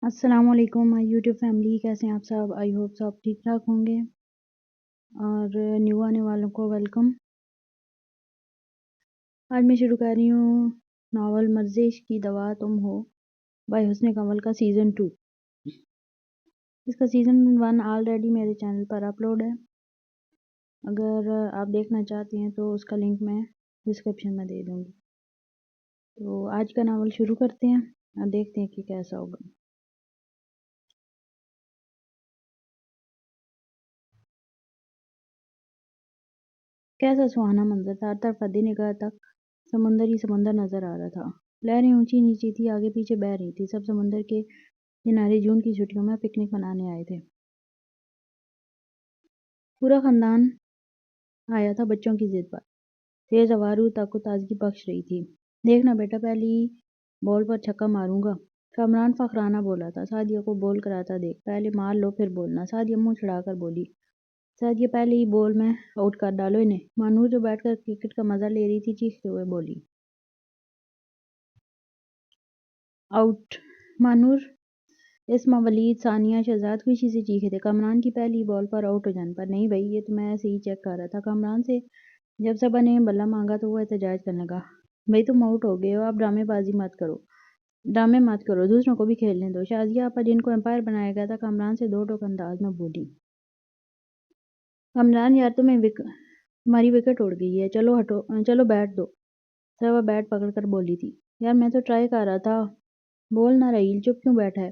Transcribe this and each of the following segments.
السلام علیکم مائی YouTube family, کیسے ہیں آپ سب؟ آئی ہوپ سب ٹھیک ٹھاک ہوں گے، اور نیو آنے والوں کو ویلکم۔ آج میں شروع کر رہی ہوں ناول مرزش کی دوا تم ہو بائی حسن کنول کا سیزن 2۔ اس کا سیزن 1 آلریڈی میرے چینل پر اپلوڈ ہے، اگر آپ دیکھنا چاہتے ہیں تو اس کا لنک میں ڈسکرپشن میں دے دوں گی۔ تو آج کا ناول شروع کرتے ہیں اور دیکھتے ہیں کہ کیسا ہوگا۔ کیسا سہانا منظر تھا، ہر طرف حد نگاہ تک سمندر ہی سمندر نظر آ رہا تھا۔ لہریں اونچی نیچی تھی، آگے پیچھے بہہ رہی تھی، سب سمندر کے کنارے جون کی چھٹیوں میں پکنک منانے آئے تھے۔ پورا خاندان آیا تھا بچوں کی ضد پر۔ تیز ہوا روح تک کو تازگی بخش رہی تھی۔ دیکھنا بیٹا، پہلی بال پر چھکا ماروں گا، کامران فخرانہ بولا تھا۔ سعدیہ کو بول کراتا دیکھ، پہلے مار لو پھر بولنا۔ سعدیہ منہ چھڑا کر بولی۔ سعدیہ پہلے ہی بول میں آؤٹ کر ڈالو انہیں۔ مانور جو بیٹھ کر کرکٹ کا مزہ لے رہی تھی چیختے ہوئے بولی۔ آؤٹ! مانور، اسما، ولید، ثانیہ، شہزاد خوشی سے چیخے تھے کامران کی پہلی بال پر آؤٹ ہو جانے پر۔ نہیں بھائی، یہ تو میں ایسے ہی چیک کر رہا تھا۔ کامران سے جب سبا نے بلہ مانگا تو وہ احتجاج کرنے لگا۔ بھائی تم آؤٹ ہو گئے ہو، اب ڈرامے بازی مت کرو، ڈرامے مت کرو، دوسروں کو بھی کھیلنے دو۔ شازیہ آپا جن کو امپائر بنایا گیا تھا کامران سے دو ٹوک انداز میں بولی۔ کامران یار تمہاری وکٹ اڑ گئی ہے، چلو ہٹو، چلو بیٹ دو۔ سبا بیٹ پکڑ کر بولی تھی۔ یار میں تو ٹرائی کر رہا تھا، بول نہ رحیل، چپ کیوں بیٹھا ہے؟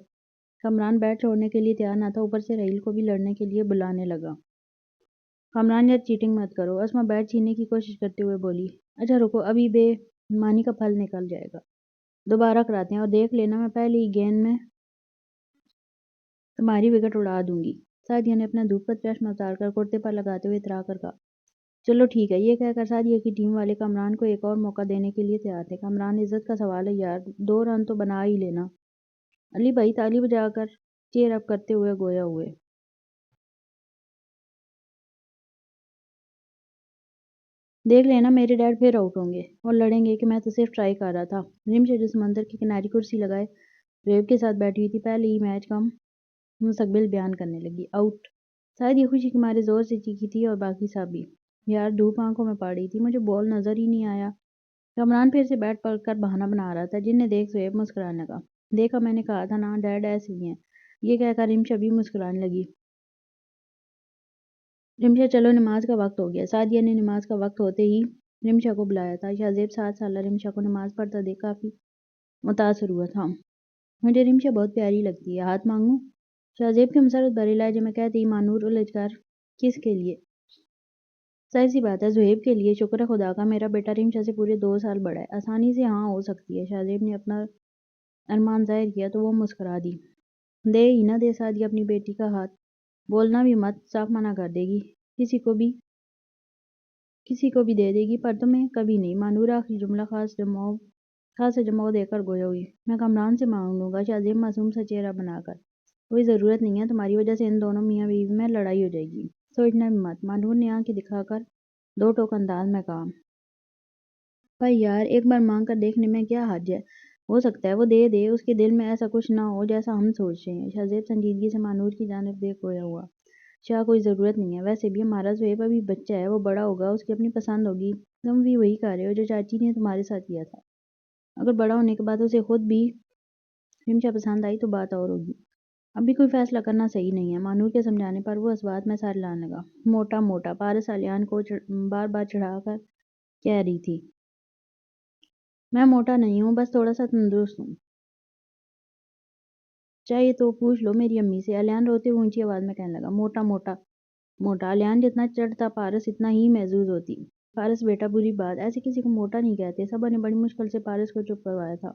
کامران بیٹ چھوڑنے کے لیے تیار نہ تھا، اوپر سے رحیل کو بھی لڑنے کے لیے بلانے لگا۔ کامران یار چیٹنگ مت کرو، اسما بیٹ چھیننے کی کوشش کرتے ہوئے بولی۔ اچھا رکو، ابھی بے مانی کا پھل نکل جائے گا، دوبارہ کراتے ہیں، اور دیکھ لینا میں پہلی ہی گیند میں تمہاری وکٹ اڑا دوں گی۔ سعدیہ نے اپنا دھوپ کا چشمہ اتار کر کرتے پر لگاتے ہوئے اترا کر کہا۔ چلو ٹھیک ہے، یہ کہہ کر سعدیہ کی ٹیم والے کامران کو ایک اور موقع دینے کے لیے تیار تھے۔ کامران عزت کا سوال ہے یار، 2 رن تو بنا ہی لینا۔ علی بھائی تالی بجا کر چیئر اپ کرتے ہوئے گویا ہوئے۔ دیکھ لینا میرے ڈیڈ پھر آؤٹ ہوں گے اور لڑیں گے کہ میں تو صرف ٹرائی کر رہا تھا۔ رمشا جو سمندر کے کنارے کرسی لگائے ریب کے ساتھ بیٹھی ہوئی تھی، پہلے ہی میچ کا مستقبل بیان کرنے لگی۔ آؤٹ! شاید یہ خوشی کے مارے زور سے چیخی تھی اور باقی سب بھی۔ یار دھوپ آنکھوں میں پڑ رہی تھی، مجھے بال نظر ہی نہیں آیا۔ کامران پھر سے بیٹ پکڑ کر بہانہ بنا رہا تھا، جنہیں دیکھ سہیب مسکرانے لگا۔ دیکھا میں نے کہا تھا نا، ڈیڈ ایسے ہی ہیں۔ یہ کہہ کر رمشا بھی مسکرانے لگی۔ رمشا چلو نماز کا وقت ہو گیا۔ سعدیہ نے نماز کا وقت ہوتے ہی رمشا کو بلایا تھا۔ شہزیب 7 سالہ رمشا کو نماز پڑھتا دیکھ کافی متاثر ہوا تھا۔ مجھے رمشا بہت پیاری لگتی ہے، ہاتھ مانگوں؟ شہزیب کے مسرت بھرے لہجے میں کہتے ہی مانور الجھ کر کس کے لیے؟ ظاہر سی بات ہے زہیب کے لیے۔ شکر ہے خدا کا میرا بیٹا رمشا سے پورے 2 سال بڑا ہے۔ آسانی سے ہاں ہو سکتی ہے۔ شہزیب نے اپنا ارمان ظاہر کیا تو وہ مسکرا دی۔ دے ہی نہ دے سعدیہ اپنی بیٹی کا ہاتھ، بولنا بھی مت، صاف منع کر دے گی، کسی کو بھی دے دے گی، پر تمہیں کبھی نہیں۔ مانور آخری جملہ خاص جماؤ دے کر گویا ہوئی۔ میں کامران سے مانگ لوں گا۔ شہزیب معصوم سا چہرہ بنا کر۔ کوئی ضرورت نہیں ہے، تمہاری وجہ سے ان دونوں میاں بیوی میں لڑائی ہو جائے گی، سوچنا بھی مت۔ مانور نے آنکھیں دکھا کر 2 ٹوک انداز میں کہا۔ بھائی یار ایک بار مانگ کر دیکھنے میں کیا حرج ہے، ہو سکتا ہے وہ دے دے، اس کے دل میں ایسا کچھ نہ ہو جیسا ہم سوچ رہے ہیں۔ شہزیب سنجیدگی سے مانور کی جانب دیکھ گویا ہوا۔ شاہ کوئی ضرورت نہیں ہے، ویسے بھی ہمارا زہیب ابھی بچہ ہے، وہ بڑا ہوگا، اس کی اپنی پسند ہوگی۔ تم بھی وہی کر رہے ہو جو چاچی نے تمہارے ساتھ کیا تھا۔ اگر بڑا ہونے کے بعد اسے خود بھی رمشا پسند آئی تو بات اور ہوگی، ابھی کوئی فیصلہ کرنا صحیح نہیں ہے۔ مانور کے سمجھانے پر وہ اس بات میں سر لانے لگا۔ موٹا موٹا پارس الیان کو بار بار چڑھا کر کہہ رہی تھی۔ میں موٹا نہیں ہوں، بس تھوڑا سا تندرست ہوں، چاہیے تو پوچھ لو میری امی سے۔ الیان روتے ہوئے اونچی آواز میں کہنے لگا۔ موٹا موٹا موٹا، الیان جتنا چڑھتا پارس اتنا ہی محظوظ ہوتی۔ پارس بیٹا بری بات، ایسے کسی کو موٹا نہیں کہتے۔ سبا نے بڑی مشکل سے پارس کو چپ کروایا تھا۔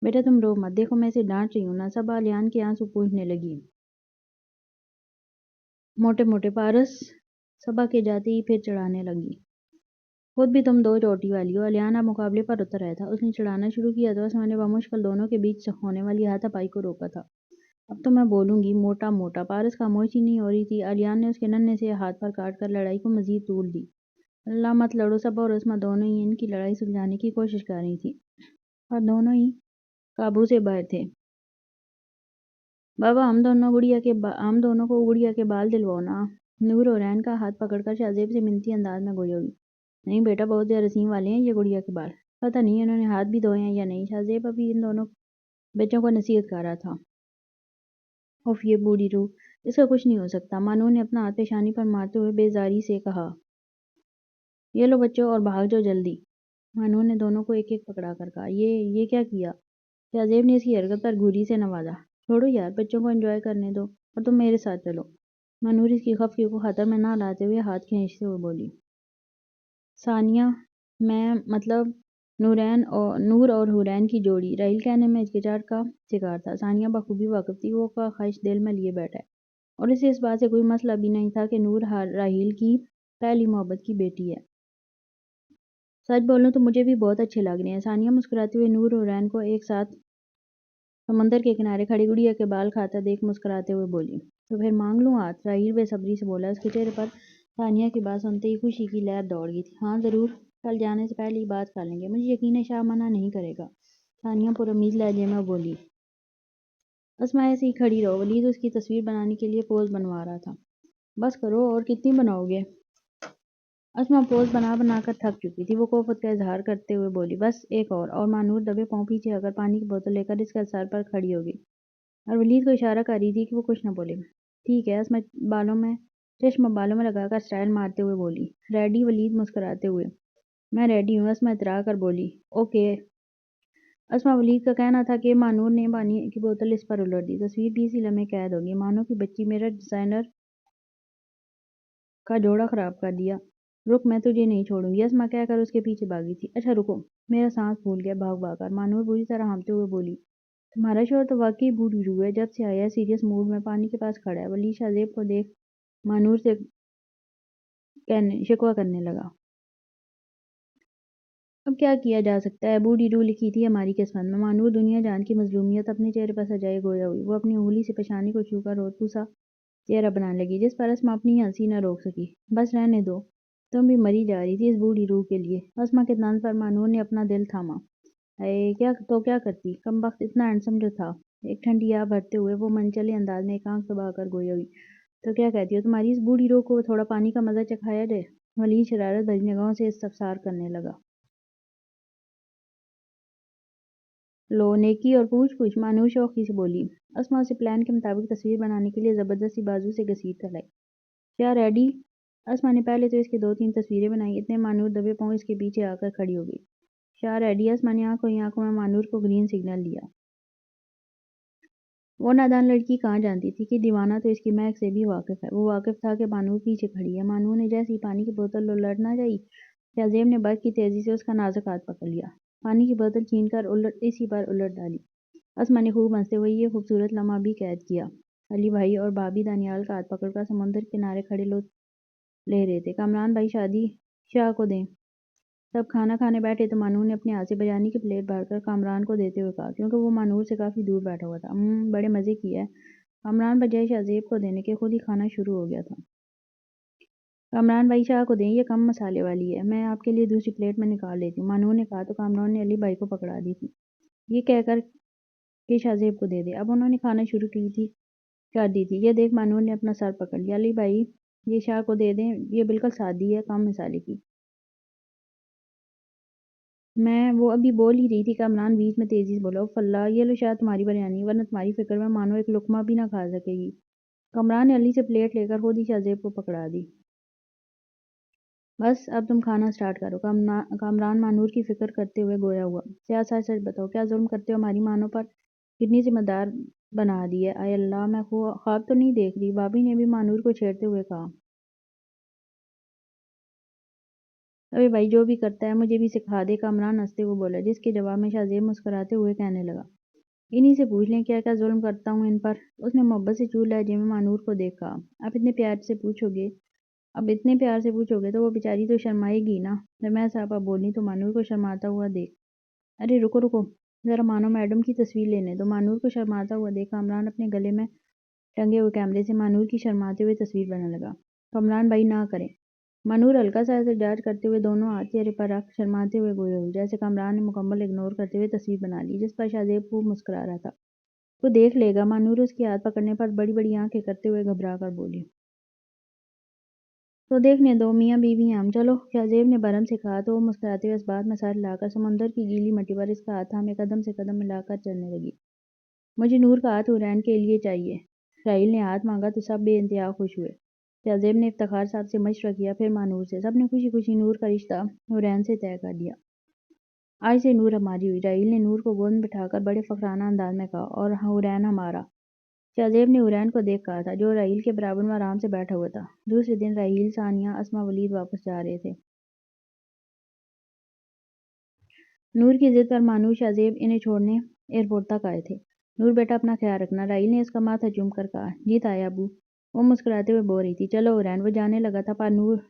بیٹا تم رو مت، دیکھو میں اسے ڈانٹ رہی ہوں نا۔ سبا الیان کے آنسو پوچھنے لگی۔ موٹے موٹے، پارس سبا کے جاتے ہی پھر چڑھانے لگی۔ خود بھی تم 2 چوٹی والی ہو۔ الیان اب مقابلے پر اتر رہا تھا، اس نے چڑھانا شروع کیا تو اسما نے بمشکل دونوں کے بیچ ہونے والی ہاتھا پائی کو روکا تھا۔ اب تو میں بولوں گی۔ موٹا موٹا، پارس خاموش ہی نہیں ہو رہی تھی۔ الیان نے اس کے ننھے سے ہاتھ پر کاٹ کر لڑائی کو مزید طول دی۔ اللہ مت لڑو، سبا اور اسما دونوں ہی ان کی لڑائی سلجھانے کی کوشش کر رہی تھیں، اور دونوں ہی قابو سے باہر تھے۔ بابا ہم دونوں کو گڑیا کے بال دلواؤ نا۔ نور حرین کا ہاتھ پکڑ کر شاہزیب سے منتی انداز میں گوئی ہوئی۔ نہیں بیٹا، بہت جراثیم والے ہیں یہ گڑیا کے بال۔ پتہ نہیں انہوں نے ہاتھ بھی دھوئے ہیں یا نہیں۔ شاہزیب ابھی ان دونوں بچوں کو نصیحت کر رہا تھا۔ اف یہ بوڑھی روح، اس کا کچھ نہیں ہو سکتا۔ مانو نے اپنا ہاتھ پیشانی پر مارتے ہوئے بیزاری سے کہا۔ یہ لو بچوں اور بھاگ جاؤ جلدی۔ مانو نے دونوں کو ایک ایک پکڑا کر کہا۔ یہ کیا کیا؟ شاہزیب نے اس کی حرکت پر گھوری سے نوازا۔ چھوڑو یار، بچوں کو انجوائے کرنے دو اور تم میرے ساتھ چلو۔ منور اس کی خفگی کو خطر میں نہ لاتے ہوئے ہاتھ کھینچتے ہوئے بولی۔ ثانیہ، میں مطلب نور اور حورین کی جوڑی۔ راحیل کہنے میں ہچکچاہٹ کا شکار تھا۔ ثانیہ بخوبی واقف تھی وہ کا خواہش دل میں لیے بیٹھا ہے اور اسے اس بات سے کوئی مسئلہ بھی نہیں تھا کہ نور راحیل کی پہلی محبت کی بیٹی ہے۔ سچ بولوں تو مجھے بھی بہت اچھے لگ رہے ہیں۔ ثانیہ مسکراتے ہوئے نور اور حورین کو ایک ساتھ سمندر کے کنارے کھڑی گڑیا کے بال کھاتا دیکھ مسکراتے ہوئے بولی۔ تو پھر مانگ لوں ہاتھ؟ راحیل بے صبری سے بولا۔ اس کے چہرے پر ثانیہ کی بات سنتے ہی خوشی کی لہر دوڑ گئی تھی۔ ہاں ضرور، کل جانے سے پہلے ہی بات کر لیں گے۔ مجھے یقین ہے شاہ منع نہیں کرے گا، ثانیہ پر امید لہجے میں بولی۔ اسما ایسے ہی کھڑی رہو، ولید اس کی تصویر بنانے کے لیے پوز بنوا رہا تھا۔ بس کرو، اور کتنی بناؤ گے؟ اسما پوز بنا بنا کر تھک چکی تھی، وہ کوفت کا اظہار کرتے ہوئے بولی۔ بس ایک اور مانور دبے پاؤں پیچھے آ کر پانی کی بوتل لے کر اس کے سر پر کھڑی ہو گئی اور ولید کو اشارہ کر رہی تھی کہ وہ کچھ نہ بولے۔ ٹھیک ہے، اسما چشم بالوں میں لگا کر سٹائل مارتے ہوئے بولی۔ ریڈی؟ ولید مسکراتے ہوئے۔ میں ریڈی ہوں، اسما اترا کر بولی۔ اوکے۔ اسما ولید کا کہنا تھا کہ مانور نے پانی کی بوتل اس پر الٹ دی۔ تصویر بھی اسی لمحے قید ہو گئی۔ مانو کی بچی، میرا ڈیزائنر کا جوڑا خراب کر دیا۔ رک، میں تجھے نہیں چھوڑوں گی، اسما کہہ کر اس کے پیچھے بھاگی تھی۔ اچھا رکو، میرا سانس پھول گیا بھاگ بھاگ کر۔ مانور بری طرح ہانپتے ہوئے بولی۔ تمہارا شوہر تو واقعی بوڑھی روح ہے، جب سے آیا ہے سیریس موڈ میں پانی کے پاس کھڑا ہے۔ ولید شاہزیب کو دیکھ مانور سے شکوہ کرنے لگا۔ اب کیا کیا جا سکتا ہے، بوڑھی روح لکھی تھی ہماری قسمت میں۔ مانور دنیا جان کی مظلومیت اپنے چہرے پر سجائے گویا ہوئی۔ وہ اپنی انگلی سے پیشانی کو چھو کر روتو سا چہرہ بنانے لگی جس پر اسما اپنی ہنسی نہ روک سکی۔ بس رہنے دو، تم بھی مری جا رہی تھی اس بوڑھی روح کے لیے۔ اسما کے طنز پر مانور نے اپنا دل تھاما۔ کیا کرتی، کم بخت اتنا ہینڈسم جو تھا۔ ایک ٹھنڈی آہ بھرتے ہوئے وہ منچلے انداز میں ایک آنکھ دبا کر گویا ہوئی۔ تو کیا کہتی ہو، تمہاری اس بوڑھی روح کو تھوڑا پانی کا مزہ چکھایا جائے؟ ولید شرارت بھری نگاہوں سے استفسار کرنے لگا۔ لو، نیکی اور پوچھ مانور شوخی سے بولی۔ اسما اسے پلان کے مطابق تصویر بنانے کے لیے زبردستی بازو سے گھسیٹ کر لائی۔ کیا ریڈی؟ اسما نے پہلے تو اس کے 2-3 تصویریں بنائیں، اتنے مانور دبے پاؤں اس کے پیچھے آ کر کھڑی ہو گئی۔ شاہ ریڈی؟ اسما نے آنکھوں ہی آنکھوں میں مانور کو گرین سگنل دیا۔ وہ نادان لڑکی کہاں جانتی تھی کہ دیوانہ تو اس کی مہک سے بھی واقف ہے۔ وہ واقف تھا کہ مانور پیچھے کھڑی ہے۔ مانور نے جیسے ہی پانی کی بوتل الٹنا چاہی، شاہزیب نے برق کی تیزی سے اس کا نازک ہاتھ پکڑ لیا، پانی کی بوتل چھین کر اسی پر الٹ ڈالی۔ اسما نے خوب ہنستے ہوئے یہ خوبصورت لمحہ بھی قید کیا۔ علی بھائی اور بھابھی دانیال کا ہاتھ پکڑ کر سمندر کے کنارے کھڑے لطف لے رہے تھے۔ کامران بھائی شاہ کو دیں۔ سب کھانا کھانے بیٹھے تو مانور نے اپنے ہاتھ سے بریانی کی پلیٹ بھر کر کامران کو دیتے ہوئے کہا، کیونکہ وہ مانور سے کافی دور بیٹھا ہوا تھا۔ بڑے مزے کی ہے۔ کامران بجائے شاہزیب کو دینے کے خود ہی کھانا شروع ہو گیا تھا۔ کامران بھائی شاہ کو دیں، یہ کم مسالے والی ہے، میں آپ کے لیے دوسری پلیٹ میں نکال لیتی ہوں، مانور نے کہا تو کامران نے علی بھائی کو پکڑا دی تھی، یہ کہہ کر کہ شاہزیب کو دے دے۔ اب انہوں نے کھانا شروع کر دی تھی۔ یہ دیکھ مانور نے اپنا سر پکڑ لیا۔ علی بھائی یہ شاہ کو دے دیں، یہ بالکل سادی ہے، کم مسالے کی۔ وہ ابھی بول ہی رہی تھی، کامران بیچ میں تیزی سے بولا۔ اف اللہ، یہ لو شاہ تمہاری بریانی، ورنہ تمہاری فکر میں مانو ایک لقمہ بھی نہ کھا سکے گی۔ کامران نے علی سے پلیٹ لے کر خود ہی شاہزیب کو پکڑا دی۔ بس اب تم کھانا سٹارٹ کرو۔ کامران مانور کی فکر کرتے ہوئے گویا ہوا۔ شاہ سچ سچ بتاؤ، کیا ظلم کرتے ہو ہماری مانو پر، کتنی ذمہ دار بنا دی ہے۔ اے اللہ، میں خواب تو نہیں دیکھ رہی، بھابھی نے بھی مانور کو چھیڑتے ہوئے کہا۔ ابے بھائی جو بھی کرتا ہے مجھے بھی سکھا دے، کامران ہنستے ہوئے بولا، جس کے جواب میں شاہزیب مسکراتے ہوئے کہنے لگا، انہی سے پوچھ لیں کیا کیا ظلم کرتا ہوں ان پر۔ اس نے محبت سے چول لہجے میں مانور کو دیکھ کہا۔ اب اتنے پیار سے پوچھو گے تو وہ بیچاری تو شرمائے گی نا، جب میں صاحبہ بولی تو مانور کو شرماتا ہوا دیکھ۔ ارے رکو، ذرا مانو میڈم کی تصویر لینے دو۔ مانور کو شرماتا ہوا دیکھ کامران اپنے گلے میں ٹنگے ہوئے کیمرے سے مانور کی شرماتے ہوئے تصویر بنانے لگا۔ کامران بھائی نہ کریں۔ مانور ہلکا سا احتجاج کرتے ہوئے دونوں ہاتھ چہرے پر رکھ شرماتے ہوئے گویا ہوئی، جیسے کامران نے مکمل اگنور کرتے ہوئے تصویر بنا لی، جس پر شاہزیب خوب مسکرا رہا تھا۔ وہ دیکھ لے گا۔ مانور اس کے ہاتھ پکڑنے پر بڑی بڑی آنکھیں کرتے ہوئے گھبرا کر بولی۔ تو دیکھنے دو، میاں بیوی ہیں ہم، چلو۔ شاہزیب نے برہم سے کہا تو وہ مسکراتے ہوئے اس بات میں سر ہلا کر سمندر کی گیلی مٹی پر اس کا ہاتھ تھامے قدم سے قدم ملا کر چلنے لگی۔ مجھے نور کا ہاتھ حورین کے لیے چاہیے۔ راحیل نے ہاتھ مانگا تو سب بے انتہا خوش ہوئے۔ شاہزیب نے افتخار صاحب سے مشورہ کیا، پھر مانور سے۔ سب نے خوشی خوشی نور کا رشتہ حورین سے طے کر لیا۔ آج سے نور ہماری ہوئی۔ راحیل نے نور کو گود میں بٹھا کر بڑے فخرانہ انداز میں کہا، اور حورین ہمارا۔ شاہزیب نے حورین کو دیکھ کہا تھا، جو راحیل کے برابر میں آرام سے بیٹھا ہوا تھا۔ دوسرے دن راحیل، ثانیہ، اسما، ولید واپس جا رہے تھے۔ نور کی ضد پر مانور شاہزیب انہیں چھوڑنے ایئرپورٹ تک آئے تھے۔ نور بیٹا اپنا خیال رکھنا، راحیل نے اس کا ماتھا چوم کر کہا۔ جی تایا ابو۔ وہ مسکراتے ہوئے بول رہی تھی، چلو حورین۔ وہ جانے لگا تھا پر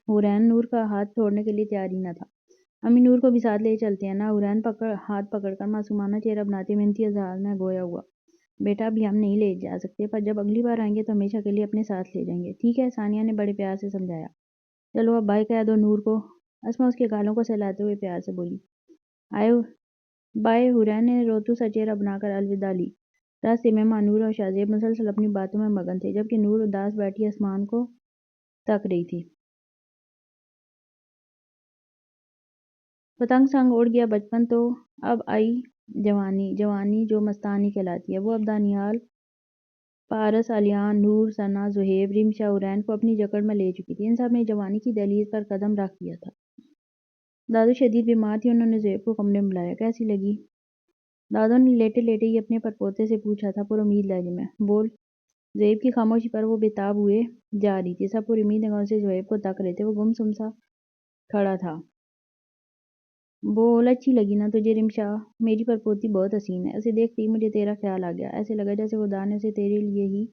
حورین نور کا ہاتھ چھوڑنے کے لیے تیار ہی نہ تھا۔ امی نور کو بھی ساتھ لے چلتے ہیں نا؟ حورین ہاتھ پکڑ کر معصومانہ چہرہ بناتے منتی انداز میں گویا ہوا۔ بیٹا ابھی ہم نہیں لے جا سکتے، پر جب اگلی بار آئیں گے تو ہمیشہ کے لیے اپنے ساتھ لے جائیں گے، ٹھیک ہے؟ ثانیہ نے بڑے پیار سے سمجھایا۔ چلو اب بائے کہہ دو نور کو۔ اسما اس کے گالوں کو سہلاتے ہوئے پیار سے بولی۔ آئے بائے۔ حورین نے روتو سا چہرہ بنا کر الوداع لی۔ راستے میں مانور اور شاہزیب مسلسل اپنی باتوں میں مگن تھے، جبکہ نور اداس بیٹھی آسمان کو تک رہی تھی۔ پتنگ سنگ اڑ گیا بچپن تو اب آئی جوانی، جوانی جو مستانی کہلاتی ہے۔ وہ اب دانیال، پارس، علیان، نور، ثنا، زہیب، رمشا، حورین کو اپنی جکڑ میں لے چکی تھی۔ ان سب نے جوانی کی دہلیز پر قدم رکھ دیا تھا۔ دادو شدید بیمار تھی، انہوں نے زہیب کو کمرے میں بلایا۔ کیسی لگی؟ دادو نے لیٹے لیٹے ہی اپنے پڑپوتے سے پوچھا تھا، پر امید لہجے میں۔ بول۔ زہیب کی خاموشی پر وہ بےتاب ہوئے جا رہی تھی۔ سب پر امید نگاہوں سے زہیب کو تک رہے تھے۔ وہ گم سا کھڑا تھا۔ بول، اچھی لگی نا تجھے رمشا؟ میری پڑپوتی بہت حسین ہے، اسے دیکھتے ہی مجھے تیرا خیال آ گیا، ایسے لگا جیسے خدا نے اسے تیرے لیے ہی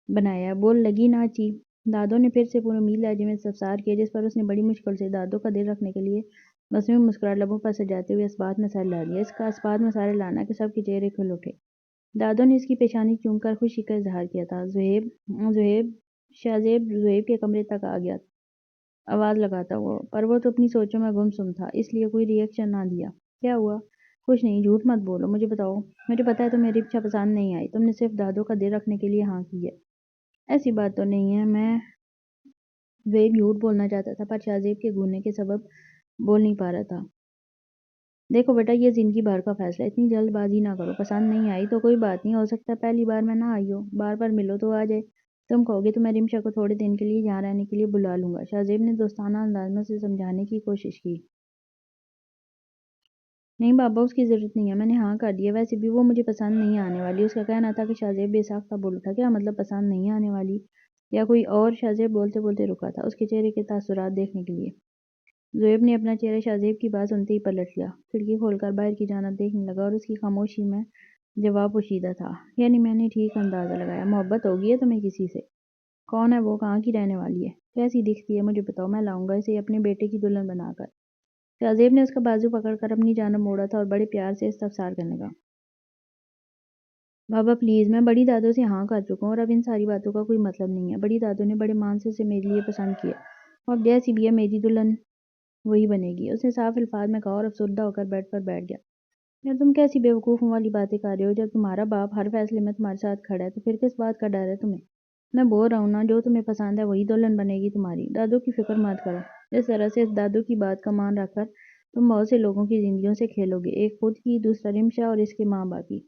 بنایا ہے۔ بول، لگی نا اچھی؟ دادو نے پھر سے پر امید لہجے میں استفسار کیا، جس پر اس نے بڑی مشکل سے دادو کا دل رکھنے کے لیے مصنوعی مسکراہٹ لبوں پر سجاتے ہوئے اس بات میں سر ہلا دیا۔ اس کا اس بات میں سر ہلانا کہ سب کے چہرے کھل اٹھے۔ دادو نے اس کی پیشانی چوم کر خوشی کا اظہار کیا تھا۔ شاہزیب زہیب کے کمرے تک آ گیا آواز لگاتا ہوا، پر وہ تو اپنی سوچوں میں گم سم تھا، اس لیے کوئی ری ایکشن نہ دیا۔ کیا ہوا؟ کچھ نہیں، جھوٹ مت بولو، مجھے بتاؤ۔ مجھے پتا ہے تمہیں رمشا پسند نہیں آئی، تم نے صرف دادو کا دل رکھنے کے لیے ہاں کی ہے۔ ایسی بات تو نہیں ہے، میں زہیب جھوٹ بولنا چاہتا تھا، پر شاہزیب کے گھورنے کے سبب بول نہیں پا رہا تھا۔ دیکھو بیٹا، یہ زندگی بھر کا فیصلہ ہے، اتنی جلد بازی نہ کرو۔ پسند نہیں آئی تو کوئی بات نہیں، ہو سکتا ہے پہلی بار میں نہ آئی ہو، بار بار ملو تو آ جائے۔ تم کہو گے تو میں رمشا کو تھوڑے دن کے لیے یہاں رہنے کے لیے بلا لوں گا۔ شاہزیب نے دوستانہ انداز میں اسے سمجھانے کی کوشش کی۔ نہیں بابا، اس کی ضرورت نہیں ہے، میں نے ہاں کر دی ہے، ویسے بھی وہ مجھے پسند نہیں آنے والی۔ اس کا کہنا تھا کہ شاہزیب بے ساختہ بول اٹھا۔ کیا مطلب پسند نہیں آنے والی؟ یا کوئی اور؟ شاہزیب بولتے بولتے رکا تھا، اس کے چہرے کے تاثرات دیکھنے کے لیے۔ زہیب نے اپنا چہرہ شاہزیب کی بات سنتے ہی پلٹ لیا، کھڑکی کھول کر باہر کی جانب دیکھنے لگا، اور اس کی خاموشی میں جواب پوشیدہ تھا۔ یعنی میں نے ٹھیک اندازہ لگایا، محبت ہو گئی ہے تمہیں کسی سے؟ کون ہے وہ؟ کہاں کی رہنے والی ہے؟ کیسی دکھتی ہے مجھے بتاؤ، میں لاؤں گا اسے اپنے بیٹے کی دلہن بنا کر۔ شاہزیب نے اس کا بازو پکڑ کر اپنی جانب موڑا تھا اور بڑے پیار سے استفسار کرنے لگا۔ بابا پلیز، میں بڑی دادو سے ہاں کر چکا ہوں، اور اب ان ساری باتوں کا کوئی مطلب نہیں ہے۔ بڑی دادو نے بڑے مان سے اسے میرے لیے پسند کیا، اور جیسی بھی ہے میری دلہن وہی بنے گی، اس نے صاف الفاظ میں کہا، اور افسردہ ہو کر بیڈ پر بیٹھ گیا۔ یار تم کیسی بے وقوفوں والی باتیں کر رہے ہو؟ جب تمہارا باپ ہر فیصلے میں تمہارے ساتھ کھڑا ہے تو پھر کس بات کا ڈر ہے تمہیں؟ میں بول رہا ہوں نا، جو تمہیں پسند ہے وہی دلہن بنے گی تمہاری۔ دادو کی فکر مت کرو، اس طرح سے دادو کی بات کا مان رکھ کر تم بہت سے لوگوں کی زندگیوں سے کھیلو گے، ایک خود کی، دوسرا رمشا اور اس کے ماں باپ کی،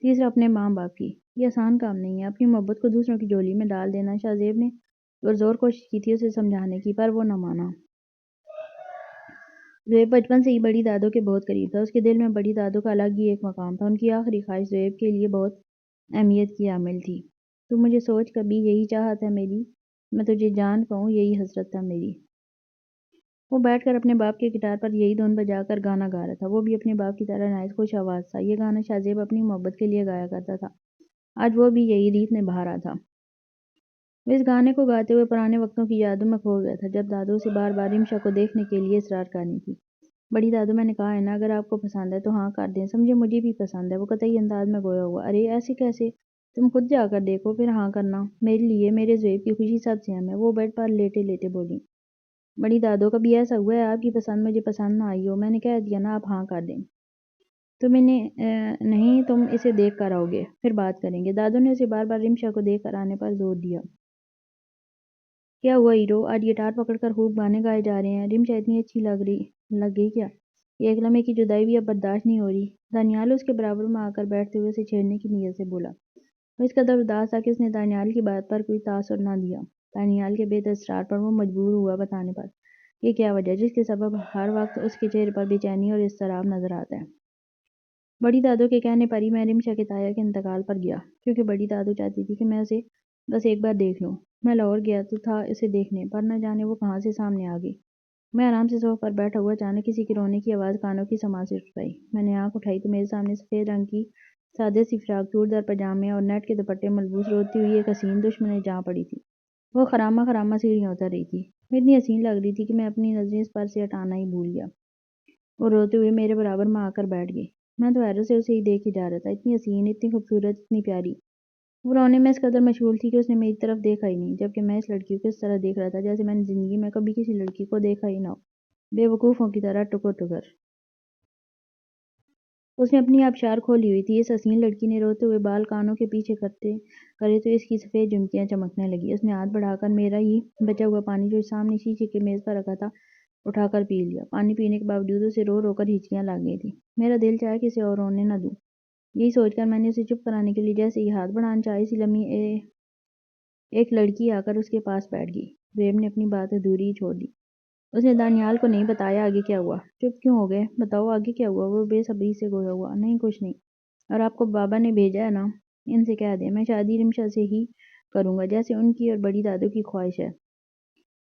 تیسرا اپنے ماں باپ کی۔ یہ آسان کام نہیں ہے، اپنی محبت کو دوسروں کی جولی میں ڈال دینا۔ شاہزیب نے پرزور کوشش کی تھی اسے سمجھانے کی، پر وہ نہ مانا۔ زہیب بچپن سے ہی بڑی دادو کے بہت قریب تھا، اس کے دل میں بڑی دادو کا الگ ہی ایک مقام تھا، ان کی آخری خواہش زہیب کے لیے بہت اہمیت کی حامل تھی۔ تو مجھے سوچ کبھی یہی چاہت ہے میری، میں تجھے جان کہوں یہی حسرت ہے میری۔ وہ بیٹھ کر اپنے باپ کے گٹار پر یہی دھن بجا کر گانا گا رہا تھا، وہ بھی اپنے باپ کی طرح نہایت خوش آواز تھا۔ یہ گانا شاہزیب اپنی محبت کے لیے گایا کرتا تھا، آج وہ بھی یہی ریت نبھا رہا تھا۔ وہ اس گانے کو گاتے ہوئے پرانے وقتوں کی یادوں میں کھو گیا تھا، جب دادو سے بار بار رمشا کو دیکھنے کے لیے اصرار کرنی تھی۔ بڑی دادو، میں نے کہا ہے نا، اگر آپ کو پسند ہے تو ہاں کر دیں، سمجھے مجھے بھی پسند ہے۔ وہ قطعی انداز میں گویا ہوا۔ ارے ایسے کیسے؟ تم خود جا کر دیکھو پھر ہاں کرنا، میرے لیے میرے زہیب کی خوشی سب سے اہم ہے۔ وہ بیڈ پر لیٹے لیٹے بولی۔ بڑی دادو، کبھی ایسا ہوا ہے آپ کی پسند مجھے پسند نہ آئی ہو؟ میں نے کہہ دیا نا، آپ ہاں کر دیں۔ نہیں تم اسے دیکھ کر آؤ گے، پھر بات کریں گے۔ دادو نے اسے بار بار رمشا کو دیکھ کر آنے پر زور دیا۔ کیا ہوا ہیرو؟ آج گٹار پکڑ کر خوب گانے گائے جا رہے ہیں۔ رمشا اتنی اچھی لگ گئی کیا؟ یہ ایک لمحے کی جدائی بھی اب برداشت نہیں ہو رہی۔ دانیال اس کے برابر میں آ کر بیٹھتے ہوئے اسے چھیڑنے کی نیت سے بولا۔ وہ اس قدر اداس تھا کہ اس نے دانیال کی بات پر کوئی تاثر نہ دیا۔ دانیال کے بے اصرار پر وہ مجبور ہوا بتانے پر یہ کیا وجہ جس کے سبب ہر وقت اس کے چہرے پر بے چینی اور اضطراب نظر آتا ہے۔ بڑی دادو کے کہنے پر ہی میں رمشا کے تایا کے انتقال پر گیا، کیونکہ بڑی دادو چاہتی تھی کہ میں اسے بس ایک بار دیکھ لوں۔ میں لاہور گیا تو تھا اسے دیکھنے، پر نہ جانے وہ کہاں سے سامنے آ گئی۔ میں آرام سے صوفے پر بیٹھا ہوا اچانک کسی کے رونے کی آواز کانوں کی سماعت سے ٹکرائی۔ میں نے آنکھ اٹھائی تو میرے سامنے سفید رنگ کی سادہ سی فراق، چوڑدار پاجامے اور نیٹ کے دوپٹے ملبوس روتی ہوئی ایک حسین دشمن جاں پڑی تھی۔ وہ خرامہ خرامہ سیڑھیاں اتر رہی تھی۔ وہ اتنی حسین لگ رہی تھی کہ میں اپنی نظریں اس پر سے ہٹانا ہی بھول گیا۔ وہ روتے ہوئے میرے برابر میں آ کر بیٹھ گئی۔ میں تو حیرت سے اسے ہی دیکھ جا رہا تھا، اتنی حسین، اتنی خوبصورت، اتنی پیاری۔ وہ رونے میں اس قدر مشغول تھی کہ اس نے میری طرف دیکھا ہی نہیں، جبکہ میں اس لڑکی کو اس طرح دیکھ رہا تھا جیسے میں نے زندگی میں کبھی کسی لڑکی کو دیکھا ہی نہ ہو، بے وقوفوں کی طرح ٹکر ٹکر۔ اس نے اپنی آبشار کھولی ہوئی تھی۔ اس حسین لڑکی نے روتے ہوئے بال کانوں کے پیچھے کرے تو اس کی سفید جھمکیاں چمکنے لگی۔ اس نے ہاتھ بڑھا کر میرا ہی بچا ہوا پانی جو سامنے شیشے کے میز پر رکھا تھا اٹھا کر پی لیا۔ پانی پینے کے باوجود اسے رو رو کر ہچکیاں لگ گئی تھیں۔ میرا دل چاہا کہ اسے اور رونے نہ دوں۔ یہی سوچ کر میں نے اسے چپ کرانے کے لیے جیسے ہی ہاتھ بڑھانا چاہا، اسی لمحے ایک لڑکی آ کر اس کے پاس بیٹھ گئی۔ زیب نے اپنی بات ادھوری ہی چھوڑ دی۔ اس نے دانیال کو نہیں بتایا آگے کیا ہوا۔ چپ کیوں ہو گئے؟ بتاؤ آگے کیا ہوا؟ وہ بے صبری سے گویا ہوا۔ نہیں کچھ نہیں۔ اور آپ کو بابا نے بھیجا ہے نا؟ ان سے کہہ دیں میں شادی رمشا سے ہی کروں گا، جیسے ان کی اور بڑی دادو کی خواہش ہے۔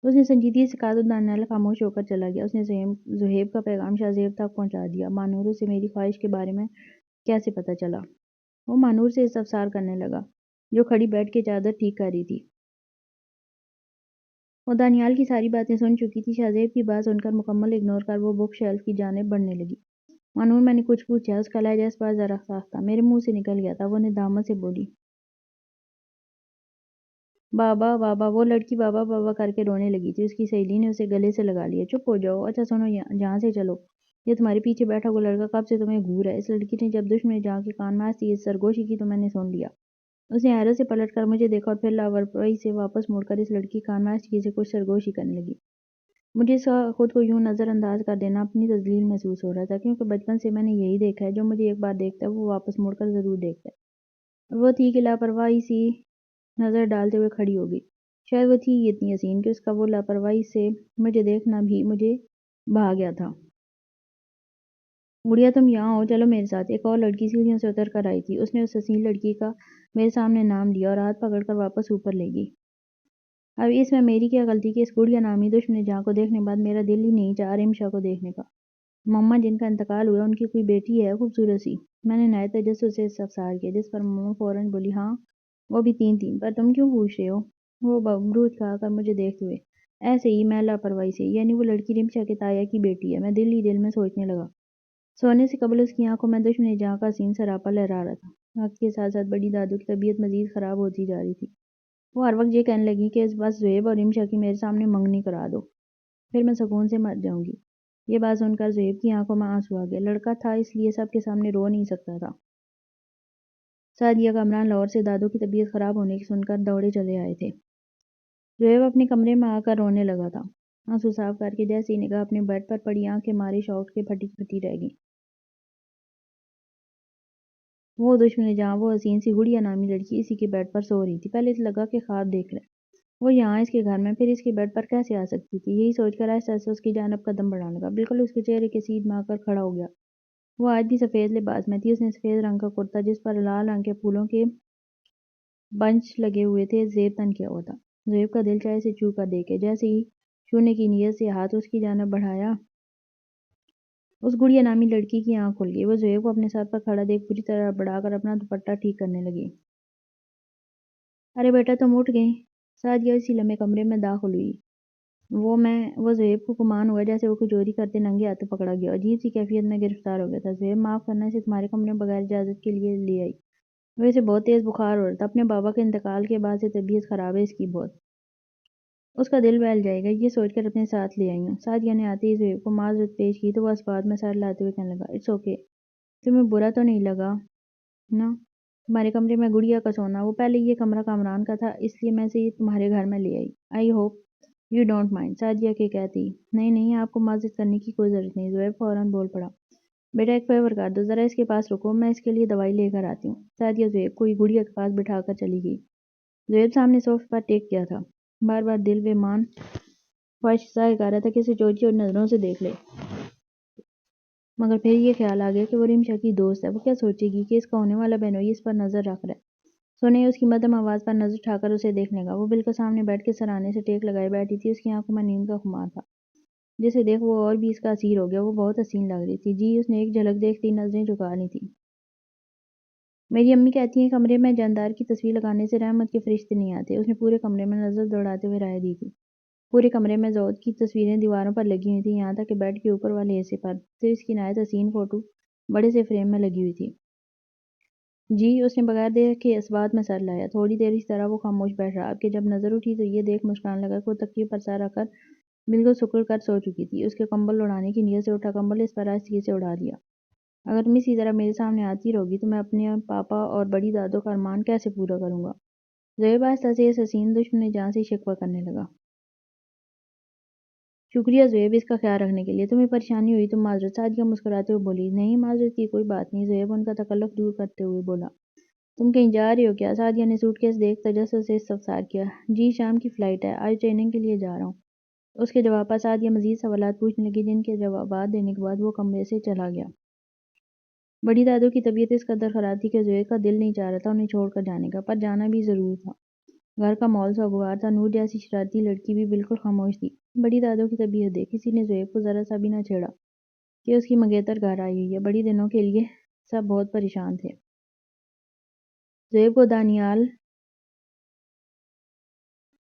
اس نے سنجیدگی سے کہا تو دانیال خاموش ہو کر چلا گیا۔ اس نے زہیب کا پیغام شاہ زیب تک پہنچا دیا۔ مانور سے میری خواہش کے بارے میں کیسے پتہ چلا؟ وہ مانور سے استفسار کرنے لگا، جو کھڑی بیٹھ کے چادر ٹھیک کر رہی تھی۔ وہ دانیال کی ساری باتیں سن چکی تھی۔ شاہ زیب کی بات سن کر مکمل اگنور کر وہ بک شیلف کی جانب بڑھنے لگی۔ مانور میں نے کچھ پوچھا، اس کا لہجہ اس بار ذرا صاف تھا، میرے منہ سے نکل گیا تھا۔ وہ ندامت سے بولی، بابا بابا۔ وہ لڑکی بابا بابا کر کے رونے لگی تھی۔ اس کی سہیلی نے اسے گلے سے لگا لیا۔ چپ ہو جاؤ۔ اچھا سنو، جہاں سے چلو۔ یہ تمہارے پیچھے بیٹھا ہوا لڑکا کب سے تمہیں گھور ہے؟ اس لڑکی نے جب دشمن جہاں کے کان میں ایسی سرگوشی کی تو میں نے سن لیا۔ اس نے حیرت سے پلٹ کر مجھے دیکھا اور پھر لاپرواہی سے واپس مڑ کر اس لڑکی کان میں ایسی سے کچھ سرگوشی کرنے لگی۔ مجھے اس کا خود کو یوں نظر انداز کر دینا اپنی تذلیل محسوس ہو رہا تھا، کیونکہ بچپن سے میں نے یہی دیکھا ہے، جو مجھے ایک بار دیکھتا ہے وہ واپس مڑ کر ضرور دیکھتا ہے۔ اور وہ تھی کہ لاپرواہی سی نظر ڈالتے ہوئے کھڑی ہو گئی۔ شاید وہ تھی ہی اتنی حسین کہ اس کا وہ لاپرواہی سے مجھے دیکھنا بھی مجھے بھا گیا تھا۔ گڑیا تم یہاں ہو، چلو میرے ساتھ۔ ایک اور لڑکی سیڑھیوں سے اتر کر آئی تھی۔ اس نے اس حسین لڑکی کا میرے سامنے نام لیا اور ہاتھ پکڑ کر واپس اوپر لے گئی۔ اب اس میں میری کیا غلطی کہ اس گڑیا نامی دشمن جہاں کو دیکھنے بعد میرا دل ہی نہیں چاہا رمشا کو دیکھنے کا۔ مما جن کا انتقال ہوا ان کی کوئی بیٹی ہے خوبصورت سی؟ میں نے نہایت تجسس سے استفسار کیا، جس پر مما فوراً بولی، ہاں وہ بھی تین، پر تم کیوں پوچھ رہے ہو؟ وہ ببرو کھا کر مجھے دیکھتے ہوئے، ایسے ہی میں لاپرواہی سے، یعنی وہ لڑکی رمشا کے تایا کی بیٹی ہے۔ میں دل ہی دل میں سوچنے لگا۔ سونے سے قبل اس کی آنکھوں میں دشمن جہاں کا حسین سراپا لہرا رہا تھا۔ وقت کے ساتھ ساتھ بڑی دادو کی طبیعت مزید خراب ہوتی جا رہی تھی۔ وہ ہر وقت یہ کہنے لگی کہ بس زہیب اور رمشا کی میرے سامنے منگنی کرا دو، پھر میں سکون سے مر جاؤں گی۔ یہ بات سن کر زہیب کی آنکھوں میں آنسو آ گئے۔ لڑکا تھا اس لیے سب کے سامنے رو نہیں سکتا تھا۔ سعدیہ کامران لاہور سے دادو کی طبیعت خراب ہونے کی سن کر دوڑے چلے آئے تھے۔ زہیب اپنے کمرے میں آ کر رونے لگا تھا، آنسو صاف کر کے۔ جیسے ہی نگاہ اپنے بیڈ پر پڑی، آنکھیں مارے شوق کے پھٹی پھٹی رہ گئیں۔ وہ دشمن جہاں، وہ حسین سی گڑیا نامی لڑکی اسی کے بیڈ پر سو رہی تھی۔ پہلے تو لگا کہ خواب دیکھ لے، وہ یہاں اس کے گھر میں، پھر اس کے بیڈ پر کیسے آ سکتی تھی؟ یہی سوچ کر آہستہ آہستہ اس کی جانب قدم بڑھانے لگا۔ بالکل اس کے چہرے کے سیدھ میں آ کر کھڑا ہو گیا۔ وہ آج بھی سفید لباس میں تھی۔ اس نے سفید رنگ کا کرتا جس پر لال رنگ کے پھولوں کے بنچ لگے ہوئے تھے زیب تن کیا ہوا تھا۔ زیب کا دل چاہے اسے چھو کر دیکھے۔ جیسے ہی چھونے کی نیت سے ہاتھ اس کی جانب بڑھایا، اس گڑیا نامی لڑکی کی آنکھ کھل گئی۔ وہ زہیب کو اپنے سر پر کھڑا دیکھ پوری طرح بڑھا کر اپنا دوپٹہ ٹھیک کرنے لگی۔ ارے بیٹا تم اٹھ گئی؟ سعدیہ اسی لمحے کمرے میں داخل ہوئی۔ وہ زہیب کو گمان ہوا جیسے وہ کوئی چوری کرتے ننگے ہاتھوں پکڑا گیا، عجیب سی کیفیت میں گرفتار ہو گیا تھا۔ زہیب معاف کرنا، اسے تمہارے کمرے میں بغیر اجازت کے لیے لے آئی۔ وہ اسے بہت تیز بخار ہو رہا تھا، اپنے بابا کے انتقال کے بعد سے طبیعت خراب ہے اس کی بہت، اس کا دل بہل جائے گا، یہ سوچ کر اپنے ساتھ لے آئی ہوں۔ سعدیہ نے آتے ہی زہیب کو معذرت پیش کی تو وہ اسباب میں سر ہلاتے ہوئے کہنے لگا، اٹس اوکے تمہیں برا تو نہیں لگا نا تمہارے کمرے میں گڑیا کا سونا؟ وہ پہلے یہ کمرہ کامران کا تھا، اس لیے میں اسے تمہارے گھر میں لے آئی۔ I hope you don't mind, Sadia کے کہتی۔ نہیں نہیں، آپ کو معذرت کرنے کی کوئی ضرورت نہیں، زہیب فوراً بول پڑا۔ بیٹا ایک فیور کر دو، ذرا اس کے پاس رکو، میں اس کے لیے دوائی لے کر آتی ہوں۔ سعدیہ زہیب کو گڑیا کے پاس بٹھا کر چلی گئی۔ زہیب سامنے صوفے پر ٹیک کیا تھا، بار بار دل بیمان خواہش ظاہر کر رہا تھا کہ اسے چوچی اور نظروں سے دیکھ لے، مگر پھر یہ خیال آ گیا کہ وہ رمشا کی دوست ہے، وہ کیا سوچے گی کہ اس کا ہونے والا بہنوئی اس پر نظر رکھ رہا ہے۔ سونے اس کی مدھم آواز پر نظر اٹھا کر اسے دیکھنے لگا۔ وہ بالکل سامنے بیٹھ کے سرانے سے ٹیک لگائے بیٹھی تھی، اس کی آنکھوں میں نیند کا خمار تھا، جسے دیکھ وہ اور بھی اس کا اسیر ہو گیا۔ وہ بہت حسین لگ رہی تھی، جی اس نے ایک جھلک دیکھتے ہی نظریں جھکا لی تھیں۔ میری امی کہتی ہیں کمرے میں جاندار کی تصویر لگانے سے رحمت کے فرشتے نہیں آتے۔ اس نے پورے کمرے میں نظر دوڑاتے ہوئے رائے دی تھی۔ پورے کمرے میں زود کی تصویریں دیواروں پر لگی ہوئی تھیں، یہاں تک کہ بیڈ کے اوپر والے حصے پر تو اس کی نہایت حسین فوٹو بڑے سے فریم میں لگی ہوئی تھی۔ جی اس نے بغیر دیکھے اسوات میں سر لایا۔ تھوڑی دیر اس طرح وہ خاموش بیٹھ رہا، اب کہ جب نظر اٹھی تو یہ دیکھ مسکرانے لگا کہ وہ تکیے پر سر رکھ کر بالکل سکڑ کر سو چکی تھی۔ اس کے کمبل اڑانے کی نیت سے اٹھا کمبل اس پر آہستگی سے اڑا دیا۔ اگر تم اسی طرح میرے سامنے آتی رہو گی تو میں اپنے پاپا اور بڑی دادوں کا ارمان کیسے پورا کروں گا؟ زہیب آہستہ سے اس حسین دشمن جان سے شکوہ کرنے لگا۔ شکریہ زہیب اس کا خیال رکھنے کے لیے، تمہیں پریشانی ہوئی تو معذرت۔ سعدیہ مسکراتے ہوئے بولی۔ نہیں معذرت کی کوئی بات نہیں، زہیب ان کا تکلف دور کرتے ہوئے بولا۔ تم کہیں جا رہے ہو کیا؟ سعدیہ نے سوٹ کیس دیکھ تجسس سے استفسار کیا۔ جی شام کی فلائٹ ہے، آج ٹریننگ کے لیے جا رہا ہوں۔ اس کے جواب پر سعدیہ مزید سوالات پوچھنے لگی، جن کے جوابات دینے کے بعد وہ کمرے سے چلا گیا۔ بڑی دادوں کی طبیعت اس قدر خراب تھی کہ زہیب کا دل نہیں چاہ رہا تھا انہیں چھوڑ کر جانے کا، پر جانا بھی ضرور تھا۔ گھر کا ماحول سوگوار تھا، نور جیسی شرارتی لڑکی بھی بالکل خاموش تھی۔ بڑی دادوں کی طبیعت دیکھ کسی نے زہیب کو ذرا سا بھی نہ چھیڑا کہ اس کی منگیتر گھر آئی ہوئی ہے۔ بڑی دنوں کے لیے سب بہت پریشان تھے۔ زہیب کو دانیال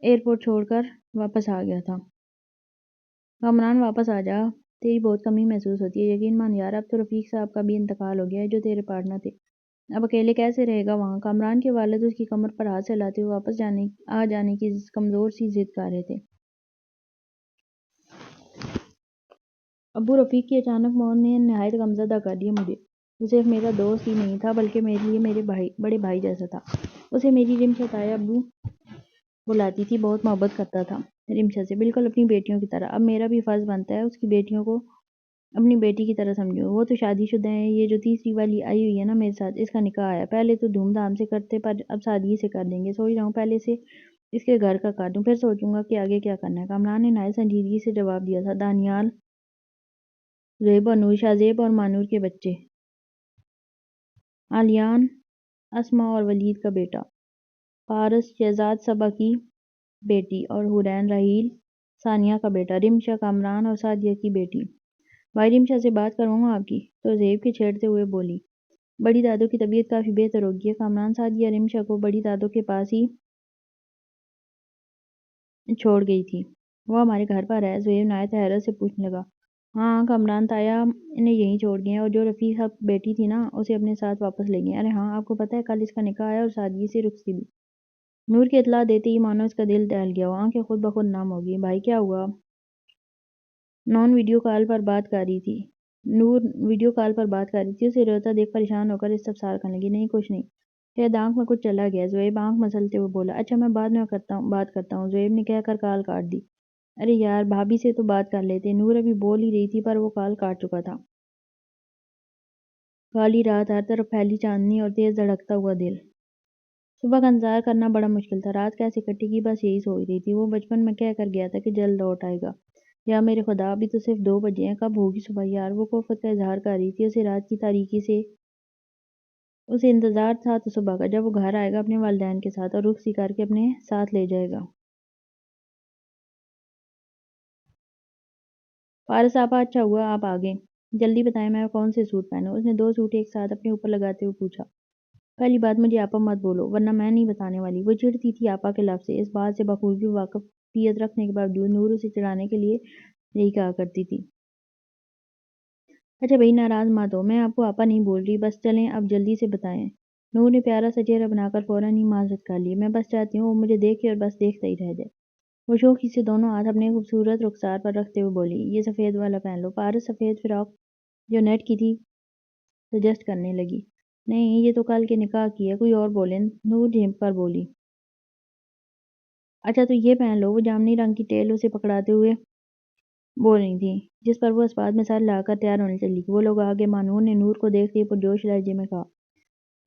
ایئرپورٹ چھوڑ کر واپس آ گیا تھا۔ کامران واپس آ جا، تیری بہت کمی محسوس ہوتی ہے، یقین مان یار، اب تو رفیق صاحب کا بھی انتقال ہو گیا ہے جو تیرے پارٹنر تھے، اب اکیلے کیسے رہے گا وہاں؟ کامران کے والد اس کی کمر پر ہاتھ سہلاتے ہوئے واپس آ جانے کی کمزور سی ضد کر رہے تھے۔ ابو رفیق کی اچانک موت نے نہایت غمزدہ کر دیا مجھے۔ وہ صرف میرا دوست ہی نہیں تھا بلکہ میرے لیے میرے بڑے بھائی جیسا تھا۔ اسے میری رمشا تایا ابو بلاتی تھی، بہت محبت کرتا تھا رمشا سے، بالکل اپنی بیٹیوں کی طرح۔ اب میرا بھی فرض بنتا ہے اس کی بیٹیوں کو اپنی بیٹی کی طرح سمجھوں۔ وہ تو شادی شدہ ہیں، یہ جو تیسری والی آئی ہوئی ہے نا میرے ساتھ، اس کا نکاح ہے۔ پہلے تو دھوم دھام سے کرتے پر اب سادگی سے کر دیں گے۔ سوچ رہا ہوں پہلے سے اس کے گھر کا کر دوں، پھر سوچوں گا کہ آگے کیا کرنا ہے۔ کامران نے نہایت سنجیدگی سے جواب دیا تھا۔ دانیال، زہیب اور نور، شاہ زیب اور مانور کے بچے، علیان، اسما اور ولید کا بیٹا، پارس، شہزاد صبا کی بیٹی اور حورین، راحیل، ثانیہ کا بیٹا، رمشا، کامران اور سعدیہ کی بیٹی۔ بھائی رمشا سے بات کرواؤں آپ کی؟ تو زہیب کے چھیڑتے ہوئے بولی۔ بڑی دادوں کی طبیعت کافی بہتر ہو گئی ہے۔ کامران سعدیہ رمشا کو بڑی دادوں کے پاس ہی چھوڑ گئی تھی۔ وہ ہمارے گھر پر ہے؟ زہیب نہایت حیرت سے پوچھنے لگا۔ ہاں کامران تایا انہیں یہیں چھوڑ گئے ہیں، اور جو رفیق صاحب کی بیٹی تھی نا اسے اپنے ساتھ واپس لے گئے۔ ارے ہاں، آپ کو پتہ ہے کل اس کا نکاح ہے اور سادگی سے رخصتی بھی۔ نور کی اطلاع دیتے ہی مانو اس کا دل دہل گیا، وہ آنکھیں خود بخود نم ہو گئی۔ بھائی کیا ہوا؟ نون ویڈیو کال پر بات کر رہی تھی۔ نور ویڈیو کال پر بات کر رہی تھی، اسے روتا دیکھ پریشان ہو کر استفسار کرنے لگی۔ نہیں کچھ نہیں، شاید آنکھ میں کچھ چلا گیا۔ زہیب آنکھ مسلتے ہوئے بولا۔ اچھا میں بعد میں بات کرتا ہوں، زہیب نے کہہ کر کال کاٹ دی۔ ارے یار بھابھی سے تو بات کر لیتے۔ نور ابھی بول ہی رہی تھی پر وہ کال کاٹ چکا تھا۔ کالی رات، ہر طرف پھیلی چاندنی اور تیز دھڑکتا ہوا دل۔ صبح کا انتظار کرنا بڑا مشکل تھا، رات کیسے کٹے گی بس یہی سوچ رہی تھی۔ وہ بچپن میں کہہ کر گیا تھا کہ جلد لوٹ آئے گا۔ یا میرے خدا، ابھی تو صرف 2 بجے ہیں، کب ہوگی صبح یار؟ وہ کوفت کا اظہار کر رہی تھی۔ اسے رات کی تاریکی سے اسے انتظار تھا تو صبح کا، جب وہ گھر آئے گا اپنے والدین کے ساتھ اور رخصتی کر کے اپنے ساتھ لے جائے گا۔ پارس آپا، اچھا ہوا آپ آ گئے، جلدی بتائیں میں کون سے سوٹ پہنوں؟ اس نے 2 سوٹ ایک ساتھ اپنے اوپر لگاتے ہوئے پوچھا۔ پہلی بات مجھے آپا مت بولو ورنہ میں نہیں بتانے والی۔ وہ چڑھتی تھی آپا کے لفظ سے، اس بات سے بخوبی واقفیت رکھنے کے باوجود نور اسے چڑھانے کے لیے یہی کہا کرتی تھی۔ اچھا بھئی ناراض مت ہو، میں آپ کو آپا نہیں بول رہی، بس چلیں اب جلدی سے بتائیں۔ نور نے پیارا سا چہرہ بنا کر فوراً ہی معذرت کر لی۔ میں بس چاہتی ہوں وہ مجھے دیکھے اور بس دیکھتا ہی رہ جائے۔ وہ شوخی سے دونوں ہاتھ اپنے خوبصورت رخسار پر رکھتے ہوئے بولی۔ یہ سفید والا پہن لو۔ پارس سفید فراق جو نیٹ کی تھی سجیسٹ کرنے لگی۔ نہیں، یہ تو کل کے نکاح کی ہے، کوئی اور بولے۔ نور جھنک کر بولی۔ اچھا تو یہ پہن لو۔ وہ جامنی رنگ کی ٹیل اسے پکڑاتے ہوئے بول رہی تھی، جس پر وہ اسپاٹ میں سر لا کر تیار ہونے چلی۔ وہ لوگ آگے۔ مانور نے نور کو دیکھتے ہی پرجوش لہجے میں کہا،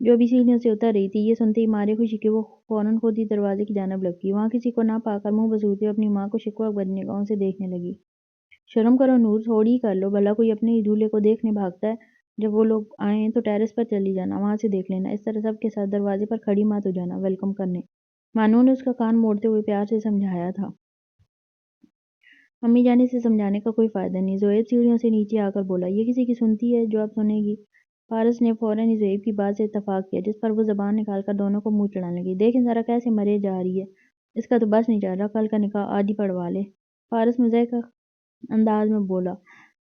جو ابھی سیڑھیوں سے اتر رہی تھی۔ یہ سنتے ہی مارے خوشی کے وہ فوراً خود ہی دروازے کی جانب لپکی۔ وہاں کسی کو نہ پا کر منہ بسوتے ہوئے اپنی ماں کو شکوہ بھری نگاہوں سے دیکھنے لگی۔ شرم کرو نور، تھوڑی ہی کر لو، بھلا کوئی اپنے ہی دولہے کو دیکھنے بھاگتا ہے۔ جب وہ لوگ آئیں تو ٹیرس پر چلی جانا، وہاں سے دیکھ لینا۔ اس طرح سب کے ساتھ دروازے پر کھڑی مت ہو جانا ویلکم کرنے۔ مانو نے اس کا کان موڑتے ہوئے پیار سے سمجھایا تھا۔ امی جان، سے سمجھانے کا کوئی فائدہ نہیں۔ زہیب سیڑھیوں سے نیچے آ کر بولا، یہ کسی کی سنتی ہے جو اب سنے گی؟ پارس نے فوراً ہی زہیب کی بات سے اتفاق کیا، جس پر وہ زبان نکال کر دونوں کو منہ چڑھانے لگی۔ دیکھیں ذرا کیسے مرے جا رہی ہے، اس کا تو بس نہیں چل رہا، کل کا نکاح آج ہی پڑھوا لے۔ پارس مزاح کا انداز میں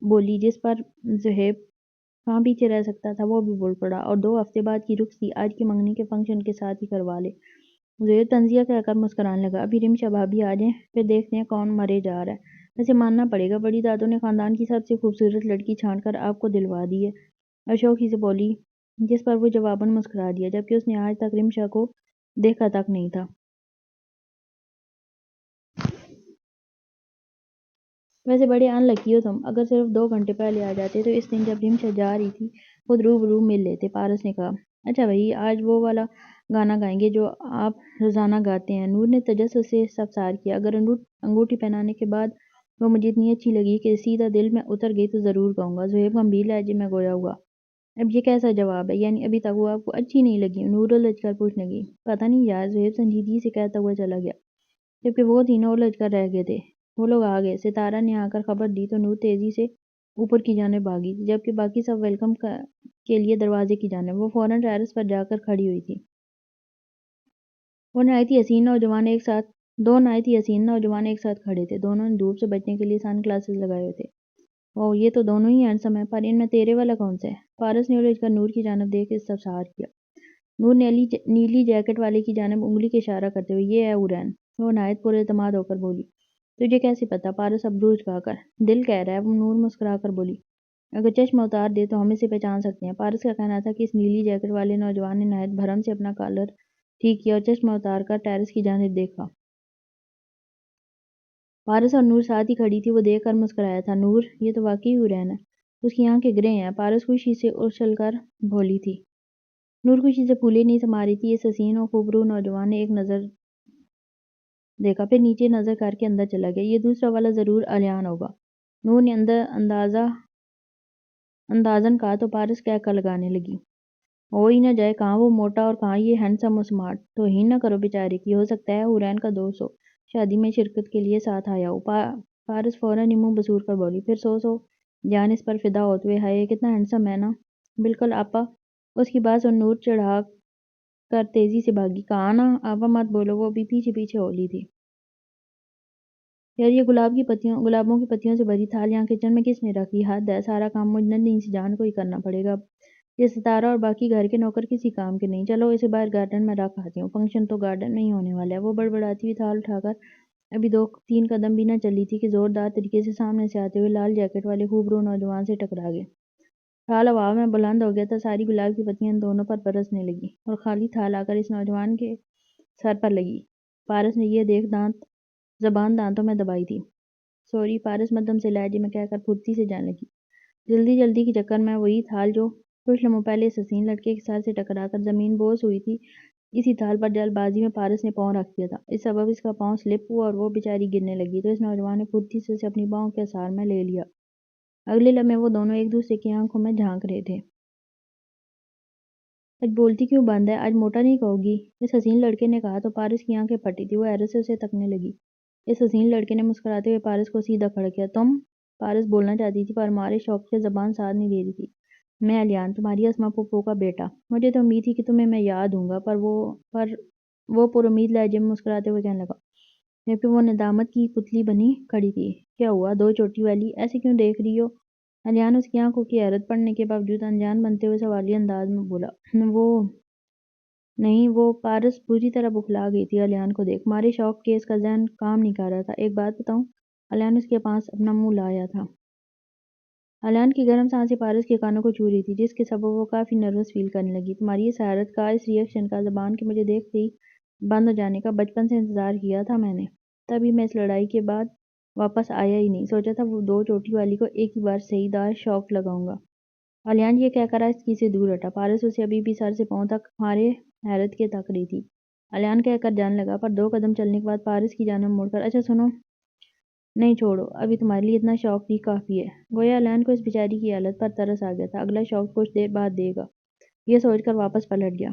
بولی، جس پر زہیب کہاں پیچھے رہ سکتا تھا، وہ بھی بول پڑا، اور 2 ہفتے بعد کی رخصتی آج کے منگنی کے فنکشن کے ساتھ ہی کروا لے۔ زہیب طنزیہ کہہ کر مسکرانے لگا، ابھی رمشا بھابی آ جائیں، پھر دیکھتے ہیں کون مرے جا رہا ہے۔ ویسے ماننا پڑے گا، بڑی دادو نے خاندان کی سب سے خوبصورت لڑکی چھانٹ کر آپ کو دلوا دی ہے، اشوک ہی سے بولی، جس پر وہ جواباً مسکرا دیا، جبکہ اس نے آج تک رمشا کو دیکھا تک نہیں تھا۔ ویسے بڑے ان لکی ہو تم، اگر صرف 2 گھنٹے پہلے آ جاتے تو اس دن جب رمشا جا رہی تھی خود روبرو مل لیتے، پارس نے کہا۔ اچھا بھائی، آج وہ والا گانا گائیں گے جو آپ روزانہ گاتے ہیں؟ نور نے تجسس سے استفسار کیا۔ اگر انگوٹھی پہنانے کے بعد وہ مجھے اتنی اچھی لگی کہ سیدھا دل میں اتر گئی تو ضرور گاؤں گا۔ زہیب گمبھیر لہجے میں گویا ہوا۔ اب یہ کیسا جواب ہے؟ یعنی ابھی تک وہ آپ کو اچھی نہیں لگی؟ نور الجھ کر پوچھنے لگی۔ پتہ نہیں یار، زہیب سنجیدگی سے کہتا ہوا چلا گیا، جبکہ وہ تینوں الجھ کر رہ گئے تھے۔ وہ لوگ آ گئے۔ ستارہ نے آ کر خبر دی تو نور تیزی سے اوپر کی جانب بھاگی، جبکہ باقی سب ویلکم کے لیے دروازے کی جانب۔ وہ فوراً ٹیرس پر جا کر کھڑی ہوئی تھی۔ دو نہایت ہی حسین نوجوان ایک ساتھ کھڑے تھے۔ دونوں نے دھوپ سے بچنے کے لیے سن گلاسز لگائے ہوئے تھے۔ واہ، یہ تو دونوں ہی ہینڈسم ہیں، پر ان میں تیرے والا کون سا ہے؟ پارس نے الجھ کر نور کی جانب دیکھ کے استفسار کیا۔ نور نے نیلی جیکٹ والے کی جانب انگلی کے اشارہ کرتے ہوئے، یہ ہے حورین۔ وہ نہایت پر اعتماد ہو کر بولی۔ تجھے کیسے پتا؟ پارس ابرو اچکا کر۔ دل کہہ رہا ہے، وہ نور مسکرا کر بولی۔ اگر چشم اتار دے تو ہم اسے پہچان سکتے ہیں۔ پارس کا کہنا تھا کہ اس نیلی جیکٹ والے نوجوان نے نہایت بھرم سے اپنا کالر ٹھیک کیا اور چشم اتار کر ٹیرس کی جانب دیکھا۔ پارس اور نور ساتھ ہی کھڑی تھی۔ وہ دیکھ کر مسکرایا تھا۔ نور، یہ تو واقعی حورین ہے۔ اس کی آنکھیں گرے ہیں۔ پارس خوشی سے اچھل کر بولی تھی۔ نور خوشی سے پھولے نہیں سما رہی تھی۔ اس حسین و خوبرو نوجوان نے ایک نظر دیکھا، پھر نیچے نظر کر کے اندر چلا گیا۔ یہ دوسرا والا ضرور الیان ہوگا، نور نے اندازاً کہا تو پارس کہہ کر لگانے لگی۔ ہو ہی نہ جائے، کہاں وہ موٹا اور کہاں یہ ہینڈسم و سمارٹ۔ توہین نہ کرو بیچارے کی، ہو سکتا ہے حورین کا دوست ہو، شادی میں شرکت کے لیے ساتھ آیا ہو۔ پارس فوراً ہی منہ بسور کر بولی، پھر سو جان اس پر فدا ہوتے ہوئے، ہائے کتنا ہینڈسم ہے نا۔ بالکل آپا۔ اس کی بات سن نور چڑھا کر تیزی سے بھاگی۔ کہا نا آپا مت بولو، وہ بھی پیچھے پیچھے ہو لی تھی۔ یار، یہ گلابوں کی پتیوں سے بھری تھال یہاں کچن میں کس نے رکھی؟ حد ہے، سارا کام مجھ ننھی سی جان کو ہی کرنا پڑے گا۔ یہ ستارہ اور باقی گھر کے نوکر کسی کام کے نہیں۔ چلو اسے باہر گارڈن میں رکھ آتی ہوں، فنکشن تو گارڈن میں ہی ہونے والا ہے۔ وہ بڑبڑاتی ہوئی تھال اٹھا کر ابھی 2-3 قدم بھی نہ چلی تھی کہ زوردار طریقے سے سامنے سے آتے ہوئے لال جیکٹ والے خوبرو نوجوان سے ٹکرا گئے۔ تھال ہوا میں بلند ہو گیا تھا، ساری گلاب کی پتیاں ان دونوں پر برسنے لگیں اور خالی تھال آ کر اس نوجوان کے سر پر لگی۔ پارس نے یہ دیکھ زبان دانتوں میں دبائی تھی۔ سوری، پارس مدھم سے لہجے میں کہہ کر پھرتی سے جانے لگی۔ جلدی کے چکر میں وہی تھال جو کچھ لمحوں پہلے اس حسین لڑکے کے سر سے ٹکرا کر زمین بوس ہوئی تھی، اسی تھال پر جلد بازی میں پارس نے پاؤں رکھ دیا تھا۔ اس سبب اس کا پاؤں سلپ ہوا اور وہ بیچاری گرنے لگی تو اس نوجوان نے پھرتی سے اسے اپنی باہوں کے اثار میں لے لیا۔ اگلے لمحے وہ دونوں ایک دوسرے کی آنکھوں میں جھانک رہے تھے۔ آج بولتی کیوں بند ہے؟ آج موٹا نہیں کہو گی؟ اس حسین لڑکے نے کہا تو پارس کی آنکھیں پھٹی تھی۔ وہ حیرت سے اسے تکنے لگی۔ اس حسین لڑکے نے مسکراتے ہوئے پارس کو سیدھا کھڑا کیا۔ تم؟ پارس بولنا چاہتی تھی پر مارے شوق سے زبان ساتھ نہیں دے رہی تھی۔ میں الیان، تمہاری اسما پھوپھو کا بیٹا۔ مجھے تو امید تھی کہ تمہیں میں یاد ہوں گا۔ پر وہ پر امید لہجے میں مسکراتے ہوئے کہنے لگا، جبکہ وہ ندامت کی پتلی بنی کھڑی تھی۔ کیا ہوا؟ 2 چوٹی والی، ایسے کیوں دیکھ رہی ہو؟ الیان اس کی آنکھوں کی حیرت پڑنے کے باوجود انجان بنتے ہوئے سوالیہ انداز میں بولا، وہ نہیں۔ وہ پارس بری طرح بکھلا گئی تھی الیان کو دیکھ۔ مارے شوق کے اس کا ذہن کام نہیں کر رہا تھا۔ ایک بات بتاؤں؟ الیان اس کے پاس اپنا منہ لایا تھا۔ اعلان کی گرم سانسیں پارس کے کانوں کو چھو رہی تھی، جس کے سبب وہ کافی نروس فیل کرنے لگی۔ تمہاری اس حیرت کا، اس ری ایکشن کا، زبان کے مجھے دیکھتے ہی بند ہو جانے کا بچپن سے انتظار کیا تھا میں نے۔ تبھی میں اس لڑائی کے بعد واپس آیا ہی نہیں۔ سوچا تھا وہ دو چوٹی والی کو ایک ہی بار صحیح دار شوق لگاؤں گا۔ اعلان یہ کہہ کر آہستگی سے دور ہٹا۔ پارس اسے ابھی بھی سر سے پاؤں تک مارے حیرت کے تک رہی تھی۔ اعلان کہہ کر جانے لگا، پر 2 قدم چلنے کے بعد پارس کی جانب مڑ کر، اچھا سنو، نہیں چھوڑو، ابھی تمہارے لیے اتنا شوق بھی کافی ہے۔ گویا اعلان کو اس بیچاری کی حالت پر ترس آ گیا تھا، اگلا شوق کچھ دیر بعد دے گا، یہ سوچ کر واپس پلٹ گیا۔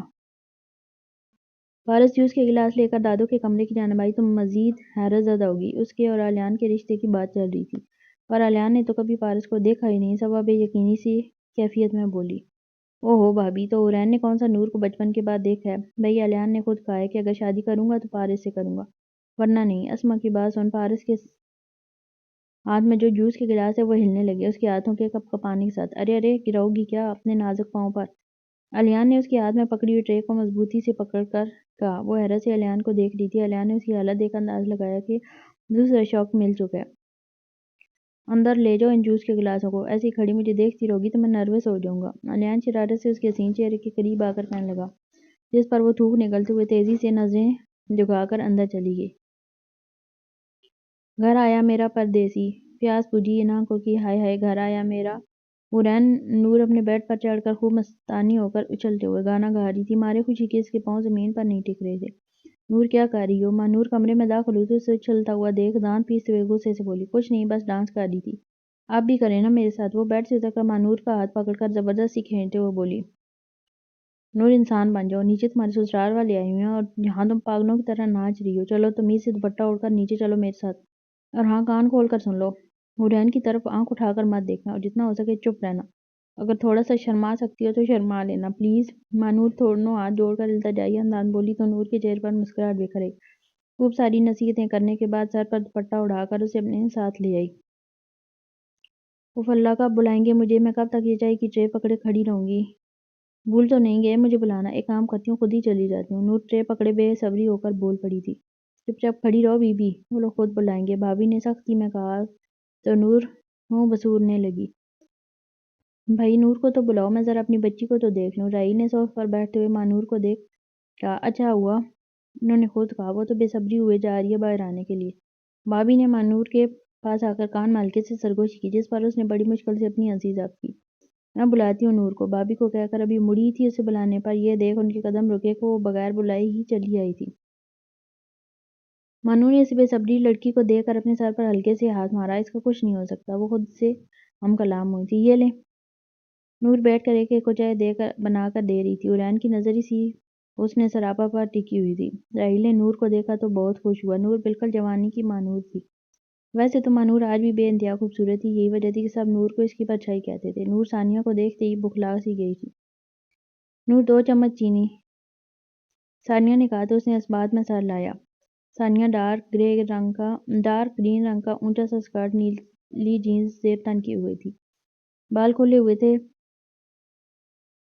پارس جوس کے گلاس لے کر دادو کے کمرے کی جانب آئی تو مزید حیرت زدہ ہوگی۔ اس کے اور اعلان کے رشتے کی بات چل رہی تھی، پر اعلان نے تو کبھی پارس کو دیکھا ہی نہیں۔ صبا بے یقینی سی کیفیت میں بولی، او ہو بھابی، تو حورین نے کون سا نور کو بچپن کے بعد دیکھا ہے؟ بھئی اعلان نے خود کہا ہے کہ اگر شادی کروں گا تو پارس سے کروں گا، ورنہ نہیں۔ اسما کی بات سن پارس کے ہاتھ میں جو جوس کے گلاس ہے وہ ہلنے لگے، اس کے ہاتھوں کے کپ کپانے کے ساتھ۔ ارے ارے، گراؤ گی کیا اپنے نازک پاؤں پر؟ اعلان نے اس کے ہاتھ میں پکڑی ہوئی ٹرے کو مضبوطی سے پکڑ کر کہا۔ وہ حیرت سے اعلان کو دیکھ رہی تھی۔ اعلان نے اس کی حالت دیکھ اندازہ لگایا کہ دوسرا شوق مل چکا ہے۔ اندر لے جاؤ ان جوس کے گلاسوں کو، ایسی کھڑی مجھے دیکھتی رہو گی تو میں نروس ہو جاؤں گا۔ اعلان شرارت سے اس کے حسین چہرے کے قریب آ کر کہنے لگا، جس پر وہ تھوک نگلتے ہوئے تیزی سے نظریں جھکا کر اندر چلی گئی۔ گھر آیا میرا پردیسی، پیاس بجھی ان آنکھوں کی، ہائے ہائے گھر آیا میرا۔ حورین نور اپنے بیڈ پر چڑھ کر خوب مستانی ہو کر اچھلتے ہوئے گانا گا رہی تھی۔ مارے خوشی کے اس کے پاؤں زمین پر نہیں ٹک رہے تھے۔ نور کیا کر رہی ہو؟ ماں نور کمرے میں داخل ہوئی تو اسے اچھلتا ہوا دیکھ دانت پیستے ہوئے غصے سے بولی، کچھ نہیں، بس ڈانس کر رہی تھی، آپ بھی کریں نا میرے ساتھ۔ وہ بیڈ سے اتر کر ماں نور کا ہاتھ پکڑ کر زبردستی کھینچتے ہوئے بولی، نور انسان بن جاؤ، نیچے تمہارے سسرال والے آئے ہوئے ہیں اور یہاں تم پاگلوں کی طرح ناچ رہی ہو۔ چلو تمیز سے دوپٹہ اوڑھ کر نیچے چلو میرے ساتھ، اور ہاں کان کھول کر سن لو، حورین کی طرف آنکھ اٹھا کر مت دیکھنا، اور جتنا ہو سکے چپ رہنا، اگر تھوڑا سا شرما سکتی ہو تو شرما لینا پلیز۔ ماں نور دونوں ہاتھ جوڑ کر التجائی انداز میں بولی تو نور کے چہرے پر مسکراہٹ بکھر آئی۔ خوب ساری نصیحتیں کرنے کے بعد سر پر دوپٹہ اڑا کر اسے اپنے ساتھ لے آئی۔ اف اللہ کب بلائیں گے مجھے؟ میں کب تک یہ چائے کی ٹرے پکڑے کھڑی رہوں گی؟ بھول تو نہیں گئے مجھے بلانا؟ ایک کام کرتی ہوں، خود ہی چلی جاتی ہوں۔ نور ٹرے پکڑے بے صبری ہو کر بول پڑی تھی، چپ چاپ کھڑی رہو بی بی، وہ لوگ خود بلائیں گے، بھابی نے سختی میں کہا تو نور منہ بسورنے لگی۔ بھائی نور کو تو بلاؤ، میں ذرا اپنی بچی کو تو دیکھ لوں۔ راحیل نے صوفے پر بیٹھتے ہوئے ماں نور کو دیکھ کہا، اچھا ہوا انہوں نے خود کہا، وہ تو بے صبری ہوئے جا رہی ہے باہر آنے کے لیے۔ بھابی نے ماں نور کے پاس آ کر کان میں ہلکے سے سرگوشی کی، جس پر اس نے بڑی مشکل سے اپنی ہنسی ضبط کی۔ میں بلاتی ہوں نور کو، بھابی کو کہہ کر ابھی مڑی تھی اسے بلانے پر، یہ دیکھ ان کے قدم رکے کہ وہ بغیر بلائے ہی چلی آئی تھی۔ ماں نور نے اس بے صبری لڑکی کو دیکھ کر اپنے سر پر ہلکے سے ہاتھ مارا، اس کا کچھ نہیں ہو سکتا، وہ خود سے ہم کلام ہوئی تھی، یہ لیں۔ نور بیٹھ کر ایک ایک کو چائے بنا کر دے رہی تھی۔ حورین کی نظر اسی حسن سراپا پر ٹکی ہوئی تھی۔ راحیل نے نور کو دیکھا تو بہت خوش ہوا۔ نور بالکل جوانی کی ماں نور تھی۔ ویسے تو ماں نور آج بھی بے انتہا خوبصورت تھی، یہی وجہ تھی کہ سب نور کو اس کی پرچھائی کہتے تھے۔ نور ثانیہ کو دیکھتے ہی بخلا سی گئی تھی۔ نور 2 چمچ چینی، ثانیہ نے کہا تو اس نے اس بات میں سر لایا۔ ثانیہ ڈارک گرین رنگ کا اونچا سا اسکرٹ، نیلی جینز زیر تن کی ہوئی تھی، بال کھلے ہوئے تھے،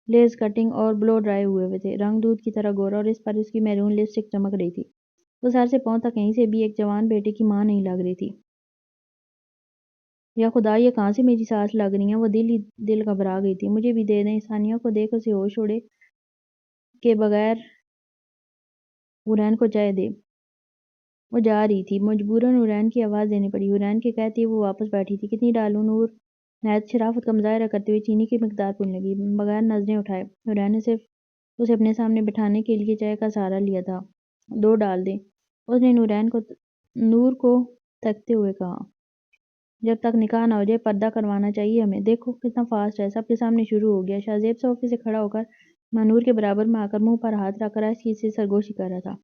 لیز کٹنگ اور بلو ڈرائی ہوئے تھے، رنگ دودھ کی طرح گورا، اور اس پر اس کی میرون لپسٹک چمک رہی تھی۔ وہ سر سے پاؤں تک کہیں سے بھی ایک جوان بیٹے کی ماں نہیں لگ رہی تھی۔ یا خدا، یہ کہاں سے میری ساس لگ رہی ہیں؟ وہ دل ہی دل گھبرا گئی تھی۔ مجھے بھی دے دیں۔ ثانیہ کو دیکھ اسے ہوش اڑے کے بغیر حورین کو چائے دے۔ وہ جا رہی تھی، مجبوراً حورین کی آواز دینی پڑی۔ حورین کے کہتے ہی وہ واپس بیٹھی تھی۔ کتنی ڈالوں؟ نور نہایت شرافت کا مظاہرہ کرتے ہوئے چینی کی مقدار پوچھنے لگی، بغیر نظریں اٹھائے۔ حورین نے صرف اسے اپنے سامنے بٹھانے کے لیے چائے کا سہارا لیا تھا۔ 2 ڈال دیں، اس نے نور کو تکتے ہوئے کہا۔ جب تک نکاح نہ ہو جائے پردہ کروانا چاہیے ہمیں۔ دیکھو کتنا فاسٹ ہے، سب کے سامنے شروع ہو گیا۔ شاہ زیب صوفے سے کھڑا ہو کر ماں نور کے برابر میں آ کر منہ پر ہاتھ رکھ کر آہستگی سے سرگوشی کر رہا تھا۔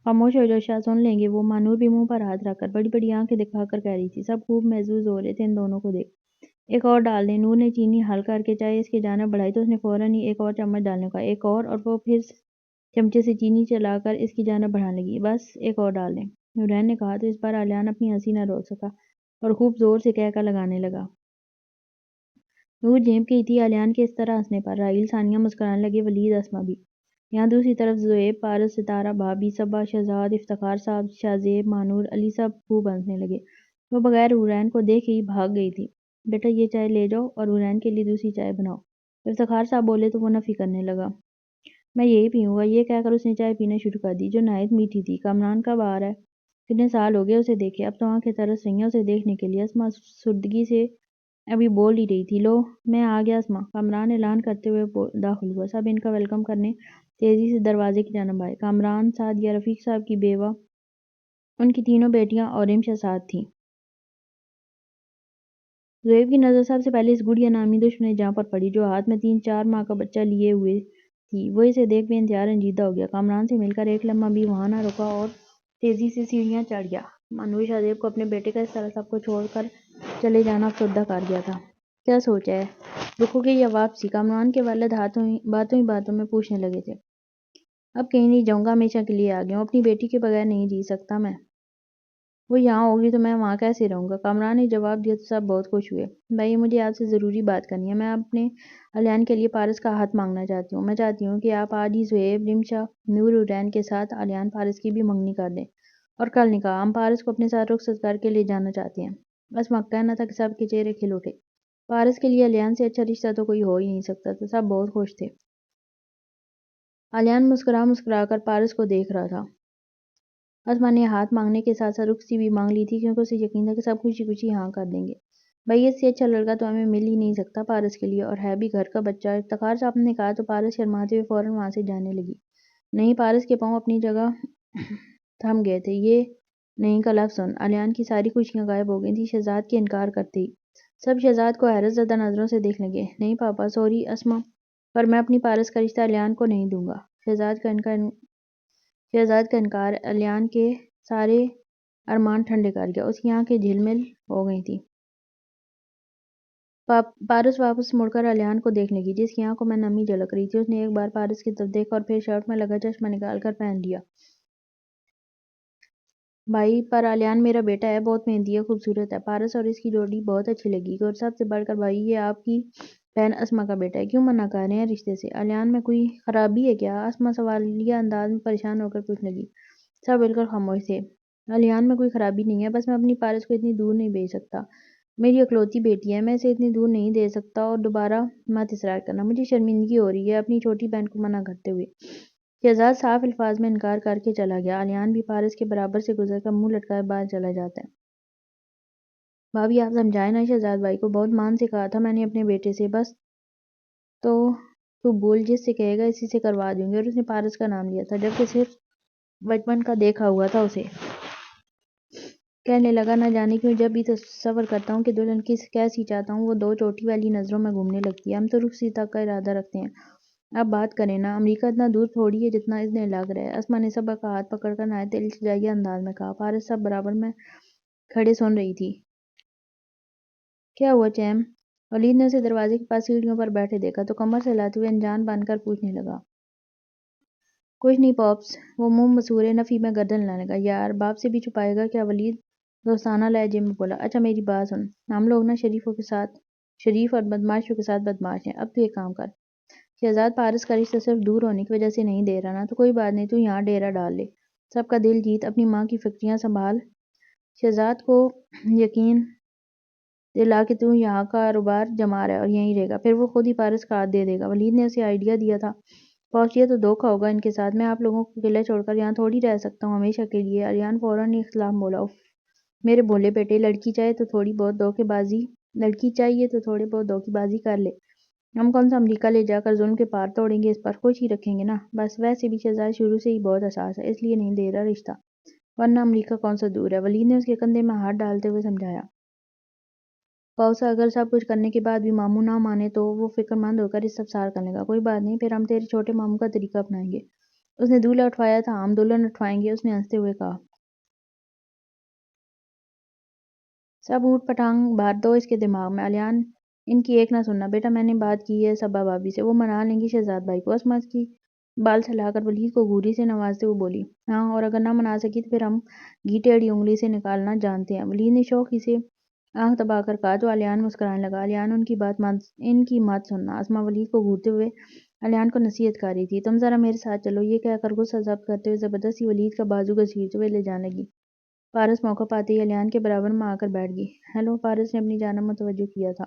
خاموش ہو جاؤ شاہ، سن لیں گے وہ۔ ماں نور بھی منہ پر ہاتھ رکھ کر بڑی بڑی آنکھیں دکھا کر کہہ رہی تھی۔ سب خوب محظوظ ہو رہے تھے ان دونوں کو دیکھ۔ ایک اور ڈال دیں۔ نور نے چینی حل کر کے چائے اس کی جانب بڑھائی تو اس نے فوراً ہی ایک اور چمچ ڈالنے کو کہا۔ ایک اور وہ پھر چمچے سے چینی چلا کر اس کی جانب بڑھانے لگی۔ بس ایک اور ڈال دیں، حورین نے کہا تو اس بار اعلان اپنی ہنسی نہ روک سکا اور خوب زور سے کہہ کر لگانے لگا۔ نور جھیمپ گئی تھی اعلان کے اس طرح ہنسنے پر۔ راحیل، ثانیہ مسکرانے لگے، ولید، اسما بھی۔ یہاں دوسری طرف زویب، پارس، ستارہ، بھابی، صبا، شہزاد، افتخار صاحب، شاہ زیب، ماں نور، علی سب خوب ہنسنے لگے۔ وہ بغیر حورین کو دیکھے ہی بھاگ گئی تھی۔ بیٹا یہ چائے لے جاؤ اور حورین کے لیے دوسری چائے بناؤ۔ افتخار صاحب بولے تو وہ نفی کرنے لگا۔ میں یہی پیوں گا، یہ کہہ کر اس نے چائے پینا شروع کر دی جو نہایت میٹھی تھی۔ کامران کب آ رہا ہے؟ کتنے سال ہو گئے اسے دیکھے، اب تو آنکھیں ترس رہی ہیں اسے دیکھنے کے لیے۔ اسما سردگی سے ابھی بول ہی رہی تھی، لو میں آ گیا اسما، کامران اعلان کرتے ہوئے داخل ہوا۔ سب ان کا ویلکم کرنے تیزی سے دروازے کی جانب آئے۔ کامران، سعدیہ، رفیق صاحب کی بیوہ، ان کی تینوں بیٹیاں اور رمشا ساتھ تھیں۔ زہیب کی نظر سب سے پہلے اس گڑیا نامی دشمن جاں پر پڑی جو ہاتھ میں 3-4 ماہ کا بچہ لیے ہوئے تھی۔ وہ اسے دیکھ بے انتہا رنجیدہ ہو گیا۔ کامران سے مل کر ایک لمحہ بھی وہاں نہ رکا اور تیزی سے سیڑھیاں چڑھ گیا۔ مانوی شاہزیب کو اپنے بیٹے کا اس طرح سب کو چھوڑ کر چلے جانا افسردہ کر گیا تھا۔ کیا سوچا ہے؟ رکو گے یا واپسی؟ کامران کے والد باتوں ہی باتوں میں پوچھنے لگے تھے۔ اب کہیں نہیں جاؤں گا، ہمیشہ کے لیے آ گیا ہوں، اپنی بیٹی کے بغیر نہیں جی سکتا میں۔ وہ یہاں ہوگی تو میں وہاں کیسے رہوں گا؟ کامران نے جواب دیا تو سب بہت خوش ہوئے۔ بھائی مجھے آپ سے ضروری بات کرنی ہے، میں اپنے الیان کے لیے پارس کا ہاتھ مانگنا چاہتی ہوں۔ میں چاہتی ہوں کہ آپ آج ہی زہیب، رمشا، نور، حورین کے ساتھ الیان پارس کی بھی منگنی کر دیں اور کل نکاح۔ ہم پارس کو اپنے ساتھ رخصت کر کے لے جانا چاہتے ہیں۔ اسما کا کہنا تھا کہ سب کے چہرے کھل اٹھے۔ پارس کے لیے الیان سے اچھا رشتہ تو کوئی ہو ہی نہیں سکتا تھا۔ سب بہت خوش تھے۔ الیان مسکرا مسکرا کر پارس کو دیکھ رہا تھا۔ اسما نے ہاتھ مانگنے کے ساتھ ساتھ رخصتی بھی مانگ لی تھی کیونکہ اسے یقین تھا کہ سب خوشی خوشی ہاں کر دیں گے۔ بھئی اس سے اچھا لڑکا تو ہمیں مل ہی نہیں سکتا پارس کے لیے، اور ہے بھی گھر کا بچہ۔ افتخار صاحب نے کہا تو پارس شرماتے ہوئے فوراً وہاں سے جانے لگی۔ نہیں، پارس کے پاؤں اپنی جگہ تھم گئے تھے۔ یہ نہیں کا لفظ سن، الیان کی ساری خوشیاں غائب ہو گئی تھیں شہزاد کے انکار کرتے ہی۔ سب شہزاد کو حیرت زدہ نظروں سے دیکھنے لگے۔ نہیں پاپا، سوری اسما، پر میں اپنی پارس کا رشتہ الیان کو نہیں دوں گا۔ شہزاد کا انکار الیان کے سارے ارمان ٹھنڈے کر گیا۔ اس کی آنکھیں جھلمل ہو گئی تھیں۔ پارس واپس مڑ کر الیان کو دیکھنے لگی جس کی آنکھوں میں نمی جھلک رہی تھی۔ اس نے ایک بار پارس کی طرف دیکھا اور پھر شرٹ میں لگا چشمہ نکال کر پہن لیا۔ بھائی پر الیان میرا بیٹا ہے، بہت محنتی ہے، خوبصورت ہے۔ پارس اور اس کی جوڑی بہت اچھی لگی اور سب سے بڑھ کر بھائی یہ آپ کی بہن اسما کا بیٹا ہے، کیوں منع کر رہے ہیں رشتے سے؟ الیان میں کوئی خرابی ہے کیا؟ اسما سوالیہ انداز میں پریشان ہو کر پوچھنے لگی۔ سب بالکل خاموش تھے۔ الیان میں کوئی خرابی نہیں ہے، بس میں اپنی پارس کو اتنی دور نہیں بھیج سکتا۔ میری اکلوتی بیٹی ہے، میں اسے اتنی دور نہیں دے سکتا، اور دوبارہ مت اصرار کرنا، مجھے شرمندگی ہو رہی ہے اپنی چھوٹی بہن کو منع کرتے ہوئے۔ شہزاد صاف الفاظ میں انکار کر کے چلا گیا۔ الیان بھی پارس کے برابر سے گزر کر منہ لٹکائے باہر چلا جاتا ہے۔ بھابھی آپ سمجھائیں نا شہزاد بھائی کو، بہت مان سے کہا تھا میں نے اپنے بیٹے سے، بس تو بول جس سے کہے گا اسی سے کروا دوں گی۔ اور اس نے پارس کا نام لیا تھا جبکہ صرف بچپن کا دیکھا ہوا تھا اسے۔ کہنے لگا نہ جانے کیوں جب بھی تصور کرتا ہوں کہ دلہن کیسی چاہتا ہوں وہ دو چوٹی والی نظروں میں گھومنے لگتی ہے۔ ہم تو رخصتی تک کا ارادہ رکھتے ہیں، اب بات کریں نا، امریکہ اتنا دور تھوڑی ہے جتنا اتنے لگ رہا ہے۔ اسما نے صبا کا ہاتھ پکڑ کر نہایت التجائیہ انداز میں کہا۔ پارس سب برابر میں کھڑے سن رہی تھی۔ کیا ہوا چیم؟ ولید نے اسے دروازے کے پاس سیڑھیوں پر بیٹھے دیکھا تو کمر سے ہلاتے ہوئے انجان بن کر پوچھنے لگا۔ کچھ نہیں پاپس، وہ منہ مسورے نفی میں گردن ہلانے لگا۔ یار باپ سے بھی چھپائے گا کیا؟ ولید دوستانہ لہجے میں بولا۔ اچھا میری بات سن، ہم لوگ نا شریف اور بدمعاشوں کے ساتھ بدمعاش ہیں۔ اب تو ایک کام کر، شہزاد پارس کا رشتہ صرف دور ہونے کی وجہ سے نہیں دے رہا نا، تو کوئی بات نہیں، تو یہاں ڈیرا ڈال لے، سب کا دل جیت، اپنی ماں کی فکریاں سنبھال، شہزاد کو یقین دلا کہ تو یہاں کاروبار جما رہا ہے اور یہیں رہے گا، پھر وہ خود ہی پارس کا ہاتھ دے دے گا۔ ولید نے اسے آئیڈیا دیا تھا۔ پہنچ یہ تو دھوکہ ہوگا ان کے ساتھ، میں آپ لوگوں کو اکیلا چھوڑ کر یہاں تھوڑی رہ سکتا ہوں ہمیشہ کے لیے۔ الیان فوراً اختلاف بولا۔ اف میرے بھولے بیٹے، لڑکی چاہیے تو تھوڑی بہت دھوکے بازی کر لے، ہم کون سا امریکہ لے جا کر ظلم کے پار توڑیں گے، اس پر خوش ہی رکھیں گے نا بس۔ ویسے بھی شہزاد شروع سے ہی بہت حساس ہے، اس لیے نہیں دے رہا رشتہ، ورنہ امریکہ کون سا دور ہے۔ ولید نے اس کے کندھے میں ہاتھ ڈالتے ہوئے سمجھایا۔ پاؤسا اگر سب کچھ کرنے کے بعد بھی ماموں نہ مانے تو وہ فکر مند ہو کر استفسار کرنے لگا۔ کوئی بات نہیں، پھر ہم تیرے چھوٹے ماموں کا طریقہ اپنائیں گے، اس نے دولہا اٹھوایا تھا، ہم دلہن اٹھوائیں گے، اس نے ہنستے ہوئے کہا۔ سب اوٹ پٹانگ بھر دو اس کے دماغ میں، الیان ان کی ایک نہ سننا۔ بیٹا میں نے بات کی ہے صبا بھابھی سے، وہ منا لیں گی شہزاد بھائی کو۔ اسما کی بال سہلا کر ولید کو گھوری سے نوازتے ہوئے بولی۔ ہاں، اور اگر نہ منا سکی تو پھر ہم گھی ٹیڑھی انگلی سے نکالنا جانتے ہیں، ولید نے شوخی سے آنکھ دبا کر کہا تو الیان مسکرانے لگا۔ الیان ان کی مت سننا۔ اسما ولید کو گھورتے ہوئے الیان کو نصیحت کر رہی تھی۔ تم ذرا میرے ساتھ چلو، یہ کہہ کر غصہ ضبط کرتے ہوئے زبردستی ولید کا بازو گھسیٹتے ہوئے لے جانے لگی۔ پارس موقع پاتے ہی الیان کے برابر میں آ کر بیٹھ گئی۔ ہیلو، پارس نے اپنی جانب متوجہ کیا تھا۔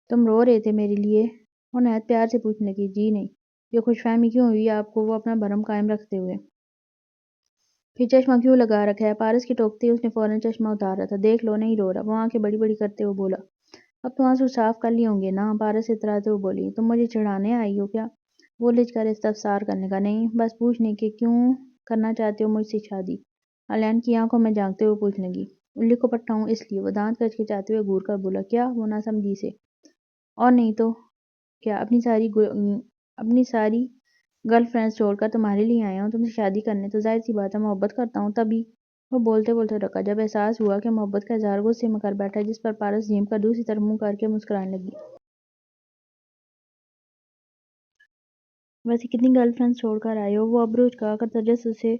تم رو رہے تھے میرے لیے؟ وہ نہایت پیار سے پوچھنے لگی۔ جی نہیں۔ یہ خوش فہمی کیوں ہوئی آپ کو؟ وہ اپنا بھرم قائم رکھتے ہوئے۔ پھر چشمہ کیوں لگا رکھا ہے؟ پارس کی ٹوکتے ہی اس نے فوراً چشمہ اتارا تھا۔ دیکھ لو، نہیں رو رہا۔ وہ آنکھیں بڑی بڑی کرتے ہوئے بولا۔ اب تو آنسو صاف کر لیے ہوں گے نا؟ پارس اتراتے ہوئے بولی۔ تم مجھے چڑھانے آئی ہو کیا؟ وہ لج کر استفسار کرنے کا نہیں، بس پوچھنے کہ کیوں کرنا چاہتے ہو مجھ سے شادی؟ الیان کی آنکھوں میں جھانکتے ہوئے پوچھنے لگی۔ الّی کو پٹھا ہوں اس لیے، وہ دانت کچکچاتے ہوئے گھور کر بولا۔ کیا؟ وہ نہ سمجھی سے۔ اور نہیں تو کیا، اپنی ساری گرل فرینڈز چھوڑ کر تمہارے لیے آیا ہوں، تم سے شادی کرنے۔ تو ظاہر سی بات ہے محبت کرتا ہوں تبھی۔ وہ بولتے بولتے رکا جب احساس ہوا کہ محبت کا اظہار غصے میں کر بیٹھا، جس پر پارس جھیم کر دوسری طرف منہ کر کے مسکرانے لگی۔ ویسے کتنی گرل فرینڈز چھوڑ کر آئے ہو؟ وہ ابرو اچکا کر تجسس سے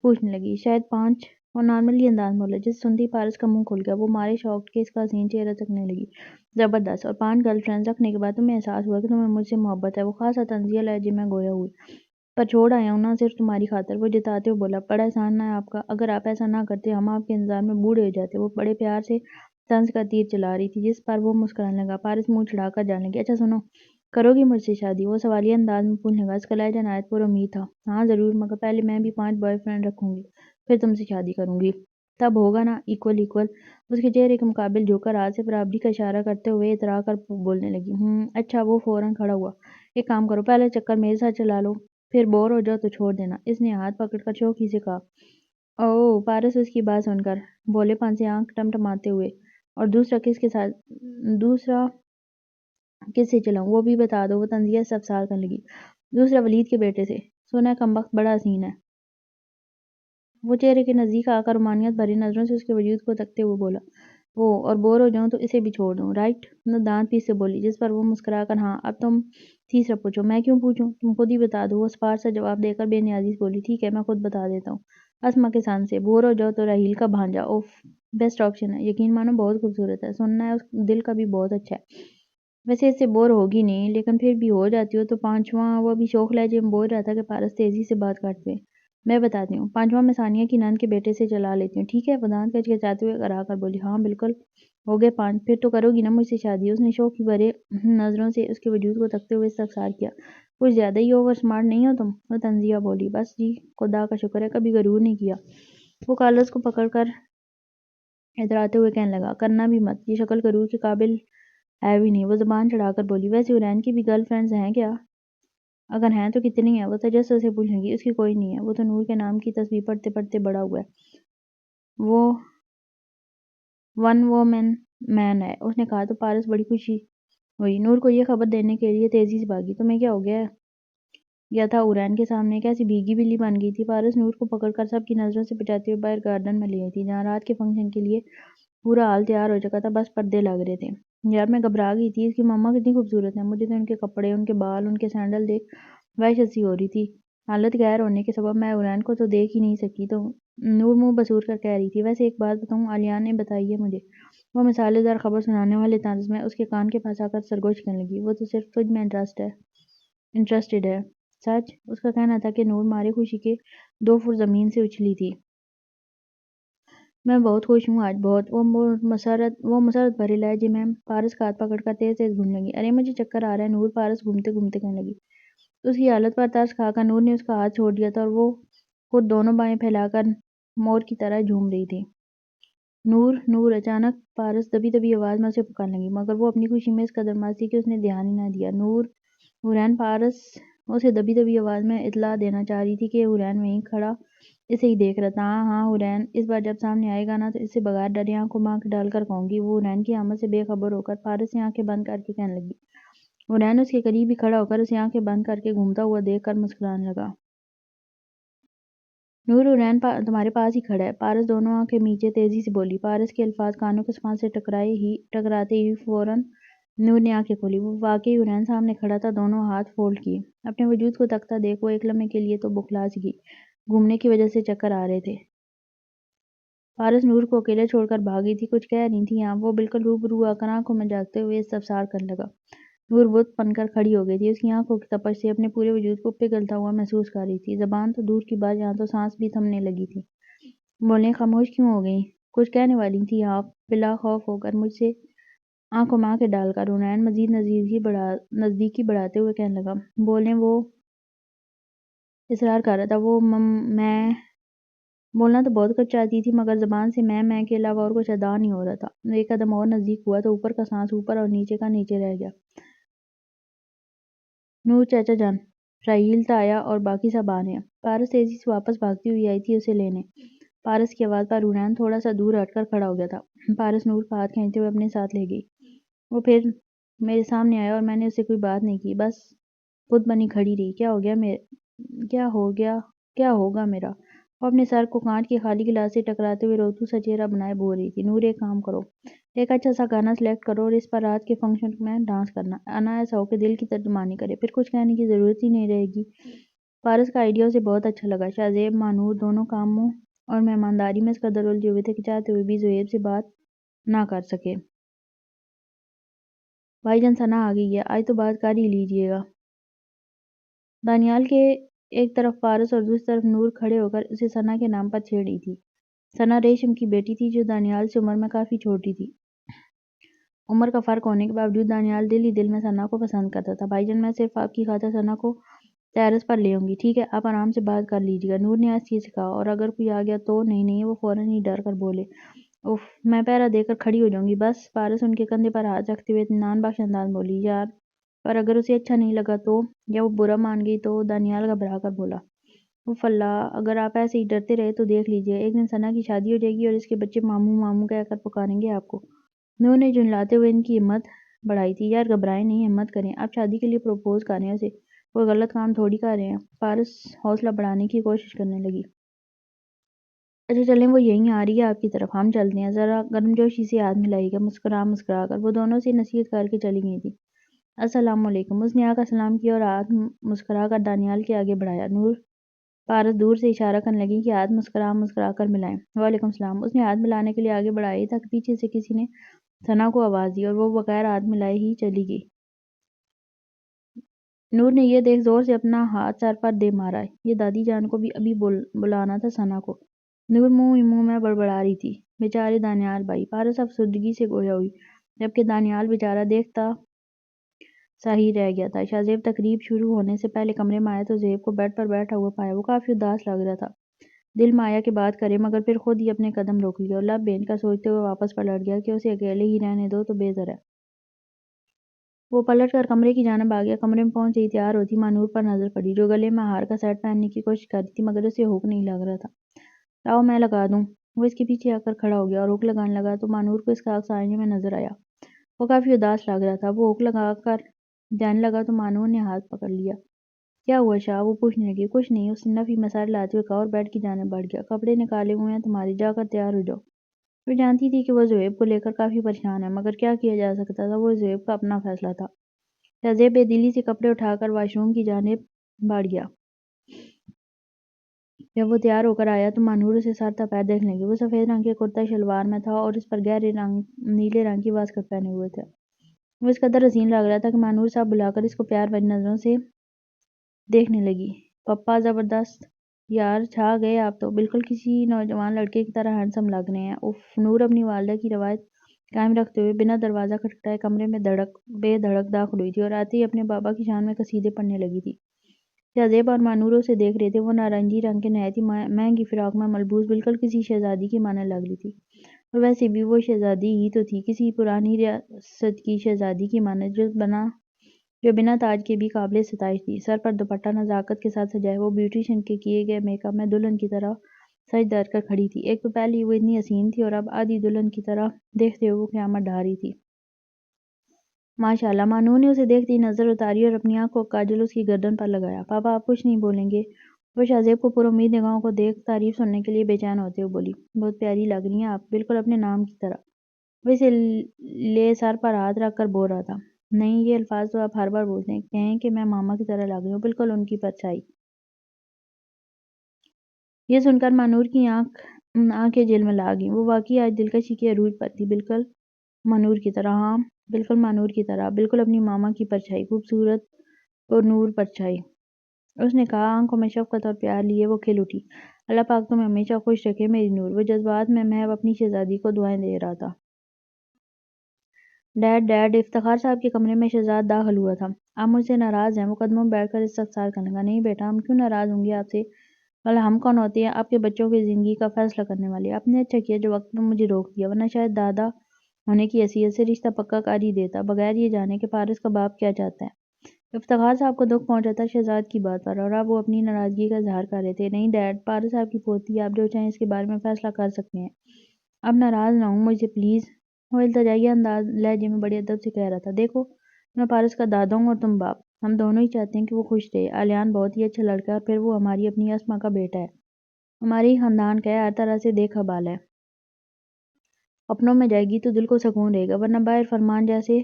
پوچھنے لگی۔ شاید 5۔ وہ نارملی انداز میں بولا، جسے سنتے ہی پارس کا منہ کھل گیا۔ وہ مارے شوق کے اس کا حسین چہرہ تکنے لگی۔ زبردست! اور 5 گرل فرینڈز رکھنے کے بعد تمہیں احساس ہوا کہ تمہیں مجھ سے محبت ہے؟ وہ خاصا طنزیہ لہجے میں گویا ہوئی۔ پر چھوڑ آیا ہوں نا، صرف تمہاری خاطر، وہ جتاتے ہوئے بولا۔ بڑا احسان ہے آپ کا، اگر آپ ایسا نہ کرتے ہم آپ کے انتظار میں بوڑھے ہو جاتے۔ وہ بڑے پیار سے طنز کا تیر چلا رہی تھی، جس پر وہ مسکرانے لگا۔ پارس منہ چھڑا کر جانے لگی۔ اچھا سنو، کرو گی مجھ سے شادی؟ وہ سوالیہ انداز میں پوچھنے لگا۔ اس کا لہجہ نہایت پر امید تھا۔ ہاں ضرور، مگر پہلے میں بھی 5 بوائے فرینڈ رکھوں گی، پھر تم سے شادی کروں گی۔ تب ہوگا نا ایکول ایکول۔ اس کے چہرے کے مقابل جھک کر ہاتھ سے برابری کا اشارہ کرتے ہوئے اترا کر بولنے لگی۔ اچھا۔ وہ فوراً کھڑا ہوا۔ ایک کام کرو، پہلا چکر میرے ساتھ چلا لو، پھر بور ہو جاؤ تو چھوڑ دینا۔ اس نے ہاتھ پکڑ کر شوخی سے کہا۔ اوہ! پارس اس کی بات سن کر بھولے پن سے آنکھ ٹمٹماتے ہوئے، اور دوسرا کس سے چلاؤں؟ وہ بھی بتا دو، وہ طنزیہ استفسار کرنے لگی۔ دوسرا ولید کے بیٹے سے۔ سنا ہے کمبخت بڑا حسین ہے۔ وہ چہرے کے نزدیک آ کر رومانیت بھری نظروں سے اس کے وجود کو تکتے ہوئے بولا۔ اور بور ہو جاؤں تو اسے بھی چھوڑ دوں، رائٹ؟ وہ دانت پیستے بولی، جس پر وہ مسکرا کر ہاں، اب تم تیسرا پوچھو۔ میں کیوں پوچھوں؟ تم خود ہی بتا دو، وہ اسپاٹ سا جواب دے کر بے نیازی سے بولی۔ ٹھیک ہے، میں خود بتا دیتا ہوں۔ اسما کے سن سے۔ بور ہو جاؤ تو راحیل کا بھانجا۔ اوف، بیسٹ آپشن ہے، یقین مانو بہت خوبصورت ہے، سننا ہے اس دل کا بھی بہت اچھا ہے۔ ویسے اس سے بور ہوگی نہیں، لیکن پھر بھی ہو جاتی ہو تو 5واں۔ وہ بھی شوخ لہجے میں بول رہا تھا کہ پارس تیزی سے بات کرتے ہوئے۔ میں بتاتی ہوں، 5واں میں ثانیہ کی نند کے بیٹے سے چلا لیتی ہوں، ٹھیک ہے؟ وہ دانت کچکچاتے ہوئے اگرا کر بولی۔ ہاں بالکل، ہو گئے 5۔ پھر تو کرو گی نا مجھ سے شادی؟ اس نے شوخی بھرے نظروں سے اس کے وجود کو تکتے ہوئے استفسار کیا۔ کچھ زیادہ ہی اوور سمارٹ نہیں ہو تم؟ وہ طنزیہ بولی۔ بس جی، خدا کا شکر ہے، کبھی غرور نہیں کیا۔ وہ کالرز کو پکڑ کر اتراتے ہوئے کہنے لگا۔ کرنا بھی مت، یہ شکل غرور کے قابل ہے بھی نہیں۔ وہ زبان چڑھا کر بولی۔ ویسے حورین کی بھی گرل فرینڈز ہیں کیا؟ اگر ہیں تو کتنی ہیں؟ وہ تجسس سے پوچھنے لگی۔ اس کی کوئی نہیں ہے، وہ تو نور کے نام کی تسبیح پڑھتے پڑھتے بڑا ہوا ہے۔ وہ ون وومن مین ہے، اس نے کہا تو پارس بڑی خوشی ہوئی۔ نور کو یہ خبر دینے کے لیے تیزی سے بھاگی۔ تمہیں کیا ہو گیا تھا؟ حورین کے سامنے کیسی بھیگی بلی بن گئی تھی؟ پارس نور کو پکڑ کر سب کی نظروں سے بچاتے ہوئے باہر گارڈن میں لے آئی تھی، جہاں رات کے فنکشن کے لیے پورا حال تیار ہو چکا تھا، بس پردے لگ رہے تھے۔ یار میں گھبرا گئی تھی، اس کی مما کتنی خوبصورت ہیں، مجھے تو ان کے کپڑے، ان کے بال، ان کے سینڈل دیکھ وحشت سی ہو رہی تھی۔ حالت غیر ہونے کے سبب میں حورین کو تو دیکھ ہی نہیں سکی، تو نور منہ بسور کر کہہ رہی تھی۔ ویسے ایک بات بتاؤں، الیان نے بتائی ہے مجھے۔ وہ مثالے دار خبر سنانے والے طنز میں اس کے کان کے پاس آ کر سرگوش کرنے لگی۔ وہ تو صرف تجھ میں انٹرسٹڈ ہے۔ سچ؟ اس کا کہنا تھا کہ نور مارے خوشی کے 2 فٹ زمین سے اچھلی تھی۔ میں بہت خوش ہوں آج، بہت۔ وہ مسرت بھرے لہجے میں پارس کا ہاتھ پکڑ کر تیز تیز گھومنے لگی۔ ارے مجھے چکر آ رہا ہے نور، پارس گھومتے گھومتے کہنے لگی۔ اس کی حالت پر ترس کھا کر نور نے اس کا ہاتھ چھوڑ دیا تھا، اور وہ خود دونوں بائیں پھیلا کر مور کی طرح جھوم رہی تھی۔ نور، نور! اچانک پارس دبی دبی آواز میں اسے پکارنے لگی، مگر وہ اپنی خوشی میں اس قدر مست تھی کہ اس نے دھیان ہی نہ دیا۔ نور! حورین! پارس اسے دبی دبی آواز میں اطلاع دینا چاہ رہی تھی کہ حورین وہیں کھڑا اسے ہی دیکھ رہا تھا۔ ہاں ہاں حورین، اس بار جب سامنے آئے گا نا تو اس سے بغیر ڈرے آنکھوں میں آنکھ ڈال کر کہوں گی۔ وہ حورین کی آمد سے بے خبر ہو کر پارس سے آنکھیں بند کر کے کہنے لگی۔ حورین اس کے قریب ہی کھڑا ہو کر اسے آنکھیں بند کر کے گھومتا ہوا دیکھ کر مسکرانے لگا۔ نور حورین تمہارے پاس ہی کھڑا ہے۔ پارس دونوں آنکھیں میچے تیزی سے بولی۔ پارس کے الفاظ کانوں کے سماعت سے ٹکراتے ہی فوراً نور نے آنکھیں کھولی۔ وہ واقعی حورین سامنے کھڑا تھا، دونوں ہاتھ فولڈ کیے۔ اپنے وجود کو تکتا دیکھ وہ ایک لمحے کے لیے تو بوکھلا سی گئی، گھومنے کی وجہ سے چکر آ رہے تھے۔ پارس نور کو اکیلے چھوڑ کر بھاگ گئی تھی، کچھ کہہ رہی تھی ہاں۔ وہ بالکل روبرو آ کر آنکھوں میں جھانکتے ہوئے استفسار کرنے لگا۔ نور بت بن کر کھڑی ہو گئی تھی، اس کی آنکھوں کی تپش سے اپنے پورے وجود کو پگھلتا ہوا محسوس کر رہی تھی۔ زبان تو دور کی بات، یہاں تو سانس بھی تھمنے لگی تھی۔ بولیں خاموش کیوں ہو گئی؟ کچھ کہنے والی تھی آپ؟ بلا خوف ہو کر مجھ سے آنکھوں میں آنکھیں ڈال کر حنین مزید نزدیکی بڑھاتے ہوئے کہنے لگا۔ بولیں وہ اصرار کر رہا تھا۔ میں بولنا تو بہت کچھ چاہتی تھی مگر زبان سے میں کے علاوہ اور کچھ ادا نہیں ہو رہا تھا۔ ایک قدم اور نزدیک ہوا تو اوپر کا سانس اوپر اور نیچے کا نیچے رہ گیا۔ نور چاچا جان، راحیل تایا اور باقی سب آ رہے ہیں۔ پارس تیزی سے واپس بھاگتی ہوئی آئی تھی اسے لینے۔ پارس کی آواز پر حنین تھوڑا سا دور ہٹ کر کھڑا ہو گیا تھا۔ پارس نور کا ہاتھ کھینچتے ہوئے اپنے ساتھ لے گئی۔ وہ پھر میرے سامنے آیا اور میں نے اسے کوئی بات نہیں کی، بس بت بنی کھڑی رہی۔ کیا ہوگا میرا؟ وہ اپنے سر کو کانچ کے خالی گلاس سے ٹکراتے ہوئے روتو سا چہرہ بنائے بول رہی تھی۔ نور ایک کام کرو، ایک اچھا سا گانا سلیکٹ کرو اور اس پر رات کے فنکشن میں ڈانس کرنا۔ انا ایسا ہو کہ دل کی ترجمانی کرے، پھر کچھ کہنے کی ضرورت ہی نہیں رہے گی۔ پارس کا آئیڈیا اسے بہت اچھا لگا۔ شاہ زیب مانور دونوں کاموں اور مہمانداری میں اس قدر الجھے ہوئے تھے کہ چاہتے ہوئے بھی زہیب سے بات نہ کر سکے۔ بھائی جان ثنا آ گئی ہے، آج تو بات کر ہی لیجیے گا۔ دانیال کے ایک طرف پارس اور دوسری طرف نور کھڑے ہو کر اسے ثنا کے نام پر چھیڑ رہی تھی۔ ثنا ریشم کی بیٹی تھی جو دانیال سے عمر میں کافی چھوٹی تھی۔ عمر کا فرق ہونے کے باوجود دانیال دل ہی دل میں ثنا کو پسند کرتا تھا۔ بھائی جان میں صرف آپ کی خاطر ثنا کو ٹیرس پر لے آؤں گی، ٹھیک ہے؟ آپ آرام سے بات کر لیجیے گا، نور نے آہستگی سے کہا۔ اور اگر کوئی آ گیا تو؟ نہیں، وہ فوراً ہی ڈر کر بولے۔ اف، میں پہرا دے کر کھڑی ہو جاؤں گی بس۔ پارس ان کے کندھے پر ہاتھ رکھتے ہوئے اطمینان بخش انداز میں بولی۔ یار، اور اگر اسے اچھا نہیں لگا تو؟ یا وہ برا مان گئی تو؟ دانیال گھبرا کر بولا۔ اف اللہ، اگر آپ ایسے ہی ڈرتے رہے تو دیکھ لیجیے، ایک دن ثنا کی شادی ہو جائے گی اور اس کے بچے ماموں ماموں کہہ کر پکاریں گے آپ کو۔ نور نے جھنجھلاتے ہوئے ان کی ہمت بڑھائی تھی۔ یار گھبرائیں نہیں، ہمت کریں، آپ شادی کے لیے پروپوز کر رہے ہیں اسے، کوئی غلط کام تھوڑی کر رہے ہیں۔ پارس حوصلہ بڑھانے کی کوشش کرنے لگی۔ اچھا چلیں، وہ یہیں آ رہی ہے آپ کی طرف، ہم چلتے ہیں، ذرا گرمجوشی سے ہاتھ ملائے گا۔ مسکرا کر وہ دونوں سے نصیحت کر کے چلی گئی تھی۔ السلام علیکم، اس نے آ کر سلام کیا اور ہاتھ مسکرا کر دانیال کے آگے بڑھایا۔ نور پارس دور سے اشارہ کرنے لگی کہ ہاتھ مسکرا کر ملائیں۔ وعلیکم السلام، اس نے ہاتھ ملانے کے لیے آگے بڑھایا ہی تھا کہ پیچھے سے کسی نے ثنا کو آواز دی اور وہ بغیر ہاتھ ملائے ہی چلی گئی۔ نور نے یہ دیکھ زور سے اپنا ہاتھ سر پر دے مارا۔ یہ دادی جان کو بھی ابھی بلانا تھا ثنا کو۔ نور منہ ہی منہ میں بڑبڑا رہی تھی۔ بیچارے دانیال بھائی، پارس افسردگی سے گویا ہوئی، جبکہ دانیال بیچارہ دیکھتا سا ہی رہ گیا تھا۔ شاہ زیب تقریب شروع ہونے سے پہلے کمرے میں آیا تو زیب کو بیڈ پر بیٹھا ہوا پایا۔ وہ کافی اداس لگ رہا تھا۔ دل میں آیا کہ بات کرے مگر پھر خود ہی اپنے قدم روک لیا اور لب بھیج کر سوچتے ہوئے واپس پلٹ گیا کہ اسے اکیلے ہی رہنے دو تو بہتر ہے۔ وہ پلٹ کر کمرے کی جانب آ گیا۔ کمرے میں پہنچتے ہی تیار ہوتی مانور پر نظر پڑی جو گلے میں ہار کا سیٹ پہننے کی کوشش کر رہی تھی مگر اسے ہک نہیں لگ رہا تھا۔ لاؤ میں لگا دوں۔ وہ اس کے پیچھے آ کر کھڑا ہو گیا اور ہک لگانے لگا تو مانور کو اس کا عکس آئینے میں نظر آیا۔ وہ کافی اداس لگ رہا تھا۔ وہ ہک لگا کر جانے لگا تو مانور نے ہاتھ پکڑ لیا۔ کیا ہوا شاہ؟ وہ پوچھنے لگی۔ کچھ نہیں، اس نے نفی میں سر لاتے ہوئے کہا اور بیڈ کی جانب بڑھ گیا۔ کپڑے نکالے ہوئے ہیں تمہارے، جا کر تیار ہو جاؤ۔ وہ جانتی تھی کہ وہ زہیب کو لے کر کافی پریشان ہے مگر کیا کیا جا سکتا تھا، وہ زہیب کا اپنا فیصلہ تھا۔ شاہ زیب بے دلی سے کپڑے اٹھا کر واش روم کی جانب بڑھ گیا۔ جب وہ تیار ہو کر آیا تو مانور اسے سر تا پیر دیکھنے لگی۔ وہ سفید رنگ کے کرتا شلوار میں تھا اور اس پر گہرے نیلے رنگ کی واسکٹ پہنے ہوئے تھے۔ وہ اس قدر حسین لگ رہا تھا کہ مانور صاحب بلا کر اس کو پیار بھری نظروں سے دیکھنے لگی۔ پپا زبردست، یار چھا گئے آپ تو، بالکل کسی نوجوان لڑکے کی طرح ہینڈسم لگ رہے ہیں۔ اف، نور اپنی والدہ کی روایت قائم رکھتے ہوئے بنا دروازہ کھٹکھٹائے کمرے میں بے دھڑک داخل ہوئی تھی اور آتے ہی اپنے بابا کی شان میں قصیدے پڑھنے لگی تھی۔ شاہ زیب اور مانور اسے دیکھ رہے تھے۔ وہ نارنجی رنگ کے نہایت ہی مہنگی فراق میں ملبوس بالکل کسی شہزادی کی مانند لگ رہی تھی اور ویسے بھی وہ شہزادی ہی تو تھی، کسی پرانی ریاست کی شہزادی کی مانند جو بنا تاج کے بھی قابل ستائش تھی۔ سر پر دوپٹہ نزاکت کے ساتھ سجائے، وہ بیوٹیشین کے کیے گئے میک اپ میں دلہن کی طرح سج دھج کر کھڑی تھی۔ ایک تو پہلے ہی وہ اتنی حسین تھی اور اب آدھی دلہن کی طرح دیکھتے ہوئے وہ قیامت ڈھا رہی تھی۔ ماشاء اللہ، مانور نے اسے دیکھتے ہی نظر اتاری اور اپنی آنکھوں کا کاجل اس کی گردن پر لگایا۔ پاپا آپ کچھ نہیں بولیں گے؟ وہ شاہ زیب کو پر امید نگاہوں کو دیکھ تعریف سننے کے لیے بے چین ہوتے ہوئے بولی۔ بہت پیاری لگ رہی ہیں آپ، بالکل اپنے نام کی طرح۔ وہ اسے لے سر پر ہاتھ رکھ کر بول رہا تھا۔ نہیں، یہ الفاظ تو آپ ہر بار بولتے ہیں، کہیں کہ میں ماما کی طرح لگ رہی ہوں، بالکل ان کی پرچھائی۔ یہ سن کر مانور کی آنکھیں جلملا گئیں۔ وہ واقعی آج دلکشی کے عروج پر تھی۔ بالکل مانور کی طرح؟ ہاں بالکل مانور کی طرح، بالکل اپنی ماما کی پرچھائی، خوبصورت اور نور پرچھائی، اس نے کہا۔ آنکھوں میں شفقت اور پیار لیے وہ کھل اٹھی۔ اللہ پاک تمہیں ہمیشہ خوش رکھے میری نور۔ وہ جذبات میں محو اپنی شہزادی کو دعائیں دے رہا تھا۔ ڈیڈ افتخار صاحب کے کمرے میں شہزاد داخل ہوا تھا۔ آپ مجھ سے ناراض ہیں؟ وہ قدموں میں بیٹھ کر استفسار کرنے لگا۔ نہیں بیٹا، ہم کیوں ناراض ہوں گے آپ سے؟ بھلا ہم کون ہوتے ہیں آپ کے بچوں کی زندگی کا فیصلہ کرنے والے؟ آپ نے اچھا کیا جو وقت پر مجھے روک دیا، ورنہ شاید دادا ہونے کی حیثیت سے رشتہ پکا کر ہی دیتا، بغیر یہ جانے کہ پارس کا باپ کیا چاہتا ہے۔ افتخار صاحب کو دکھ پہنچا تھا شہزاد کی بات پر، اور اب وہ اپنی ناراضگی کا اظہار کر رہے تھے۔ نہیں ڈیڈ، پارس صاحب کی پوتی، آپ جو چاہیں اس کے بارے میں فیصلہ کر سکتے ہیں۔ اب ناراض نہ ہوں مجھ سے پلیز۔ وہ التجائی انداز لہجے میں بڑے ادب سے کہہ رہا تھا۔ دیکھو، میں پارس کا دادا ہوں اور تم باپ، ہم دونوں ہی چاہتے ہیں کہ وہ خوش رہے۔ علیان بہت ہی اچھا لڑکا ہے، اور پھر وہ ہماری اپنی اسما کا بیٹا ہے، ہمارے ہی خاندان کا ہے، ہر طرح سے دیکھا بھال ہے۔ اپنوں میں جائے گی تو دل کو سکون رہے گا، ورنہ باہر فرمان جیسے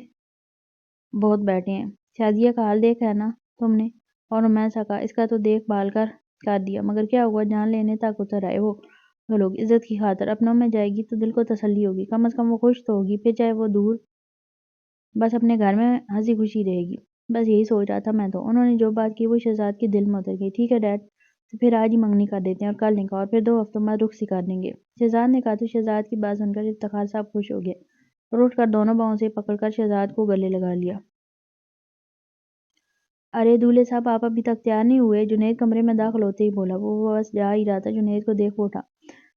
بہت بیٹھے ہیں۔ شازیہ کا حال دیکھا ہے نا تم نے؟ اور رومیسا کا، اس کا تو دیکھ بھال کر دیا، مگر کیا ہوا، جان لینے تک اتر آئے وہ لوگ۔ عزت کی خاطر اپنوں میں جائے گی تو دل کو تسلی ہوگی، کم از کم وہ خوش تو ہوگی، پھر چاہے وہ دور، بس اپنے گھر میں ہنسی خوشی رہے گی۔ بس یہی سوچ رہا تھا میں تو۔ انہوں نے جو بات کی وہ شہزاد کے دل میں اتر گئی۔ ٹھیک ہے ڈیڈ، تو پھر آج ہی منگنی کر دیتے ہیں اور کل نکاح، اور پھر 2 ہفتوں بعد رخصتی کر دیں گے، شہزاد نے کہا۔ تو شہزاد کی بات سن کر افتخار صاحب خوش ہو گئے اور اٹھ کر دونوں باہوں سے پکڑ کر شہزاد کو گلے لگا لیا۔ ارے دولہے صاحب، آپ ابھی تک تیار نہیں ہوئے؟ جنید کمرے میں داخل ہوتے ہی بولا۔ وہ بس جا ہی رہا تھا، جنید کو دیکھ اٹھا۔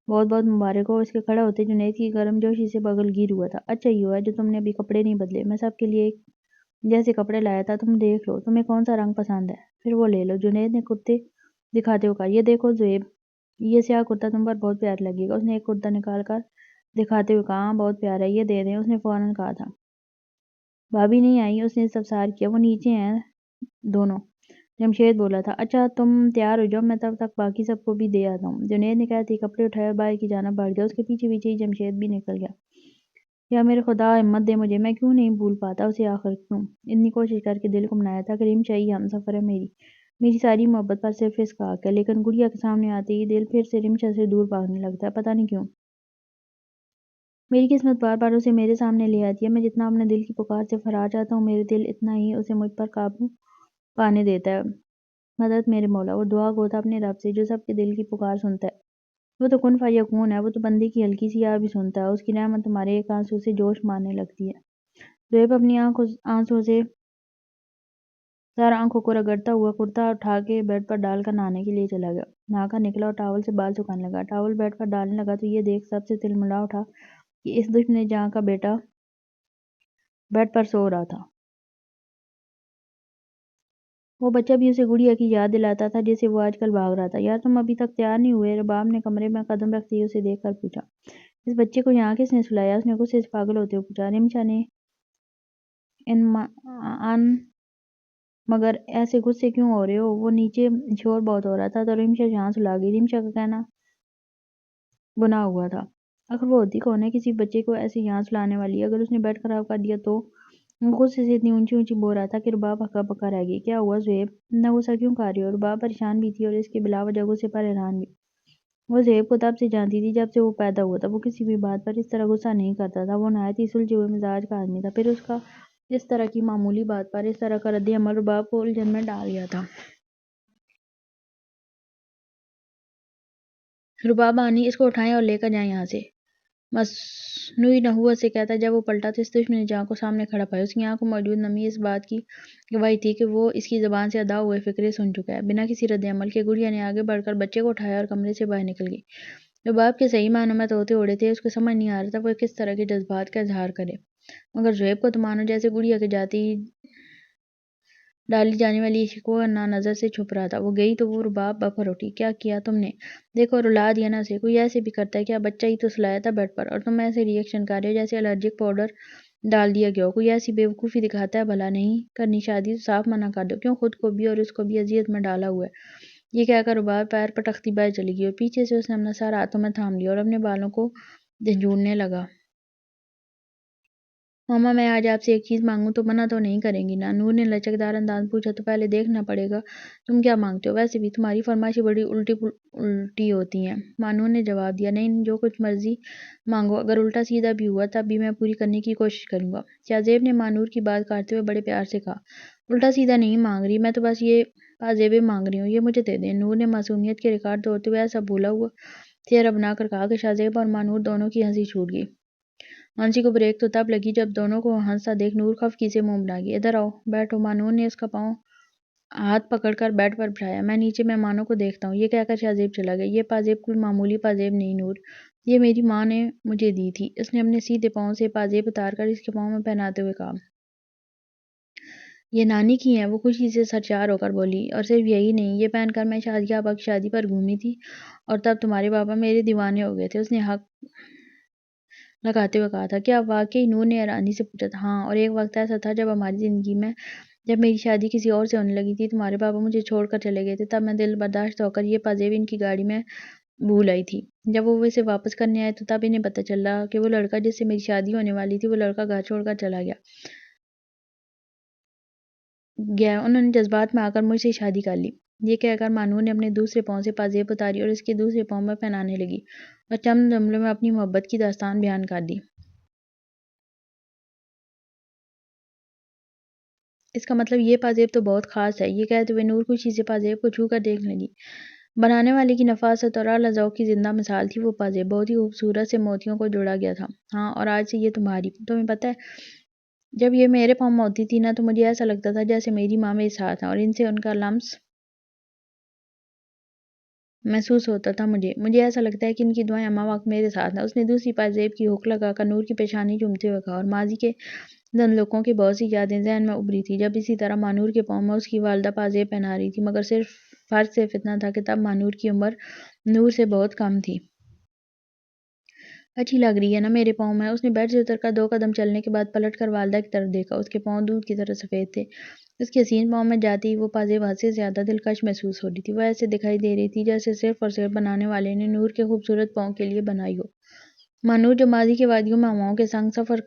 بہت بہت مبارک ہو۔ اس کے کھڑا ہوتے جنید کی گرم جوشی سے بغل گیر ہوا تھا۔ اچھا ہی ہوا جو تم نے ابھی کپڑے نہیں بدلے، میں سب کے لیے ایک جیسے کپڑے لایا تھا، تم دیکھ لو تمہیں کون سا رنگ پسند ہے، پھر وہ لے لو۔ جنید نے کرتے دکھاتے ہوئے کہا۔ یہ دیکھو زیب، یہ سیاہ کرتا تم پر بہت پیارا لگے گا۔ اس نے ایک کرتا نکال کر دکھاتے ہوئے کہا۔ ہاں بہت پیارا ہے، یہ دے دیں، اس نے فوراً کہا تھا۔ بھابی نہیں آئی؟ اس نے استفسار کیا۔ وہ نیچے ہیں دونوں، جمشید بولا تھا۔ اچھا تم تیار ہو جاؤ، میں تب تک باقی سب کو بھی دے آتا ہوں۔ جنید نے کہتے ہی کپڑے اٹھائے اور باہر کی جانب بڑھ گیا۔ اس کے پیچھے پیچھے ہی جمشید بھی نکل گیا۔ یا میرے خدا ہمت دے مجھے، میں کیوں نہیں بھول پاتا اسے، آخر کیوں اتنی کوشش کر کے دل کو منایا تھا۔ کریم شاہی ہمسفر ہے میری ساری محبت پر صرف اس کا حق ہے، لیکن گڑیا کے سامنے آتے ہی دل پھر سے رمشا سے دور بھاگنے لگتا ہے، پتہ نہیں کیوں۔ میری قسمت بار بار اسے میرے سامنے لے آتی ہے، میں جتنا اپنے دل کی پکار سے فرار چاہتا ہوں، میرے دل اتنا ہی اسے مجھ پر قابو پانے دیتا ہے۔ مدد میرے مولا۔ وہ دعا گو تھا اپنے رب سے جو سب کے دل کی پکار سنتا ہے۔ وہ تو کن فیکون ہے، وہ تو بندے کی ہلکی سی آہ بھی سنتا ہے۔ اس کی رحمت تمہارے ایک آنسو سے جوش مارنے لگتی ہے۔ زہیب اپنی آنسوں سے تر آنکھوں کو رگڑتا ہوا کرتا اٹھا کے بیڈ پر ڈال کر نہانے کے لیے چلا گیا۔ نہا کر نکلا اور ٹاول سے بال سکھانے لگا۔ ٹاول بیڈ پر ڈالنے لگا تو یہ دیکھ سب سے تلملا اٹھا کہ اس دشمن جہاں کا بیٹا بیڈ پر سو رہا تھا۔ وہ بچہ بھی اسے گڑیا کی یاد دلاتا تھا جسے وہ آج کل بھاگ رہا تھا۔ یار تم ابھی تک تیار نہیں ہوئے؟ رباب نے کمرے میں قدم رکھتے ہی اسے دیکھ کر پوچھا۔ اس بچے کو یہاں کس نے سلایا؟ اس نے غصے سے پاگل ہوتے ہوئے پوچھا۔ رمشا نے مگر ایسے غصے کیوں ہو رہے ہو؟ وہ نیچے شور بہت ہو رہا تھا تو رمشا یہاں سلا گئی۔ رمشا کا کہنا گناہ ہوا تھا، آخر وہ ہوتی کون ہے کسی بچے کو ایسے یہاں سلانے والی؟ اگر اس نے بیڈ خراب کر دیا تو؟ وہ غصے سے اتنی اونچی اونچی بول رہا تھا کہ رباب ہکا بکا رہ گئی۔ کیا ہوا زہیب، اتنا غصہ کیوں کر رہی ہو؟ رباب پریشان بھی تھی اور اس کے بلا وجہ غصے پر حیران بھی۔ وہ زہیب کو تب سے جانتی تھی جب سے وہ پیدا ہوا تھا۔ وہ کسی بھی بات پر اس طرح غصہ نہیں کرتا تھا، وہ نہایت ہی سلجھے ہوئے مزاج کا آدمی تھا، پھر اس کا اس طرح کی معمولی بات پر اس طرح کا رد عمل رباب کو الجھن میں ڈال دیا تھا۔ رباب آنی، اس کو اٹھائیں اور لے کر جائیں یہاں سے، مصنوعی نحوست سے کہتا جب وہ پلٹا تو اس دشمن جہاں کو سامنے کھڑا پایا۔ اس کی آنکھوں میں موجود نمی اس بات کی گواہی تھی کہ وہ اس کی زبان سے ادا ہوئے فقرے سن چکا ہے۔ بنا کسی رد عمل کے گڑیا نے آگے بڑھ کر بچے کو اٹھایا اور کمرے سے باہر نکل گئی۔ رباب کے صحیح معنوں میں طوطے اڑے تھے، اس کو سمجھ نہیں آ رہا تھا وہ کس طرح کے جذبات کا اظہار کرے، مگر زہیب کو تو مانو جیسے گڑیا کے جاتے ہی ڈالی جانے والی شکوہ نہ نظر سے چھپ رہا تھا۔ وہ گئی تو وہ رباب بفر اٹھی۔ کیا کیا تم نے؟ دیکھو رلا دیا نا اسے، کوئی ایسے بھی کرتا ہے کیا؟ بچہ ہی تو سلایا تھا بیڈ پر اور تم ایسے ری ایکشن کر رہے ہو جیسے الرجک پاؤڈر ڈال دیا گیا ہو، کوئی ایسی بے وقوفی دکھاتا ہے بھلا؟ نہیں کرنی شادی تو صاف منع کر دو، کیوں خود کو بھی اور اس کو بھی اذیت میں ڈالا ہوا ہے؟ یہ کہہ کر رباب پیر پٹکتی باہر چلی گئی اور پیچھے سے اس نے اپنا سر ہاتھوں میں تھام لیا اور اپنے بالوں کو جھنجھوڑنے لگا۔ ماما میں آج آپ سے ایک چیز مانگوں تو منع تو نہیں کریں گی نا؟ نور نے لچکدار انداز میں پوچھا۔ تو پہلے دیکھنا پڑے گا تم کیا مانگتے ہو، ویسے بھی تمہاری فرمائشیں بڑی الٹی ہوتی ہیں۔ مانور نے جواب دیا۔ نہیں جو کچھ مرضی مانگو، اگر الٹا سیدھا بھی ہوا تب بھی میں پوری کرنے کی کوشش کروں گا۔ شاہ زیب نے مانور کی بات کاٹتے ہوئے بڑے پیار سے کہا۔ الٹا سیدھا نہیں مانگ رہی میں، تو بس یہ پازیبیں مانگ رہی ہوں، یہ مجھے دے دیں۔ نور نے معصومیت کے ریکارڈ توڑتے ہوئے ایسا بھولا ہوا چہرہ بنا کر کہا کہ شاہزیب اور مانور دونوں کی ہنسی چھوٹ گئی۔ ہنسی کو بریک تو تب لگی جب دونوں کو ہنستا دیکھ نور خفگی سے منہ بنا گئی۔ ادھر آؤ، بیٹھو۔ مانور نے اس کا پاؤں ہاتھ پکڑ کر بیڈ پر بٹھایا۔ میں نیچے مہمانوں کو دیکھتا ہوں، یہ کہہ کر شاہزیب چلا گیا۔ یہ پازیب کوئی معمولی پازیب نہیں نور، یہ میری ماں نے مجھے دی تھی۔ اس نے اپنے سیدھے پاؤں سے پازیب اتار کر اس کے پاؤں میں پہناتے ہوئے کہا۔ یہ نانی کی ہیں۔ وہ خوشی سے سرشار ہو کر بولی۔ اور صرف یہی نہیں، یہ پہن کر میں شادیہ آپا کی شادی پر گھومی تھی اور تب تمہارے پاپا میرے دیوانے ہو گئے تھے۔ اس نے ہک لگاتے ہوئے کہا تھا۔ کیا واقعی؟ نور نے حیرانی سے پوچھا۔ ہاں، اور ایک وقت ایسا تھا جب ہماری زندگی میں، جب میری شادی کسی اور سے ہونے لگی تھی، تمہارے پاپا مجھے چھوڑ کر چلے گئے تھے، تب میں دل برداشت ہو کر یہ پازیب ان کی گاڑی میں بھول آئی تھی۔ جب وہ اسے واپس کرنے آئے تو تب انہیں پتہ چلا کہ وہ لڑکا جس سے میری شادی ہونے والی تھی، وہ لڑکا گھر چھوڑ کر چلا گیا۔ انہوں نے جذبات میں آ کر مجھ سے شادی کر لی۔ یہ کہہ کر مانور نے اپنے دوسرے پاؤں سے پازیب اتاری اور اس کے دوسرے پاؤں میں پہنانے لگی اور چند جملوں میں اپنی محبت کی داستان بیان کر دی۔ اس کا مطلب یہ پازیب تو بہت خاص ہے۔ یہ کہتے ہوئے نور خوشی سے پازیب کو چھو کر دیکھنے لگی۔ بنانے والے کی نفاست اور اعلیٰ ذوق کی زندہ مثال تھی وہ پازیب۔ بہت ہی خوبصورت سے موتیوں کو جوڑا گیا تھا۔ ہاں، اور آج سے یہ تمہاری۔ تمہیں پتہ ہے، جب یہ میرے پاؤں میں ہوتی تھی نا تو مجھے ایسا لگتا تھا جیسے میری ماں میرے ساتھ ہیں اور ان سے ان کا لمس محسوس ہوتا تھا مجھے ایسا لگتا ہے کہ ان کی دعائیں اماں وقت میرے ساتھ ہیں۔ اس نے دوسری پازیب کی ہک لگا کر نور کی پیشانی چومتے ہوئے کہا۔ اور ماضی کے دھندلکوں کی بہت سی یادیں ذہن میں ابھری تھی جب اسی طرح مانور کے پاؤں میں اس کی والدہ پازیب پہنا رہی تھی، مگر فرق صرف اتنا تھا کہ تب مانور کی عمر نور سے بہت کم تھی۔ اچھی لگ رہی ہے نا میرے پاؤں میں؟ اس نے بیڈ سے اتر کر 2 قدم چلنے کے بعد پلٹ کر والدہ کی طرف دیکھا۔ اس کے پاؤں دودھ کی طرح سفید تھے۔ اس کے حسین پاؤں میں جاتے ہی وہ پازیب حد سے زیادہ دلکش محسوس ہو رہی تھی۔ وہ ایسے دکھائی دے رہی تھی جیسے صرف اور صرف بنانے والے نے نور کے خوبصورت پاؤں کے لیے بنائی ہو۔ مانور جو ماضی کے وادیوں میں ہواؤں کے سنگ سفر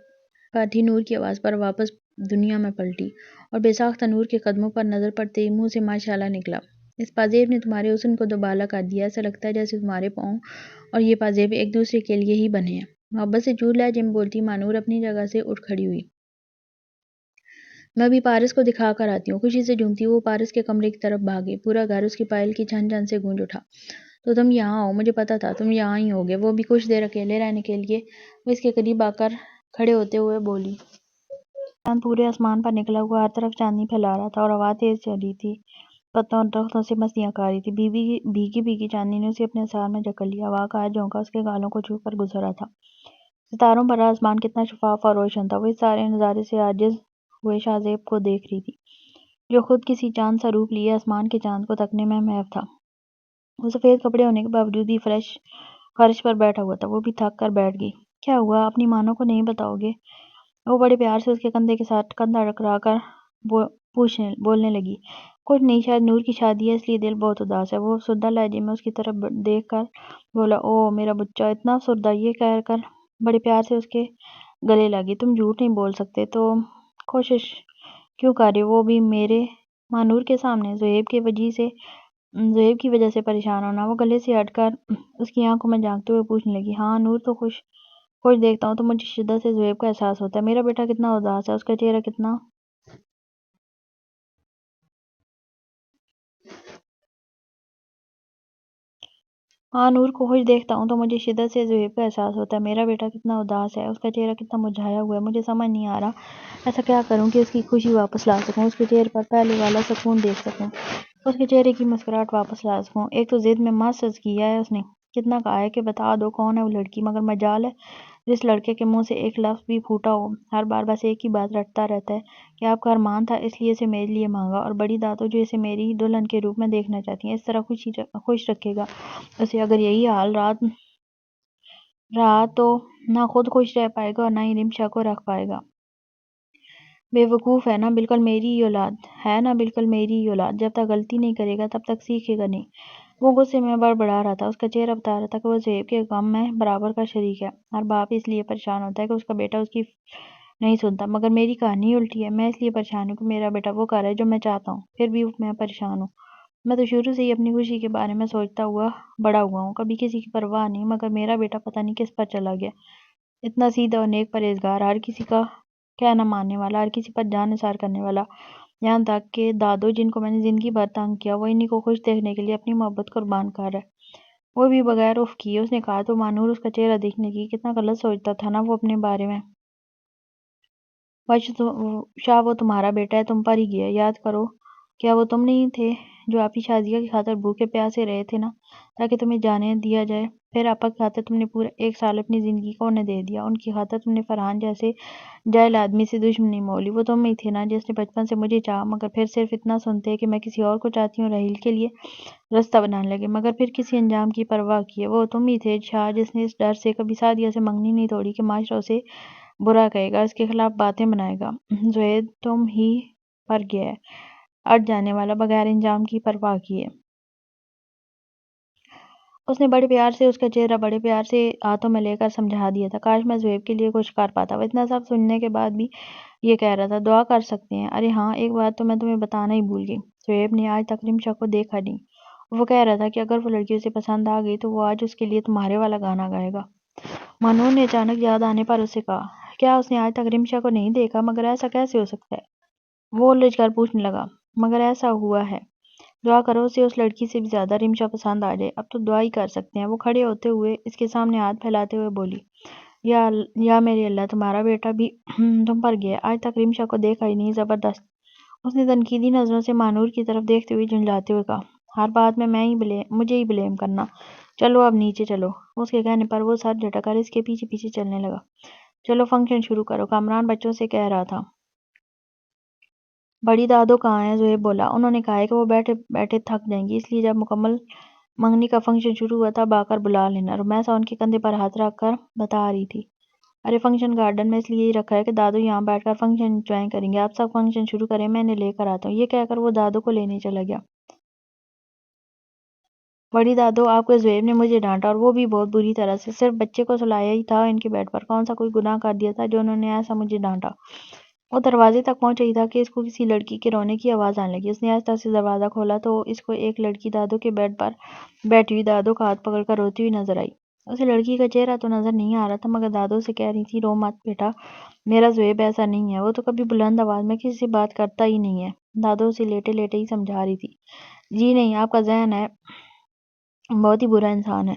پر تھی، نور کی آواز پر واپس دنیا میں پلٹی اور بے ساختہ نور کے قدموں پر نظر پڑتے ہی منہ سے ماشاءاللہ نکلا۔ اس پازیب نے تمہارے حسن کو دوبالا کر دیا۔ ایسا لگتا ہے جیسے تمہارے پاؤں اور یہ پازیب ایک دوسرے کے لیے ہی بنے ہیں۔ محبت سے چور لہجے میں بولتی مانور اپنی جگہ سے اٹھ کھڑی ہوئی۔ میں ابھی پارس کو دکھا کر آتی ہوں۔ خوشی سے جھومتی وہ پارس کے کمرے کی طرف بھاگی۔ پورا گھر اس کی پائل کی چھن چھن سے گونج اٹھا۔ تو تم یہاں ہو، مجھے پتا تھا تم یہاں ہی ہوگے۔ وہ بھی کچھ دیر اکیلے رہنے کے لیے وہ اس کے قریب آ کر کھڑے ہوتے ہوئے بولی۔ چاند پورے آسمان پر نکلا ہوا ہر طرف چاندنی پھیلا رہا تھا اور ہوا تیز چل رہی تھی، پتوں اور درختوں سے مستیاں کھا رہی تھی۔ بھیگی بھیگی چاندنی نے اسے اپنے اثار میں جکڑ لیا۔ ہوا کا ہر جھونکا اس کے گالوں کو چھو کر گزر رہا تھا۔ ستاروں بھرا آسمان کتنا شفاف اور روشن تھا۔ وہ اس سارے نظارے سے عاجز ہوئے شاہزیب کو دیکھ رہی تھی، جو خود کسی چاند سا روپ لیے آسمان کے چاند کو تکنے میں محو تھا۔ وہ سفید کپڑے ہونے کے باوجود ہی فرش پر بیٹھا ہوا تھا۔ وہ بھی تھک کر بیٹھ گئی۔ کیا ہوا؟ اپنی مانوں کو نہیں بتاؤ گے؟ وہ بڑے پیار سے اس کے کندھے کے ساتھ کندھا ٹکرا کر بولنے لگی۔ کچھ نہیں، شاید نور کی شادی ہے اس لیے دل بہت اداس ہے۔ وہ افسردہ لہجے میں اس کی طرف دیکھ کر بولا۔ اوہ میرا بچہ اتنا افسردہ؟ یہ کہہ کر بڑے پیار سے اس کے گلے لگی۔ تم جھوٹ نہیں بول سکتے تو کوشش کیوں کر رہے ہو؟ وہ بھی میرے مانور کے سامنے؟ زہیب کی وجہ سے پریشان ہونا؟ وہ گلے سے ہٹ کر اس کی آنکھوں میں جھانکتے ہوئے پوچھنے لگی۔ ہاں نور، تو خوش دیکھتا ہوں تو مجھے شدت سے زہیب کا احساس ہوتا ہے۔ میرا بیٹا کتنا اداس ہے، اس کا چہرہ کتنا ہاں نور کو خوش دیکھتا ہوں تو مجھے شدت سے زہیب کا احساس ہوتا ہے۔ میرا بیٹا کتنا اداس ہے، اس کا چہرہ کتنا مرجھایا ہوا ہے۔ مجھے سمجھ نہیں آ رہا ایسا کیا کروں کہ اس کی خوشی واپس لا سکوں، اس کے چہرے پر پہلے والا سکون دیکھ سکوں، اس کے چہرے کی مسکراہٹ واپس لا سکوں۔ ایک تو ضد میں مست کیا ہے اس نے، کتنا کہا ہے کہ بتا دو کون ہے وہ لڑکی، مگر مجال ہے جس لڑکے کے منہ سے ایک لفظ بھی پھوٹا ہو، ہر بار بس ایک ہی بات رٹتا رہتا ہے کہ آپ کا ارمان تھا اس لیے اسے میرے لیے مانگا، اور بڑی داتو جو اسے میری دلہن کے روپ میں دیکھنا چاہتی ہیں۔ اس طرح خوش رکھے گا اسے۔ اگر یہی حال رہا تو نہ خود خوش رہ پائے گا اور نہ ہی رمشا کو رکھ پائے گا۔ بے وقوف ہے نا، بالکل میری ہی اولاد۔ جب تک غلطی نہیں کرے گا تب تک سیکھے گا نہیں۔ وہ غصے میں بڑبڑا رہا تھا۔ اس کا چہرہ بتا رہا تھا کہ وہ زہیب کے غم میں برابر کا شریک ہے۔ ہر باپ اس لیے پریشان ہوتا ہے کہ اس کا بیٹا اس کی نہیں سنتا، مگر میری کہانی الٹی ہے۔ میں اس لیے پریشان ہوں کہ میرا بیٹا وہ کر رہا ہے جو میں چاہتا ہوں، پھر بھی میں پریشان ہوں۔ میں تو شروع سے ہی اپنی خوشی کے بارے میں سوچتا ہوا بڑا ہوا ہوں، کبھی کسی کی پرواہ نہیں، مگر میرا بیٹا پتہ نہیں کس پر چلا گیا۔ اتنا سیدھا اور نیک پرہیزگار، ہر کسی کا کہنا ماننے والا، ہر کسی پر جان نثار کرنے والا، یہاں تک کہ دادو جن کو میں نے زندگی بھر تنگ کیا وہ انہی کو خوش دیکھنے کے لیے اپنی محبت قربان کر رہا ہے، وہ بھی بغیر اف کیے۔ اس نے کہا تو مانور اس کا چہرہ دیکھنے کی کتنا غلط سوچتا تھا نا وہ اپنے بارے میں۔ شاہ وہ تمہارا بیٹا ہے، تم پر ہی گیا، یاد کرو کیا وہ تم نہیں تھے جو آپ کی شازیہ کی خاطر بھوکے پیاسے رہے تھے نا تاکہ تمہیں جانے دیا جائے؟ پھر آپا کی خاطر تم نے پورا 1 سال اپنی زندگی کو انہیں دے دیا، ان کی خاطر تم نے فرحان جیسے جاہل آدمی سے دشمنی مولی۔ وہ تم ہی تھے نا جس نے بچپن سے مجھے چاہا، مگر پھر صرف اتنا سنتے کہ میں کسی اور کو چاہتی ہوں رحیل کے لیے رستہ بنانے لگے، مگر پھر کسی انجام کی پرواہ کیے۔ وہ تم ہی تھے شاہ جس نے اس ڈر سے کبھی سعدیہ سے منگنی نہیں توڑی کہ معاشرہ اسے برا کہے گا، اس کے خلاف باتیں بنائے گا۔ زہید تم ہی پر گیا ہے، اٹ جانے والا بغیر انجام کی پرواہ کیے۔ اس نے بڑے پیار سے اس کا چہرہ بڑے پیار سے ہاتھوں میں لے کر سمجھا دیا تھا۔ کاش میں زہیب کے لیے کچھ کر پاتا۔ وہ اتنا سب سننے کے بعد بھی یہ کہہ رہا تھا، دعا کر سکتے ہیں۔ ارے ہاں، ایک بات تو میں تمہیں بتانا ہی بھول گئی، زہیب نے آج تک رمشا کو دیکھا نہیں۔ وہ کہہ رہا تھا کہ اگر وہ لڑکی اسے پسند آ گئی تو وہ آج اس کے لیے تمہارے والا گانا گائے گا۔ مانور نے اچانک یاد آنے پر اسے کہا، کیا اس نے آج تک رمشا کو نہیں دیکھا؟ مگر ایسا کیسے ہو سکتا ہے؟ وہ الجھ کر پوچھنے لگا، مگر ایسا ہوا ہے۔ دعا کرو اسے اس لڑکی سے بھی زیادہ رمشا پسند آ جائے، اب تو دعا ہی کر سکتے ہیں۔ وہ کھڑے ہوتے ہوئے اس کے سامنے ہاتھ پھیلاتے ہوئے بولی، یا میرے اللہ، تمہارا بیٹا بھی تم پر گیا ہے، آج تک رمشا کو دیکھا ہی نہیں، زبردست۔ اس نے تنقیدی نظروں سے مانور کی طرف دیکھتے ہوئے جھنجھلاتے ہوئے کہا، ہر بات میں مجھے ہی بلیم کرنا، چلو اب نیچے چلو۔ اس کے کہنے پر وہ سر جھٹک کر اس کے پیچھے پیچھے چلنے لگا۔ چلو فنکشن شروع کرو، کامران بچوں سے کہہ رہا تھا۔ بڑی دادو کہاں ہیں؟ زہیب بولا، انہوں نے کہا ہے کہ وہ بیٹھے بیٹھے تھک جائیں گی، اس لیے جب مکمل منگنی کا فنکشن شروع ہوا تب آ کر بلا لینا۔ رمیسا ان کے کندھے پر ہاتھ رکھ کر بتا رہی تھی، ارے فنکشن گارڈن میں اس لیے ہی رکھا ہے کہ دادو یہاں بیٹھ کر فنکشن انجوائے کریں گے، آپ سب فنکشن شروع کریں، میں انہیں لے کر آتا ہوں۔ یہ کہہ کر وہ دادو کو لینے چلا گیا۔ بڑی دادو، آپ کے زہیب نے مجھے ڈانٹا، اور وہ بھی بہت بری طرح سے، صرف بچے کو سلایا ہی تھا ان کے بیڈ پر، کون سا کوئی گناہ کر دیا تھا جو انہوں نے ایسا مجھے ڈانٹا؟ وہ دروازے تک پہنچ رہی تھا کہ اس کو کسی لڑکی کے رونے کی آواز آنے لگی۔ اس نے آہستہ سے دروازہ کھولا تو اس کو ایک لڑکی دادو کے بیڈ پر بیٹھی ہوئی دادو کا ہاتھ پکڑ کر روتی ہوئی نظر آئی۔ اسے لڑکی کا چہرہ تو نظر نہیں آ رہا تھا، مگر دادو سے کہہ رہی تھی، رو مت بیٹا، میرا زہیب ایسا نہیں ہے، وہ تو کبھی بلند آواز میں کسی سے بات کرتا ہی نہیں ہے۔ دادو اسے لیٹے لیٹے ہی سمجھا رہی تھی، جی نہیں، آپ کا ذہن ہے، بہت ہی برا انسان ہے،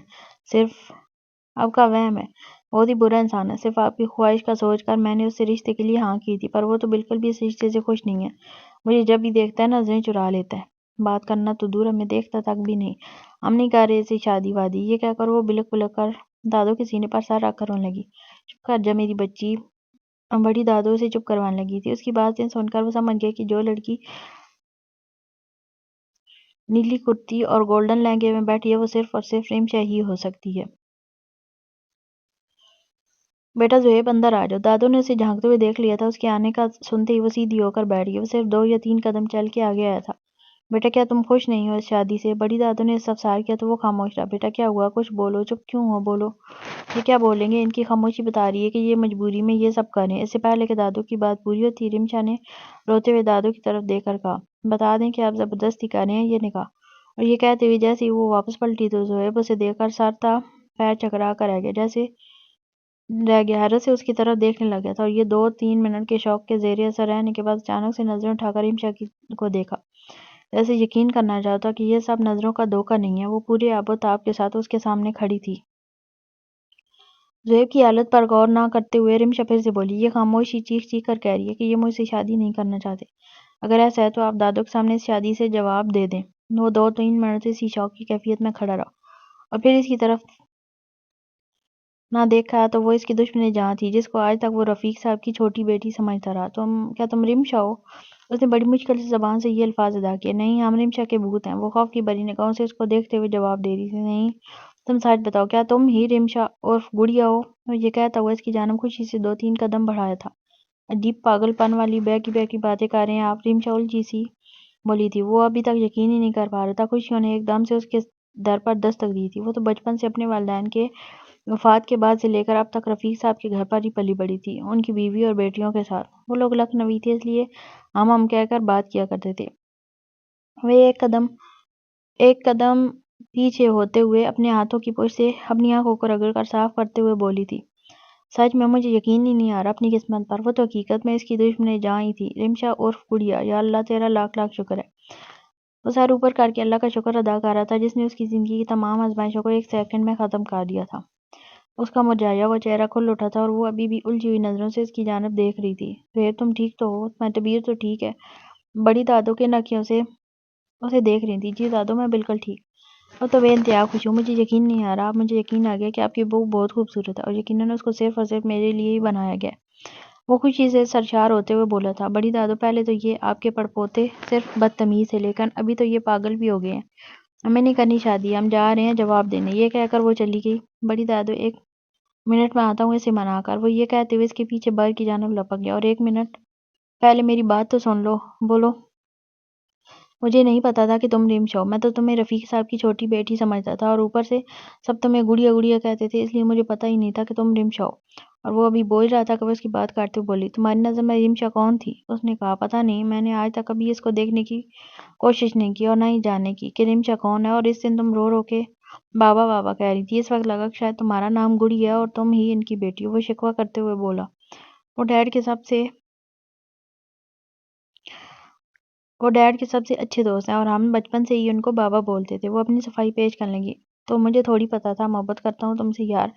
صرف آپ کا وہم ہے، بہت ہی برا انسان ہے، صرف آپ کی خواہش کا سوچ کر میں نے اس سے رشتے کے لیے ہاں کی تھی، پر وہ تو بالکل بھی اس رشتے سے خوش نہیں ہے، مجھے جب بھی دیکھتا ہے نظریں چرا لیتا ہے، بات کرنا تو دور ہمیں دیکھتا تک بھی نہیں، ہم نہیں کر رہے اسے شادی وادی۔ یہ کہہ کر وہ بلک بلک کر دادو کے سینے پر سر رکھ کر رونے لگی۔ چپ کر جا میری بچی، بڑی دادو اسے چپ کروانے لگی تھی۔ اس کی باتیں سن کر وہ سمجھ گئے کہ جو لڑکی نیلی کرتی اور گولڈن لہنگے میں بیٹھی ہے وہ صرف اور صرف رمشا ہی ہو سکتی ہے۔ بیٹا زہیب، اندر آ جاؤ۔ دادو نے اسے جھانکتے ہوئے دیکھ لیا تھا، اس کے آنے کا سنتے ہی وہ سیدھی ہو کر بیٹھ گئی۔ وہ صرف 2 یا 3 قدم چل کے آگے آیا تھا۔ بیٹا کیا تم خوش نہیں ہو اس شادی سے؟ بڑی دادو نے استفسار کیا تو وہ خاموش رہا۔ بیٹا کیا ہوا؟ کچھ بولو، چپ کیوں ہو؟ بولو۔ یہ کیا بولیں گے؟ ان کی خاموشی بتا رہی ہے کہ یہ مجبوری میں یہ سب کریں۔ اس سے پہلے کہ دادو کی بات پوری ہوتی، رمشا نے روتے ہوئے دادو کی طرف دیکھ کر کہا، بتا دیں کہ آپ زبردستی کر رہے ہیں یہ نکاح۔ اور یہ کہتے ہوئے جیسے ہی وہ واپس پلٹی تو زہیب اسے دیکھ کر سر تا پیر چکرا کر رہ گیا، حیرت سے اس کی طرف دیکھنے لگ گیا تھا، اور یہ 2-3 منٹ کے شوق کے زیر اثر رہنے کے بعد اچانک سے نظریں اٹھا کر رمشا کو دیکھا، جیسے یقین کرنا چاہتا کہ یہ سب نظروں کا دھوکہ نہیں ہے۔ وہ پورے آب و تاب کے ساتھ اس کے سامنے کھڑی تھی۔ زہیب کی حالت پر غور نہ کرتے ہوئے رمشا پھر سے بولی، یہ خاموشی چیخ چیخ کر کہہ رہی ہے کہ یہ مجھ سے شادی نہیں کرنا چاہتے۔ اگر ایسا ہے تو آپ دادو کے سامنے اس شادی سے جواب دے دیں۔ وہ 2-3 منٹ اسی شوق کی کیفیت میں کھڑا رہا، اور پھر اس کی طرف نہ دیکھا تو وہ اس کی دشمن جاں تھی جس کو آج تک وہ رفیق صاحب کی چھوٹی بیٹی سمجھتا رہا۔ کیا تم رمشا ہو؟ اس نے بڑی مشکل سے زبان سے یہ الفاظ ادا کیے۔ نہیں، ہم رمشا کے بھوت ہیں۔ وہ خوف کی بھری نگاہوں سے اس کو دیکھتے ہوئے جواب دے رہی تھی، نہیں، تم سچ بتاؤ، کیا تم ہی رمشا عرف گڑیا ہو؟ اور یہ کہتا ہوا اس کی جانب خوشی سے 2-3 قدم بڑھایا تھا۔ عجیب پاگل پن والی بہکی بہکی باتیں کر رہے ہیں آپ، رمشا الجھی سی بولی تھی۔ وہ ابھی تک یقین ہی نہیں کر پا رہا تھا، خوشیوں نے ایک دم سے اس کے در پر دستک دی تھی۔ وہ تو بچپن سے اپنے والدین کے وفات کے بعد سے لے کر اب تک رفیق صاحب کے گھر پر ہی پلی بڑھی تھی، ان کی بیوی اور بیٹیوں کے ساتھ۔ وہ لوگ لکھنوی تھے اس لیے ہم کہہ کر بات کیا کرتے تھے۔ وہ ایک قدم پیچھے ہوتے ہوئے اپنے ہاتھوں کی پشت سے اپنی آنکھوں کو رگڑ کر صاف کرتے ہوئے بولی تھی، سچ میں مجھے یقین ہی نہیں آ رہا اپنی قسمت پر، وہ تو حقیقت میں اس کی دشمن جاں ہی تھی، رمشا عرف گڑیا۔ یا اللہ تیرا لاکھ لاکھ شکر ہے۔ وہ سر اوپر کر کے اللہ کا شکر ادا کر رہا تھا جس نے اس کی زندگی کی تمام آزمائشوں کو ایک سیکنڈ میں ختم کر دیا تھا۔ اس کا مرجھایا ہوا چہرہ کھل اٹھا تھا اور وہ ابھی بھی الجھی ہوئی نظروں سے اس کی جانب دیکھ رہی تھی۔ زہیب تم ٹھیک تو ہو؟ میں طبیعت تو ٹھیک ہے، بڑی دادو کے ناکیوں سے اسے دیکھ رہی تھی۔ جی دادو میں بالکل ٹھیک۔ وہ تو بے انتہا خوش ہوں، مجھے یقین نہیں آ رہا، اب مجھے یقین آ گیا کہ آپ کی بہو بہت خوبصورت ہے اور یقیناً اس کو صرف اور صرف میرے لیے ہی بنایا گیا ہے۔ وہ خوشی سے سرشار ہوتے ہوئے بولا تھا۔ بڑی دادو پہلے تو یہ آپ کے پڑپوتے صرف بدتمیز تھے لیکن ابھی تو یہ پاگل بھی ہو گئے ہیں۔ ہمیں نہیں کرنی شادی، ہم جا رہے ہیں جواب دینے۔ یہ کہہ کر وہ چلی گئی۔ بڑی دادو ایک منٹ میں آتا ہوں اسے منا کر، وہ یہ کہتے ہوئے اس کے پیچھے باہر کی جانب لپک گیا۔ اور ایک منٹ پہلے میری بات تو سن لو، بولو۔ مجھے نہیں پتا تھا کہ تم رمش ہو، میں تو تمہیں رفیق صاحب کی چھوٹی بیٹی سمجھتا تھا اور اوپر سے سب تمہیں گڑیا گڑیا کہتے تھے، اس لیے مجھے پتا ہی نہیں تھا کہ تم رمش ہو۔ اور وہ ابھی بول رہا تھا کہ وہ اس کی بات کاٹتے ہوئے بولی، تمہاری نظر میں رمشا کون تھی؟ اس نے کہا، پتا نہیں، میں نے آج تک کبھی اس کو دیکھنے کی کوشش نہیں کی اور نہ ہی جاننے کی کہ رمشا کون ہے۔ اور اس دن تم رو رو کے بابا بابا کہہ رہی تھی، اس وقت لگا کہ شاید تمہارا نام گڑی ہے اور تم ہی ان کی بیٹی ہو۔ وہ شکوہ کرتے ہوئے بولا۔ وہ ڈیڈ کے سب سے اچھے دوست ہیں اور ہم بچپن سے ہی ان کو بابا بولتے تھے۔ وہ اپنی صفائی پیش کرنے لگی۔ تو مجھے تھوڑی پتا تھا، محبت کرتا ہوں تم سے یار،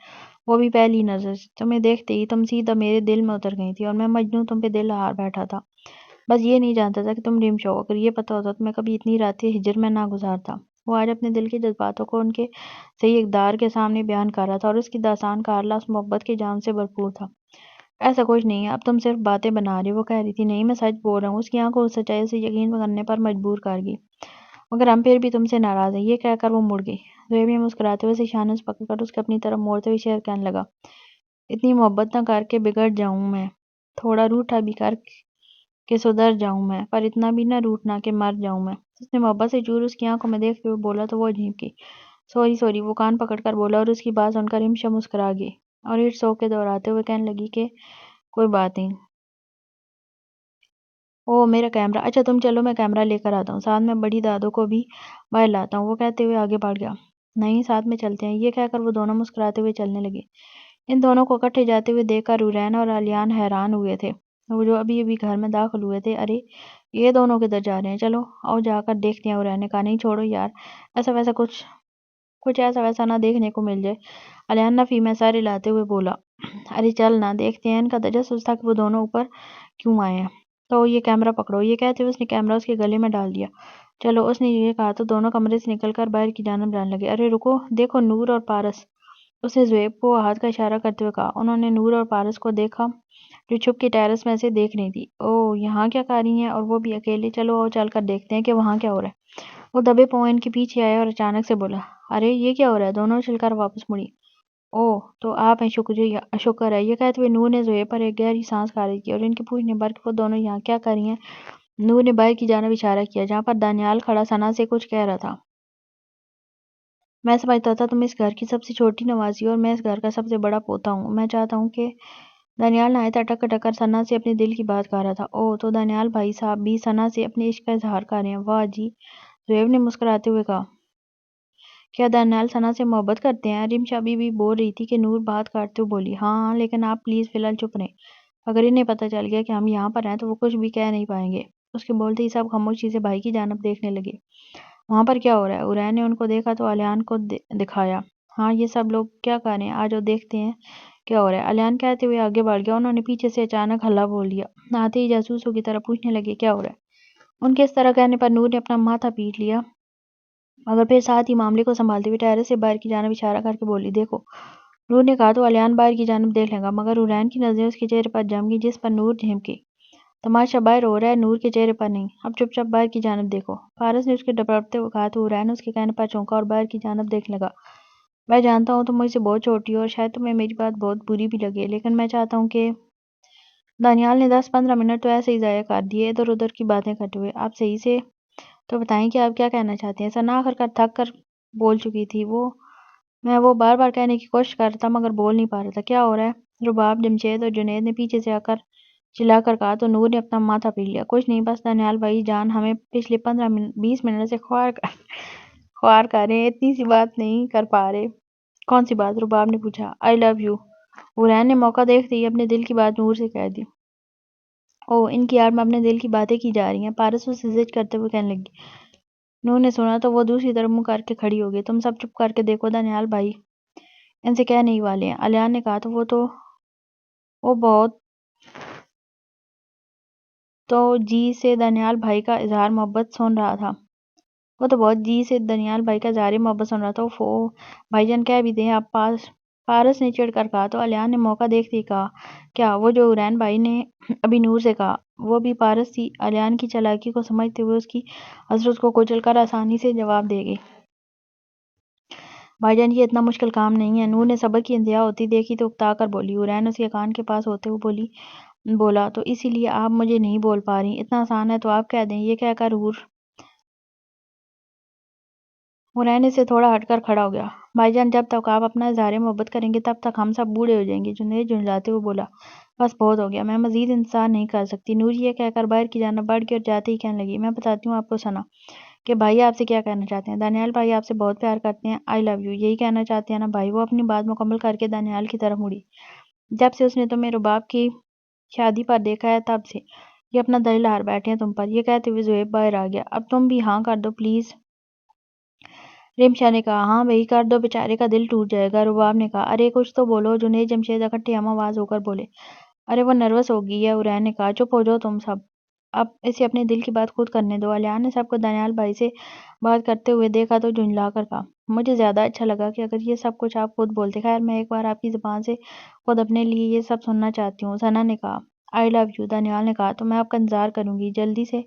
وہ بھی پہلی نظر سے۔ تمہیں دیکھتے ہی تم سیدھا میرے دل میں اتر گئی تھی اور میں مجنوں تم پہ دل ہار بیٹھا تھا۔ بس یہ نہیں جانتا تھا کہ تم رمش ہو، اگر یہ پتا ہوتا تو میں کبھی اتنی راتیں ہجر میں نہ گزارتا۔ وہ آج اپنے دل کے جذباتوں کو ان کے صحیح اقدار کے سامنے بیان کر رہا تھا اور اس کی داستان کا ارلا اس محبت کے جام سے بھرپور تھا۔ ایسا کچھ نہیں ہے، اب تم صرف باتیں بنا رہے ہو، وہ کہہ رہی تھی۔ نہیں، میں سچ بول رہا ہوں۔ اس کی آنکھوں اس سچائی سے یقین کرنے پر مجبور کر گئی۔ مگر ہم پھر بھی تم سے ناراض ہیں، یہ کہہ کر وہ مڑ گئی۔ زہیب نے مسکراتے ہوئے اسے اشارے سے پکڑ کر اس کے اپنی طرف موڑتے ہوئے شعر کہنے لگا، اتنی محبت نہ کر کے بگڑ جاؤں میں، تھوڑا روٹھا بھی کر کے سدھر جاؤں میں، پر اتنا بھی نہ روٹھنا کہ مر جاؤں میں۔ اس نے محبت سے چور اس کی آنکھوں میں دیکھتے ہوئے بولا تو وہ عجیب کی، سوری، وہ کان پکڑ کر بولا اور اس کی بات سن کر رمشا مسکرا گئی اور اٹس اوکے دہراتے ہوئے کہنے لگی کہ کوئی بات نہیں۔ اوہ میرا کیمرہ، اچھا تم چلو میں کیمرہ لے کر آتا ہوں، ساتھ میں بڑی دادو کو بھی باہر لاتا ہوں، وہ کہتے ہوئے آگے بڑھ گیا۔ نہیں، ساتھ میں چلتے ہیں، یہ کہہ کر وہ دونوں مسکراتے ہوئے چلنے لگے۔ ان دونوں کو اکٹھے جاتے ہوئے دیکھ کر حسین اور علیان حیران ہوئے تھے، وہ جو ابھی ابھی گھر میں داخل ہوئے تھے۔ ارے یہ دونوں کدھر جا رہے ہیں؟ چلو آؤ جا کر دیکھتے ہیں۔ حسین نے کہا، نہیں چھوڑو یار، کچھ ایسا ویسا نہ دیکھنے کو مل جائے۔ علیان نفی میں سر ہلاتے ہوئے بولا، ارے چل نہ دیکھتے ہیں۔ ان کا تجسس تھا کہ وہ دونوں اوپر کیوں آئے ہیں۔ تو یہ کیمرہ پکڑو، یہ کہتے ہوئے اس نے کیمرہ اس کے گلے میں ڈال دیا۔ چلو، اس نے یہ کہا تو دونوں کمرے سے نکل کر باہر کی جانب جانے لگے۔ ارے رکو، دیکھو نور اور پارس، اس نے زہیب کو ہاتھ کا اشارہ کرتے ہوئے کہا۔ انہوں نے نور اور پارس کو دیکھا جو چھپ کے ٹیرس میں سے دیکھ رہی تھی۔ اوہ یہاں کیا کر رہی ہیں اور وہ بھی اکیلے؟ چلو آؤ چل کر دیکھتے ہیں کہ وہاں کیا ہو رہا ہے۔ وہ دبے پاؤں ان کے پیچھے آیا اور اچانک سے بولا، ارے یہ کیا ہو رہا ہے؟ دونوں چل کر واپس مڑی۔ اوہ تو آپ ہیں، شکر ہے، یہ کہتے ہوئے نور نے زہیب پر ایک گہری سانس خارج کی اور ان کے پوچھنے پر کہ وہ دونوں یہاں کیا کر رہی ہیں، نور نے باہر کی جانب اشارہ کیا جہاں پر دانیال کھڑا ثنا سے کچھ کہہ رہا تھا۔ میں سمجھتا تھا تم اس گھر کی سب سے چھوٹی نوازی ہو اور میں اس گھر کا سب سے بڑا پوتا ہوں۔ میں چاہتا ہوں کہ دانیال نہایت اٹک اٹک کر ثنا سے اپنے دل کی بات کر رہا تھا۔ اوہ تو دانیال بھائی صاحب بھی ثنا سے اپنے عشق کا اظہار کر رہے ہیں، واہ جی، زہیب نے مسکراتے ہوئے کہا۔ کیا دانیال ثنا سے محبت کرتے ہیں؟ رمشا بھی بول رہی تھی کہ نور بات کاٹتے ہوئے بولی، ہاں لیکن آپ پلیز فی الحال چپ رہیں، اگر انہیں پتہ چل گیا کہ ہم یہاں پر ہیں تو وہ کچھ بھی کہہ نہیں پائیں گے۔ اس کے بولتے ہی سب خاموشی سے بھائی کی جانب دیکھنے لگے۔ وہاں پر کیا ہو رہا ہے؟ حسین نے ان کو دیکھا تو علیان کو دکھایا۔ ہاں یہ سب لوگ کیا کر رہے ہیں، آ جاؤ دیکھتے ہیں کیا ہو رہا ہے۔ علیان کہتے ہوئے آگے بڑھ گیا۔ انہوں نے پیچھے سے اچانک ہلہ بول دیا۔ آتے ہی جاسوسوں کی طرح پوچھنے لگے، کیا ہو رہا ہے؟ ان کے اس طرح کہنے پر نور نے اپنا ماتھا پیٹ لیا مگر پھر ساتھ ہی معاملے کو سنبھالتے ہوئے ٹیرس سے باہر کی جانب اشارہ کر کے بولی، دیکھو۔ نور نے کہا تو علیان باہر کی جانب دیکھنے لگا مگر حسین کی نظریں اس کے چہرے پر جم گئی جس پر نور جھپکی۔ تماشا باہر ہو رہا ہے، نور کے چہرے پر نہیں، اب چپ چاپ باہر کی جانب دیکھو، پارس نے اس کے ڈپٹتے ہوئے کہا تو حسین اس کے کہنے پر چونکا اور باہر کی جانب دیکھنے لگا۔ میں جانتا ہوں تم مجھ سے بہت چھوٹی ہو اور شاید تمہیں میری بات بہت بری بھی لگے لیکن میں چاہتا ہوں کہ دانیال نے 10-15 منٹ تو ایسے ہی ضائع کر دیے ادھر ادھر کی باتیں کرتے ہوئے۔ آپ صحیح سے تو بتائیں کہ آپ کیا کہنا چاہتے ہیں؟ ثنا آخر کار تھک کر بول چکی تھی۔ میں وہ بار بار کہنے کی کوشش کر رہا تھا مگر بول نہیں پا رہا تھا۔ کیا ہو رہا ہے؟ رباب، جمشید اور جنید نے پیچھے سے آ کر چلا کر کہا تو نور نے اپنا ماتھا پیٹ لیا۔ کچھ نہیں، بس دانیال بھائی جان ہمیں پچھلے 15-20 منٹ سے خوار کر رہے ہیں، اتنی سی بات نہیں کر پا رہے۔ کون سی بات؟ رباب نے پوچھا۔ آئی لو یو، حورین نے موقع دیکھتے ہی اپنے دل کی بات نور سے کہہ دی۔ او ان کی آڑ میں اپنے دل کی باتیں کی جا رہی ہیں۔ پارس اسے زج کرتے ہوئے کہنے لگی۔ نور نے سنا تو وہ دوسری طرف منہ کر کے کھڑی ہو گئی۔ تم سب چپ کر کے دیکھو، دانیال بھائی ان سے کہنے ہی والے ہیں۔ الیان نے کہا وہ بہت تو جی سے دانیال بھائی کا اظہار محبت سن رہا تھا۔ اوہ بھائی جان کہہ بھی دیں آپ، پارس نے چڑھ کر کہا تو الیان نے موقع دیکھتے ہی کہا، کیا وہ جو حورین بھائی نے ابھی نور سے کہا وہ بھی پارس تھی؟ الیان کی چالاکی کو سمجھتے ہوئے اس کی حسرت کو کچل کر آسانی سے جواب دے گئی۔ بھائی جان یہ اتنا مشکل کام نہیں ہے۔ نور نے صبر کی انتہا ہوتی دیکھی تو اکتا کر بولی۔ حورین اس کے کان کے پاس ہوتے ہوئے بولا تو اسی لیے آپ مجھے نہیں بول پا رہی؟ اتنا آسان ہے تو آپ کہہ دیں۔ یہ کہہ کر حورین سے تھوڑا ہٹ کر کھڑا ہو گیا۔ بھائی جان جب تک آپ اپنا اظہار محبت کریں گے تب تک ہم سب بوڑھے ہو جائیں گے۔ جنید جھنجھلاتے ہوئے بولا، بس بہت ہو گیا، میں مزید انتظار نہیں کر سکتی۔ نور یہ کہہ کر باہر کی جانب بڑھ گئی اور جاتے ہی کہنے لگی، میں بتاتی ہوں آپ کو ثنا کہ بھائی آپ سے کیا کہنا چاہتے ہیں۔ دانیال بھائی آپ سے بہت پیار کرتے ہیں، آئی لو یو، یہی کہنا چاہتے ہیں نا بھائی؟ وہ اپنی بات مکمل کر کے دانیال کی طرف مڑی۔ جب سے اس نے تمہیں رباب کی شادی پر دیکھا ہے تب سے یہ اپنا دل لہار بیٹھے ہیں تم پر۔ یہ کہتے ہوئے زہیب باہر آ گیا۔ اب تم بھی ہاں کر دو پلیز۔ رمشا نے کہا، ہاں بھئی کر دو، بیچارے کا دل ٹوٹ جائے گا۔ رباب نے کہا، ارے کچھ تو بولو۔ جنید جمشید اکٹھے ہم آواز ہو کر بولے، ارے وہ نروس ہو گئی ہے۔ حورین نے کہا، چپ ہو جاؤ تم سب، اب اسے اپنے دل کی بات خود کرنے دو۔ الیان نے سب کو دانیال بھائی سے بات کرتے ہوئے دیکھا تو جھنجلا کر کہا، مجھے زیادہ اچھا لگا کہ اگر یہ سب کچھ آپ خود بولتے۔ خیر میں ایک بار آپ کی زبان سے خود اپنے لیے یہ سب سننا چاہتی ہوں۔ ثنا نے کہا، آئی لو یو۔ دانیال نے کہا، تو میں آپ کا انتظار کروں گی، جلدی سے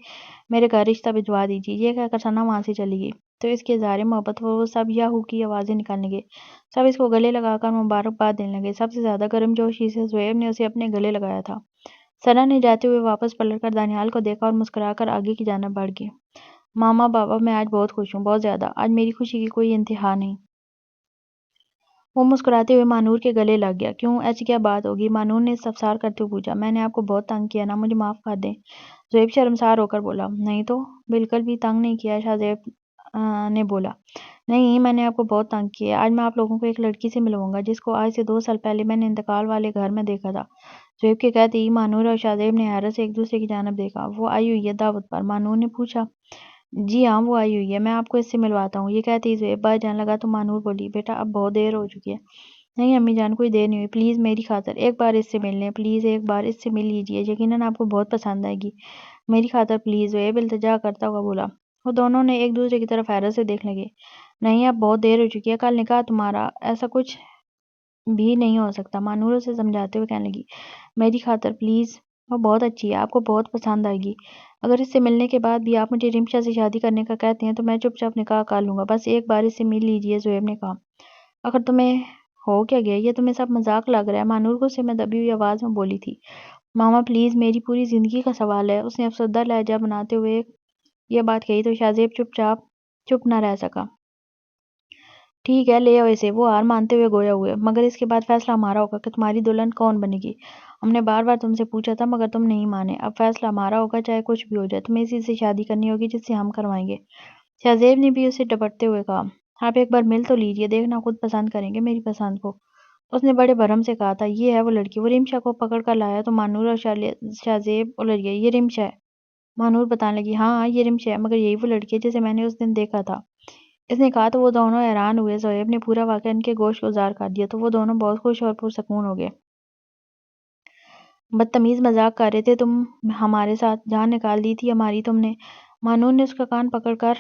میرے گھر رشتہ بھجوا دیجیے۔ یہ کہہ کر ثنا وہاں سے چلی گئی تو اس کے اظہار محبت پر وہ سب یاہو کی آوازیں نکالنے لگے۔ سب اس کو گلے لگا کر مبارکباد دینے لگے۔ سب سے زیادہ گرم جوشی سے زہیب نے اسے اپنے گلے لگایا تھا۔ ثنا نے جاتے ہوئے واپس پلٹ کر دانیال کو دیکھا اور مسکرا کر آگے کی جانب بڑھ گئی۔ ماما بابا میں آج بہت خوش ہوں، بہت زیادہ، آج میری خوشی کی کوئی انتہا نہیں۔ وہ مسکراتے ہوئے مانور کے گلے لگ گیا۔ کیوں، ایسی کیا بات ہو گئی؟ مانور نے استفسار کرتے ہوئے پوچھا۔ میں نے آپ کو بہت تنگ کیا نا، مجھے معاف کر دیں۔ زہیب شرمسار ہو کر بولا۔ نہیں تو بالکل بھی تنگ نہیں کیا۔ شاہ زیب نے بولا، نہیں میں نے آپ کو بہت تنگ کیا ہے۔ آج میں آپ لوگوں کو ایک لڑکی سے ملواؤں گا جس کو آج سے 2 سال پہلے میں نے انتقال والے گھر میں دیکھا تھا۔ زہیب کے کہتے ہی مانور اور شاہ زیب نے حیرت سے ایک دوسرے کی جانب دیکھا۔ وہ آئی ہوئی ہے دعوت پر؟ مانور نے پوچھا۔ جی ہاں وہ آئی ہوئی ہے، میں آپ کو اس سے ملواتا ہوں۔ یہ کہتے ہی زہیب باہر جانے لگا تو مانور بولی، بیٹا اب بہت دیر ہو چکی ہے۔ نہیں امی جان کوئی دیر نہیں ہوئی، پلیز میری خاطر ایک بار اس سے مل لیں، پلیز ایک بار اس سے مل لیجیے، یقیناً آپ کو بہت پسند آئے گی، میری خاطر پلیز۔ زہیب التجا کرتا ہوا بولا۔ وہ دونوں نے ایک دوسرے کی طرف حیرت سے دیکھنے لگے۔ نہیں اب بہت دیر ہو چکی ہے، کل نکاح تمہارا، ایسا کچھ بھی نہیں ہو سکتا۔ مانور اسے سمجھاتے ہوئے کہنے لگی، میری خاطر پلیز، وہ بہت اچھی ہے، آپ کو بہت پسند آئے گی۔ اگر اس سے ملنے کے بعد بھی آپ مجھے رمشا سے شادی کرنے کا کہتے ہیں تو میں چپ چاپ نکاح کر لوں گا، بس ایک بار اس سے مل لیجیے۔ زہیب نے کہا، اگر تمہیں ہو کیا گیا، یہ تمہیں سب مذاق لگ رہا ہے؟ مانور غصے میں دبی ہوئی آواز میں بولی تھی۔ ماما پلیز میری پوری زندگی کا سوال ہے۔ اس نے افسردہ لہجہ بناتے ہوئے یہ بات کہی تو شاہ زیب چپ نہ رہ سکا۔ ٹھیک ہے لے آؤ اسے۔ وہ ہار مانتے ہوئے گویا ہوئے، مگر اس کے بعد فیصلہ ہمارا ہوگا کہ تمہاری دلہن کون بنے گی۔ ہم نے بار بار تم سے پوچھا تھا مگر تم نہیں مانے، اب فیصلہ ہمارا ہوگا چاہے کچھ بھی ہو جائے، تمہیں اسی سے شادی کرنی ہوگی جس سے ہم کروائیں گے۔ شاہ زیب نے بھی اسے ڈپٹتے ہوئے کہا، آپ ایک بار مل تو لیجیے، دیکھنا خود پسند کریں گے میری پسند کو۔ اس نے بڑے بھرم سے کہا تھا، یہ ہے وہ لڑکی۔ وہ رمشا کو پکڑ کر لایا تو مانور اور شاہ زیب الجھ گئے۔ یہ رمشا ہے؟ مانور بتانے لگی، ہاں یہ رمشا ہے، مگر یہی وہ لڑکی ہے جسے میں نے اس دن دیکھا تھا۔ اس نے کہا تو وہ دونوں حیران ہوئے۔ زہیب نے پورا واقعہ ان کے گوش گزار کر دیا تو وہ دونوں بہت خوش اور پرسکون ہو گئے۔ بدتمیز مذاق کر رہے تھے تم ہمارے ساتھ، جان نکال دی تھی ہماری تم نے۔ مانور نے اس کا کان پکڑ کر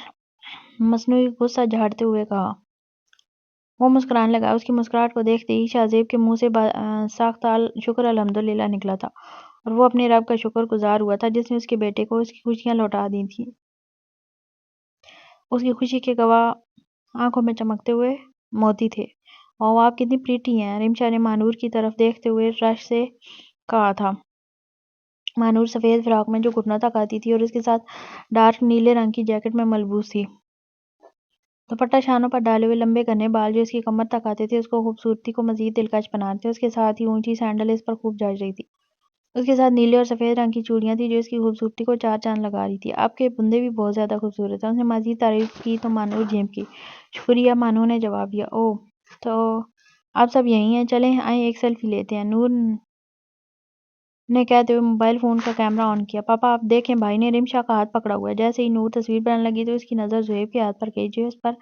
مصنوعی غصہ جھاڑتے ہوئے کہا۔ وہ مسکرانے لگا۔ اس کی مسکراہٹ کو دیکھتے ہی شاہ زیب کے منہ سے ساختہ شکر الحمدللہ نکلا تھا اور وہ اپنے رب کا شکر گزار ہوا تھا جس نے اس کے بیٹے کو اس کی خوشیاں لوٹا دی تھیں۔ اس کی خوشی کے گواہ آنکھوں میں چمکتے ہوئے موتی تھے۔ واہ آپ کتنی پریٹی ہیں، رمشا نے مانور کی طرف دیکھتے ہوئے رش سے کہا تھا۔ مانور سفید فراق میں جو گھٹنوں تک آتی تھی اور اس کے ساتھ ڈارک نیلے رنگ کی جیکٹ میں ملبوس تھی۔ دوپٹہ شانوں پر ڈالے ہوئے لمبے گھنے بال جو اس کی کمر تک آتے تھے اس کو خوبصورتی کو مزید دلکش بنا رہے تھے۔ اس کے ساتھ ہی اونچی سینڈل اس پر خوب جچ رہی تھی۔ اس کے ساتھ نیلے اور سفید رنگ کی چوڑیاں تھیں جو اس کی خوبصورتی کو چار چاند لگا رہی تھی۔ آپ کے بندے بھی بہت زیادہ خوبصورت ہیں۔ اس نے مزید تعریف کی تو مانور جھیمکی۔ شکریہ، مانور نے جواب دیا۔ اوہ تو آپ سب یہیں ہیں، چلیں آئیں ایک سیلفی لیتے ہیں، نور نے کہتے ہوئے موبائل فون کا کیمرہ آن کیا۔ پاپا آپ دیکھیں، بھائی نے رمشا کا ہاتھ پکڑا ہوا ہے۔ جیسے ہی نور تصویر بنانے لگی تو اس کی نظر زہیب کے ہاتھ پر گئی جس پر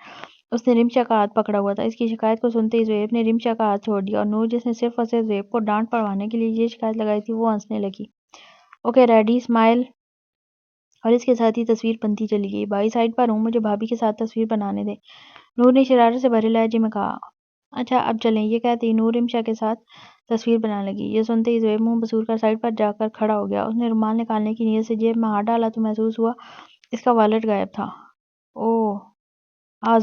اس نے رمشا کا ہاتھ پکڑا ہوا تھا۔ اس کی شکایت کو سنتے ہی زہیب نے رمشا کا ہاتھ چھوڑ دیا اور نور جس نے صرف اور صرف زہیب کو ڈانٹ پڑوانے کے لیے یہ شکایت لگائی تھی وہ ہنسنے لگی۔ اوکے ریڈی اسمائل، اور اس کے ساتھ ہی تصویر بنتی چلی گئی۔ بھائی سائڈ پر ہوں، مجھے بھابھی کے ساتھ تصویر بنانے دیں، نور نے شرارت سے بھرے لہجے میں کہا۔ اچھا اب چلیں، یہ کہتے ہی نور رمشا کے ساتھ تصویر بنانے لگی۔ یہ سنتے ہی زہیب منہ بسور کر سائڈ پر جا کر کھڑا ہو گیا۔ اس نے رومال نکالنے کی نیت سے جیب میں ہاتھ ڈالا تو محسوس ہوا اس کا والٹ غائب تھا۔ اوہ!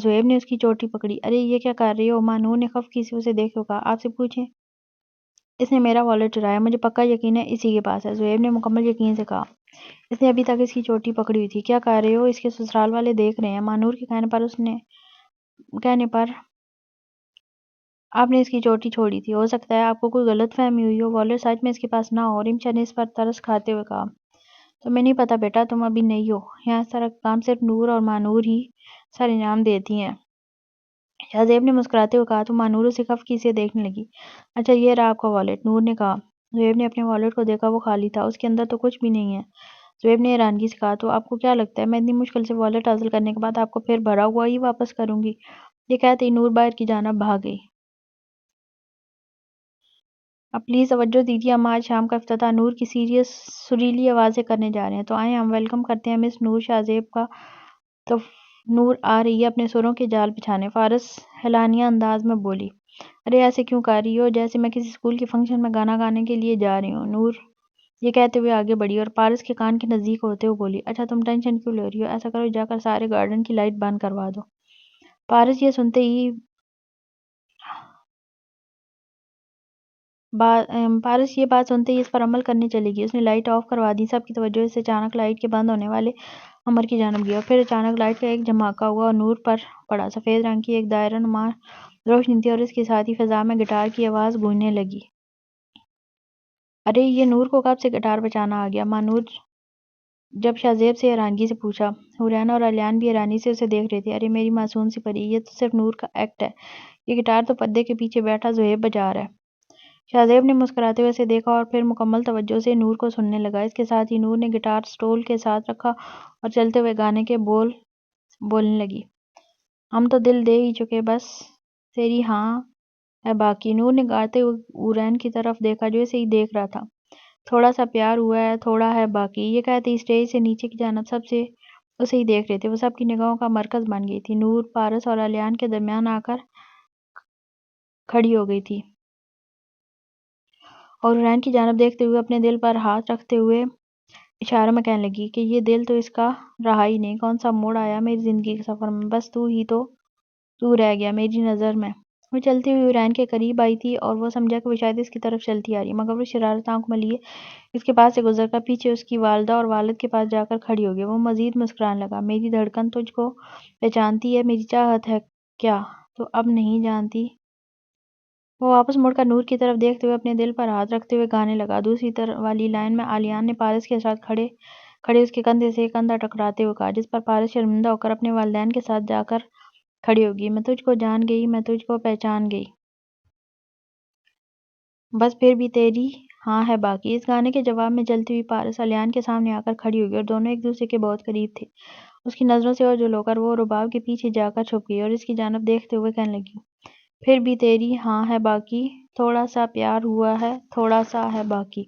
زہیب نے اس کی چوٹی پکڑی۔ ارے یہ کیا کر رہی ہو ماں؟ نور نے خفگی سے اسے دیکھ کر کہا۔ آپ سے پوچھیں، اس نے میرا والٹ چرایا، مجھے پکا یقین ہے اسی کے پاس ہے، زہیب نے مکمل یقین سے کہا۔ اس نے ابھی تک اس کی چوٹی پکڑی ہوئی تھی۔ کیا کر رہے ہو؟ اس کے سسرال والے دیکھ رہے ہیں ماں۔ نور کے کہنے پر آپ نے اس کی چوٹی چھوڑی تھی، ہو سکتا ہے آپ کو کوئی غلط فہمی ہوئی ہو، والٹ سچ میں اس کے پاس نہ ہو۔ رمشا نے اس پر ترس کھاتے ہوئے کہا۔ تمہیں نہیں پتا بیٹا، تم ابھی نئی ہو، یہاں اس طرح کا کام صرف نور اور ماں نور ہی سر انجام دیتی ہیں۔ شہزیب نے مسکراتے ہوئے کہا تو ماں نور اسے خفگی سے دیکھنے لگی۔ اچھا یہ رہا آپ کا والٹ، نور نے کہا۔ زہیب نے اپنے والٹ کو دیکھا، وہ خالی تھا، اس کے اندر تو کچھ بھی نہیں ہے۔ زہیب نے حیرانگی سے کہا تو آپ کو کیا لگتا ہے میں اتنی مشکل سے والٹ حاصل کرنے کے بعد آپ کو پھر بھرا ہوا ہی واپس کروں گی؟ یہ کہتے ہی نور باہر کی جانب بھاگ گئی۔ اب پلیز توجہ دیجیے، ہم آج شام کا افتتاح نور کی سریلی آواز سے کرنے جا رہے ہیں، تو آئیں ہم ویلکم کرتے ہیں مس نور شہزیب کا۔ تو نور آ رہی ہے اپنے سروں کے جال بچھانے، فارس اعلانیہ انداز میں بولی۔ ارے ایسے کیوں کر رہی ہو جیسے میں کسی اسکول کے فنکشن میں گانا گانے کے لیے جا رہی ہوں؟ نور یہ کہتے ہوئے آگے بڑھی اور پارس کے کان کے نزدیک ہوتے ہوئے بولی۔ اچھا تم ٹینشن کیوں لے رہی ہو؟ ایسا کرو جا کر سارے گارڈن کی لائٹ بند کروا دو۔ پارس یہ بات سنتے ہی اس پر عمل کرنے چلی گئی۔ اس نے لائٹ آف کروا دی، سب کی توجہ اس سے اچانک لائٹ کے بند ہونے والے امر کی جانب گئی اور پھر اچانک لائٹ کا ایک جھماکہ ہوا اور نور پر پڑا۔ سفید رنگ کی ایک دائرہ نما روشنی تھی اور اس کے ساتھ ہی فضا میں گٹار کی آواز گونجنے لگی۔ ارے یہ نور کو کب سے گٹار بجانا آ گیا؟ ماں نور جب شہزیب سے حیرانگی سے پوچھا۔ حورین اور الیان بھی حیرانی سے اسے دیکھ رہے تھے۔ ارے میری معصوم سی پری، یہ تو صرف نور کا ایکٹ ہے، یہ گٹار تو پردے کے پیچھے بیٹھا زہیب بجا رہا ہے۔ شہزیب نے مسکراتے ہوئے اسے دیکھا اور پھر مکمل توجہ سے نور کو سننے لگا۔ اس کے ساتھ ہی نور نے گٹار سٹول کے ساتھ رکھا اور چلتے ہوئے گانے کے بول بولنے لگی۔ ہم تو دل دے ہی چکے، بس تیری ہاں ہے باقی۔ نور نے گاتے ہوئے حورین کی طرف دیکھا جو اسے ہی دیکھ رہا تھا۔ تھوڑا سا پیار ہوا ہے، تھوڑا ہے باقی، یہ کہتے ہی اسٹیج سے نیچے کی جانب سب سے اسے ہی دیکھ رہے تھے، وہ سب کی نگاہوں کا مرکز بن گئی تھی۔ نور پارس اور الیان کے درمیان آ کر کھڑی ہو گئی تھی اور حورین کی جانب دیکھتے ہوئے اپنے دل پر ہاتھ رکھتے ہوئے اشاروں میں کہنے لگی کہ یہ دل تو اس کا رہا ہی نہیں، کون سا موڑ آیا میری زندگی کے سفر میں، بس تو رہ گیا میری نظر میں۔ وہ چلتی ہوئی حورین کے قریب آئی تھی اور وہ سمجھا کہ وہ شاید اس کی طرف چلتی آ رہی ہے، مگر وہ شرارت آنکھ میں لیے اس کے پاس سے گزر کر پیچھے اس کی والدہ اور والد کے پاس جا کر کھڑی ہو گئی۔ وہ مزید مسکرانے لگا۔ میری دھڑکن تجھ کو پہچانتی ہے، میری چاہت ہے کیا تو اب نہیں جانتی؟ وہ واپس مڑ کر نور کی طرف دیکھتے ہوئے اپنے دل پر ہاتھ رکھتے ہوئے گانے لگا۔ دوسری والی لائن میں الیان نے پارس کے ساتھ کھڑے اس کے کندھے سے کندھا ٹکراتے ہوئے کہا، جس پر پارس شرمندہ ہو کر اپنے والدین کے ساتھ جا کر کھڑی ہو گئی۔ میں تجھ کو جان گئی، میں تجھ کو پہچان گئی، بس پھر بھی تیری ہاں ہے باقی۔ اس گانے کے جواب میں چلتی ہوئی پارس الیان کے سامنے آ کر کھڑی ہو گئی اور دونوں ایک دوسرے کے بہت قریب تھے۔ اس کی نظروں سے اوجھل ہو کر وہ رباب کے پیچھے جا کر چھپ گئی اور اس کی جانب دیکھتے ہوئے کہنے لگی، پھر بھی تیری ہاں ہے باقی، تھوڑا سا پیار ہوا ہے، تھوڑا سا ہے باقی۔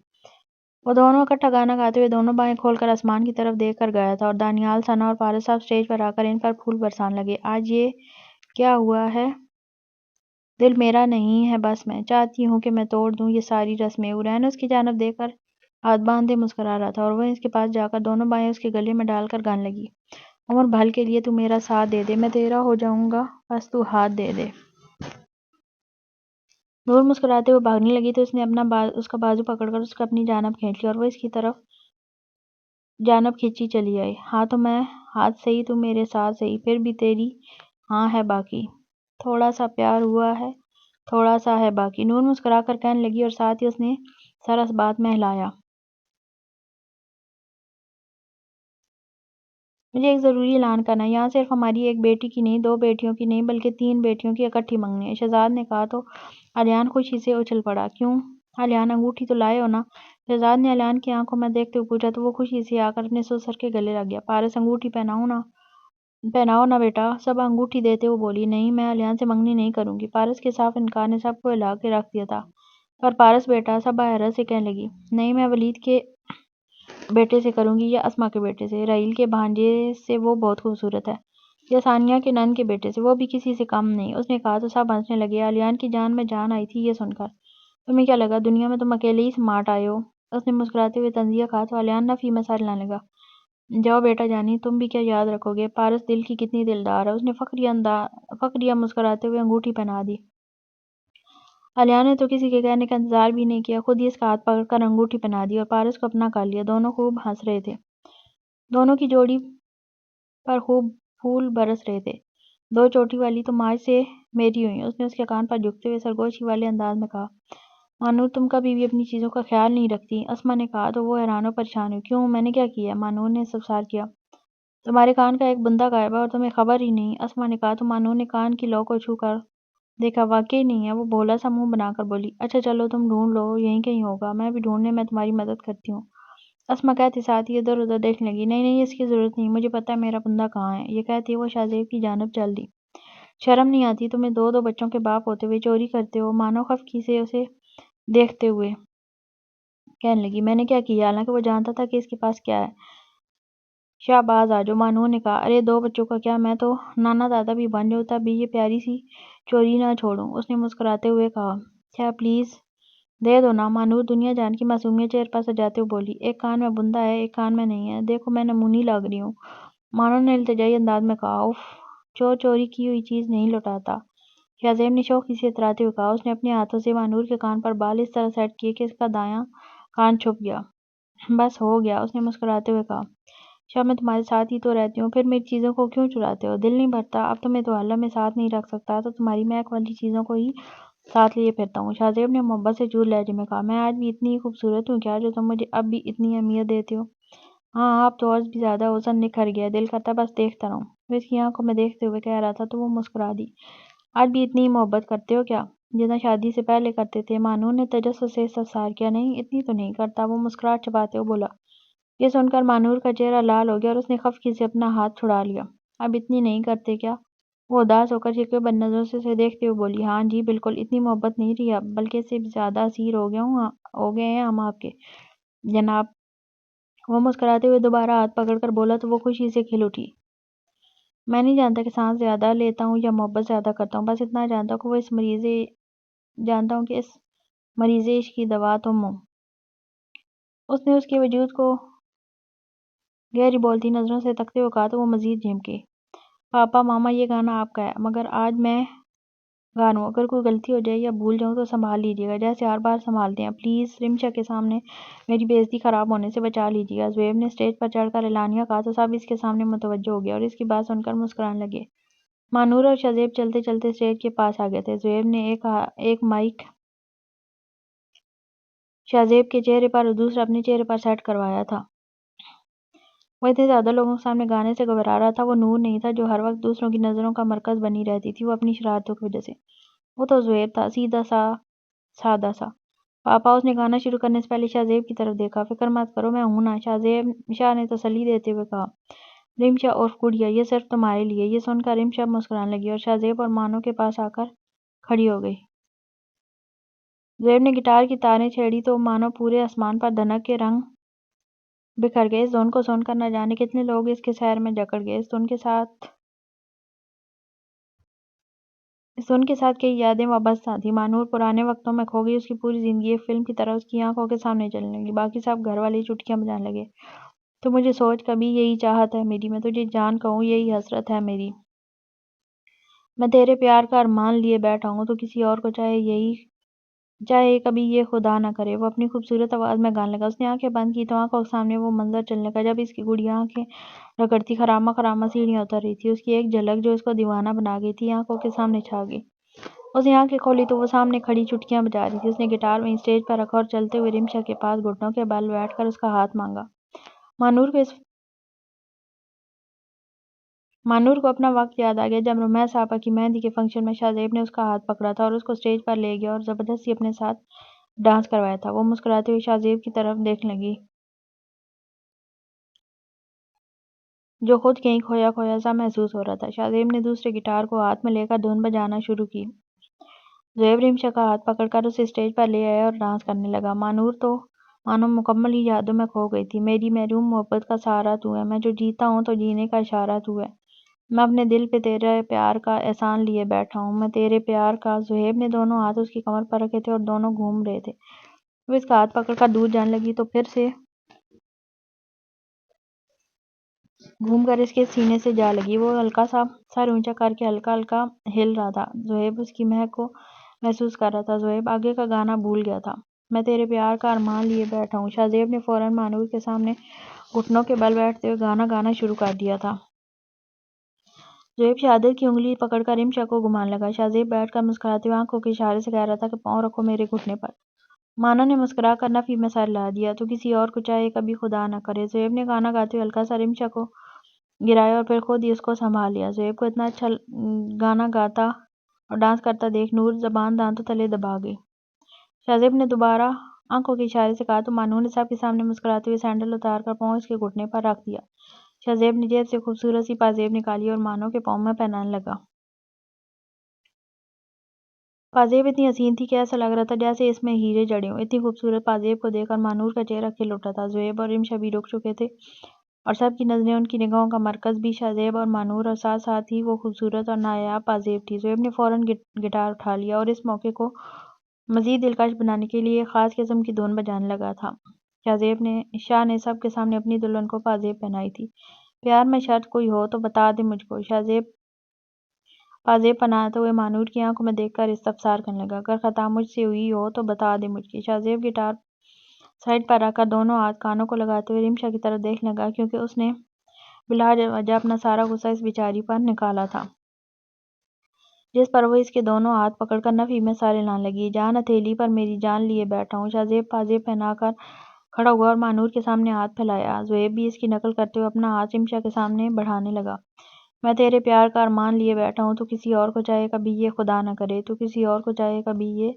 وہ دونوں اکٹھا گانا گاتے ہوئے دونوں بائیں کھول کر آسمان کی طرف دیکھ کر گایا تھا اور دانیال، ثنا اور پارس صاحب اسٹیج پر آ کر ان پر پھول برسانے لگے۔ آج یہ کیا ہوا ہے؟ دل میرا نہیں ہے، بس میں چاہتی ہوں کہ میں توڑ دوں یہ ساری رسمیں۔ حورین اس کی جانب دیکھ کر ہاتھ باندھے مسکرا رہا تھا اور وہ اس کے پاس جا کر دونوں بائیں اس کے گلے میں ڈال کر گانے لگی۔ عمر بھر کے لیے تو میرا ساتھ دے دے، میں تیرا ہو جاؤں گا، بس تو ہاتھ دے دے۔ نور مسکراتے ہوئے بھاگنے لگی تو اس نے اس کا بازو پکڑ کر اس کو اپنی جانب کھینچ لیا اور وہ اس کی طرف جانب کھینچی چلی آئی۔ ہاں تو میں ہاتھ سہی، تو میرے ساتھ سہی، پھر بھی تیری ہاں ہے باقی، تھوڑا سا پیار ہوا ہے، تھوڑا سا ہے باقی۔ نور مسکرا کر کہنے لگی اور ساتھ ہی اس نے سر اس بات میں ہلایا۔ مجھے ایک ضروری اعلان کرنا ہے، یہاں صرف ہماری ایک بیٹی کی نہیں، 2 بیٹیوں کی نہیں بلکہ 3 بیٹیوں کی اکٹھی منگنی ہے۔ شہزاد نے کہا تو الیان خوشی سے اچھل پڑا۔ کیوں الیان، انگوٹھی تو لائے ہو نا؟ شہزاد نے الیان کی آنکھوں میں دیکھتے ہوئے پوچھا تو وہ خوشی سے آ کر اپنے سسر کے گلے لگ گیا۔ پارس، انگوٹھی پہناؤ نا بیٹا، سب انگوٹھی دیتے ہوئے بولی۔ نہیں، میں الیان سے منگنی نہیں کروں گی۔ پارس کے صاف انکار نے سب کو ہلا کے رکھ دیا تھا۔ پر پارس بیٹا، سب حیرت سے کہنے لگی۔ نہیں، میں ولید کے بیٹے سے کروں گی یا اسما کے بیٹے سے، رحیل کے بھانجے سے، وہ بہت خوبصورت ہے، یا ثانیہ کے نند کے بیٹے سے، وہ بھی کسی سے کم نہیں، اس نے کہا تو سب ہنسنے لگے۔ الیان کی جان میں جان آئی تھی یہ سن کر۔ تمہیں کیا لگا دنیا میں تم اکیلے ہی سماٹ آئے ہو؟ اس نے مسکراتے ہوئے طنزیہ کہا تو الیان نفی میں سر ہلانے لگا۔ جاؤ بیٹا جانی، تم بھی کیا یاد رکھو گے؟ پارس دل کی کتنی دلدار ہے، اس نے فخریہ مسکراتے ہوئے انگوٹھی پہنا دی۔ الیان نے تو کسی کے کہنے کا انتظار بھی نہیں کیا، خود ہی اس کا ہاتھ پکڑ کر انگوٹھی پہنا دی اور پارس کو اپنا کر لیا۔ دونوں خوب ہنس رہے تھے، دونوں کی جوڑی پر خوب پھول برس رہے تھے۔ 2 چوٹی والی تم آج سے میری ہوئی، اس نے اس کے کان پر جھکتے ہوئے سرگوشی والے انداز میں کہا۔ مانور، تم کبھی بھی اپنی چیزوں کا خیال نہیں رکھتی، اسما نے کہا تو وہ حیران و پریشان ہوئی۔ کیوں، میں نے کیا کیا ہے؟ مانور نے استفسار کیا۔ تمہارے کان کا ایک بندہ غائب ہے اور تمہیں خبر ہی نہیں، اسما نے کہا تو مانور نے کان کی لو کو چھو کر دیکھا، واقعی نہیں ہے، وہ بھولا سا منہ بنا کر بولی۔ اچھا چلو تم ڈھونڈ لو، یہیں کہیں ہوگا، میں بھی ڈھونڈنے میں تمہاری مدد کرتی ہوں۔ اسما کہتے ساتھ ہی ادھر ادھر دیکھنے لگی۔ نہیں، اس کی ضرورت نہیں، مجھے پتہ ہے میرا بندہ کہاں ہے، یہ کہتے وہ شاہزیب کی جانب چل دی۔ شرم نہیں آتی تمہیں، 2 بچوں کے باپ ہوتے ہوئے چوری کرتے ہو؟ مانو خفگی سے اسے دیکھتے ہوئے کہنے لگی۔ میں نے کیا کیا؟ حالانکہ وہ جانتا تھا کہ اس کے پاس کیا ہے۔ شاہ باز آ جاؤ، مانور نے کہا۔ ارے 2 بچوں کا کیا، میں تو نانا دادا بھی بن جاؤں تب بھی یہ پیاری سی چوری نہ چھوڑوں، اس نے مسکراتے ہوئے کہا۔ شاہ پلیز دے دو نا، مانور دنیا جان کی معصومیت چہرے پر سجاتے ہوئے بولی۔ ایک کان میں بندہ ہے، ایک کان میں نہیں ہے، دیکھو میں نمونی لگ رہی ہوں، مانور نے التجائی انداز میں کہا۔ اف، چور چوری کی ہوئی چیز نہیں لوٹاتا، شاہزیب نے شوخی سے اتراتے ہوئے کہا۔ اس نے اپنے ہاتھوں سے مانور کے کان پر بال اس طرح سیٹ کیے کہ اس کا دایاں کان چھپ گیا۔ بس ہو گیا، اس نے مسکراتے ہوئے کہا۔ شاہ میں تمہارے ساتھ ہی تو رہتی ہوں، پھر میری چیزوں کو کیوں چراتے ہو؟ دل نہیں بھرتا؟ اب تمہیں تو اللہ میں ساتھ نہیں رکھ سکتا تو تمہاری مہک والی چیزوں کو ہی ساتھ لیے پھرتا ہوں، شاہزیب نے محبت سے چور لہجے میں کہا۔ میں آج بھی اتنی ہی خوبصورت ہوں کیا جو تم مجھے اب بھی اتنی اہمیت دیتے ہو؟ ہاں، اب تو اور بھی زیادہ حسن نکھر گیا، دل کرتا بس دیکھتا رہوں، وہ اس کی آنکھوں میں دیکھتے ہوئے کہہ رہا تھا تو وہ مسکرا دی۔ آج بھی اتنی ہی محبت کرتے ہو کیا جتنا شادی سے پہلے کرتے تھے؟ مانور نے تجسس سے استفسار کیا۔ نہیں، اتنی تو نہیں کرتا، وہ مسکراہٹ چھپاتے ہوئے بولا۔ یہ سن کر مانور کا چہرہ لال ہو گیا اور اس نے خفگی سے اپنا ہاتھ چھڑا لیا۔ اب اتنی نہیں کرتے کیا؟ وہ اداس ہو کر شکوے بھری نظروں سے اسے دیکھتے ہوئے بولی۔ ہاں جی بالکل، اتنی محبت نہیں رہی اب، بلکہ اس سے بھی زیادہ اسیر ہو گئے ہیں ہم آپ کے، جناب۔ وہ مسکراتے ہوئے دوبارہ ہاتھ پکڑ کر بولا تو وہ خوشی سے کھل اٹھی۔ میں نہیں جانتا کہ سانس زیادہ لیتا ہوں یا محبت زیادہ کرتا ہوں، بس اتنا جانتا ہوں کہ اس مریض عشق کی دوا تم ہو۔ اس نے اس کے وجود کو گہری بولتی نظروں سے تکتے ہوئے کہا تو وہ مزید جھمکی۔ پاپا ماما، یہ گانا آپ کا ہے، مگر آج میں گا رہا ہوں، اگر کوئی غلطی ہو جائے یا بھول جاؤں تو سنبھال لیجیے گا جیسے ہر بار سنبھالتے ہیں، پلیز رمشا کے سامنے میری بے عزتی خراب ہونے سے بچا لیجیے گا۔ زبیب نے اسٹیج پر چڑھ کر اعلانیہ کہا تو سب اس کے سامنے متوجہ ہو گئے اور اس کی بات سن کر مسکرانے لگے۔ مانور اور شاہزیب چلتے چلتے اسٹیج کے پاس آ گئے تھے۔ زبیب نے ایک مائک شاہزیب کے چہرے پر اور دوسرا اپنے چہرے پر سیٹ کروایا تھا۔ وہ اتنے زیادہ لوگوں کے سامنے گانے سے گھبرا رہا تھا، وہ نور نہیں تھا جو ہر وقت دوسروں کی نظروں کا مرکز بنی رہتی تھی، وہ اپنی شرارتوں کی وجہ سے۔ وہ تو زبیب تھا، سیدھا سا، سادہ سا۔ پاپا، اس نے گانا شروع کرنے سے پہلے شاہزیب کی طرف دیکھا۔ فکر مت کرو، میں ہوں نا، شاہ نے تسلی دیتے ہوئے کہا۔ رمشا عرف گڑیا، یہ صرف تمہارے لیے۔ یہ سن کر رمشا مسکرانے لگی اور شاہزیب اور مانو کے پاس آ کر کھڑی ہو گئی۔ زبیب نے گٹار کی تاریں چھیڑی تو مانو پورے آسمان پر دھنک کے رنگ بکھر گئے۔ اس دھن کو سن کر نہ جانے کتنے لوگ اس کے سحر میں جکڑ گئے۔ اس دھن کے ساتھ کئی یادیں وابستہ تھیں۔ مانور پرانے وقتوں میں کھو گئی، اس کی پوری زندگی ایک فلم کی طرح اس کی آنکھوں کے سامنے چلنے لگی۔ باقی سب گھر والے چٹکیاں بجانے لگے۔ تو مجھے سوچ کبھی یہی چاہت ہے میری، میں تجھے جان کہوں یہی حسرت ہے میری، میں تیرے پیار کا ارمان لیے بیٹھا ہوں تو کسی اور کو چاہے کبھی یہ خدا نہ کرے۔ وہ اپنی خوبصورت آواز میں گانے لگا۔ اس نے آنکھیں بند کی تو آنکھوں کے سامنے وہ منظر چلنے لگا جب اس کی گڑیا آنکھیں رگڑتی خراما خراما سیڑھیاں اتر رہی تھی۔ اس کی ایک جھلک جو اس کو دیوانہ بنا گئی تھی آنکھوں کے سامنے چھا گئی۔ اس نے آنکھیں کھولی تو وہ سامنے کھڑی چٹکیاں بجا رہی تھی۔ اس نے گٹار وہیں اسٹیج پر رکھا اور چلتے ہوئے رمشا کے پاس گھٹنوں کے بل بیٹھ کر اس کا ہاتھ مانگا۔ مانور کو اس مانور کو اپنا وقت یاد آ گیا جب رمیہ صاحبہ کی مہندی کے فنکشن میں شاہ زیب نے اس کا ہاتھ پکڑا تھا اور اس کو اسٹیج پر لے گیا اور زبردستی اپنے ساتھ ڈانس کروایا تھا۔ وہ مسکراتے ہوئے شاہ زیب کی طرف دیکھنے لگی جو خود کہیں کھویا کھویا سا محسوس ہو رہا تھا۔ شاہ زیب نے دوسرے گٹار کو ہاتھ میں لے کر دھن بجانا شروع کی۔ زیب رمشا کا ہاتھ پکڑ کر اسے اسٹیج پر لے آیا اور ڈانس کرنے لگا۔ مانور تو مانو مکمل ہی یادوں میں کھو گئی تھی۔ میری محروم محبت کا سہارا تو ہے، میں جو جیتا ہوں تو جینے کا اشارہ تو ہے، میں اپنے دل پہ تیرے پیار کا احسان لیے بیٹھا ہوں، میں تیرے پیار کا۔ زہیب نے دونوں ہاتھ اس کی کمر پر رکھے تھے اور دونوں گھوم رہے تھے۔ وہ اس کا ہاتھ پکڑ کر دور جانے لگی تو پھر سے گھوم کر اس کے سینے سے جا لگی۔ وہ ہلکا سا سر اونچا کر کے ہلکا ہلکا ہل رہا تھا۔ زہیب اس کی مہک کو محسوس کر رہا تھا۔ زہیب آگے کا گانا بھول گیا تھا۔ میں تیرے پیار کا ارمان لیے بیٹھا ہوں۔ شاہ زیب نے فوراً مانور کے سامنے گھٹنوں کے بل بیٹھتے ہوئے گانا گانا شروع کر دیا تھا۔ زہیب شہادت کی انگلی پکڑ کر رمشا کو گھمانے لگا۔ شاہ زیب بیٹھ کر مسکراتے ہوئے آنکھوں کے اشارے سے کہہ رہا تھا کہ پاؤں رکھو میرے گھٹنے پر۔ مانا نے مسکرا کر نفی میں سر ہلا دیا۔ تو کسی اور کو چاہے کبھی خدا نہ کرے۔ زہیب نے گانا گاتے ہوئے ہلکا سا رمشا کو گرایا اور پھر خود ہی اس کو سنبھال لیا۔ زہیب کو اتنا اچھا گانا گاتا اور ڈانس کرتا دیکھ نور زبان دانتوں تلے دبا گئی۔ شاہ زیب نے دوبارہ آنکھوں کے اشارے سے کہا تو مانو نے سب کے سامنے مسکراتے ہوئے سینڈل اتار کر پاؤں اس کے گھٹنے پر رکھ دیا۔ شاہ زیب نے جیب سے خوبصورت سی پازیب نکالی اور مانو کے پاؤں میں پہنانے لگا۔ پازیب اتنی حسین تھی کہ ایسا لگ رہا تھا جیسے اس میں ہیرے جڑے ہوں۔ اتنی خوبصورت پازیب کو دیکھ کر مانور کا چہرہ کھل اٹھا تھا۔ زہیب اور رمشا بھی رک چکے تھے اور سب کی نظریں ان کی نگاہوں کا مرکز بھی شاہ زیب اور مانور اور ساتھ ساتھ ہی وہ خوبصورت اور نایاب پازیب تھی۔ زہیب نے فوراً گٹار اٹھا لیا اور اس موقع کو مزید دلکش بنانے کے لیے ایک خاص قسم کی دھن بجانے لگا تھا۔ شاہ نے سب کے سامنے اپنی دلہن کو پازیب پہنائی تھی۔ پیار میں شرط کوئی ہو تو بتا دے مجھ کو۔ شاہ زیب پازیب پہناتے ہوئے مانور کی آنکھوں میں دیکھ کر استفسار کرنے لگا۔ اگر خطا مجھ سے ہوئی ہو تو بتا دے مجھ کی۔ شاہ زیب گٹار سائیڈ پر رکھ کر دونوں ہاتھ کانوں کو لگاتے ہوئے رمشا کی طرف دیکھنے لگا کیونکہ اس نے بلا وجہ اپنا سارا غصہ اس بیچاری پر نکالا تھا، جس پر وہ اس کے دونوں ہاتھ پکڑ کر نفی میں سر ہلانے لگی۔ جان ہتھیلی پر میری جان لیے بیٹھا ہوں۔ شاہ زیب پازیب پہنا کر کھڑا ہوا اور مانور کے سامنے ہاتھ پھیلایا۔ زہیب بھی اس کی نقل کرتے ہوئے اپنا ہاتھ رمشا کے سامنے بڑھانے لگا۔ میں تیرے پیار کا ارمان لیے بیٹھا ہوں، تو کسی اور کو چاہے کبھی یہ خدا نہ کرے، تو کسی اور کو چاہے کبھی یہ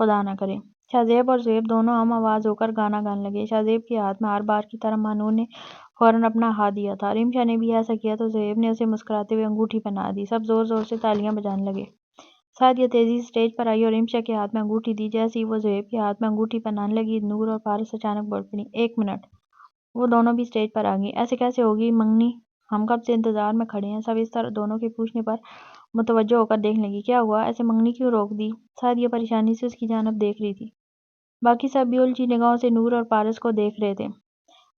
خدا نہ کرے۔ شاہ زیب اور زہیب دونوں ہم آواز ہو کر گانا گانے لگے۔ شاہ زیب کے ہاتھ میں ہر بار کی طرح مانور نے فوراً اپنا ہاتھ دیا تھا۔ رمشا نے بھی ایسا کیا تو زہیب نے اسے مسکراتے ہوئے انگوٹھی پہنا دی۔ سب زور زور سے تالیاں بجانے لگے۔ سعدیہ تیزی سے اسٹیج پر آئی اور رمشا کے ہاتھ میں انگوٹھی دی۔ جیسے ہی وہ زہیب کے ہاتھ میں انگوٹھی پہنانے لگی نور اور پارس اچانک بول پڑیں، ایک منٹ! وہ دونوں بھی اسٹیج پر آ گئیں۔ ایسے کیسے ہوگی منگنی؟ ہم کب سے انتظار میں کھڑے ہیں۔ سب اس طرح دونوں کے پوچھنے پر متوجہ ہو کر دیکھنے لگی۔ کیا ہوا؟ ایسے منگنی کیوں روک دی؟ سعدیہ پریشانی سے اس کی جانب دیکھ رہی تھی۔ باقی سب بھی الجھی نگاہوں سے نور اور پارس کو دیکھ رہے تھے۔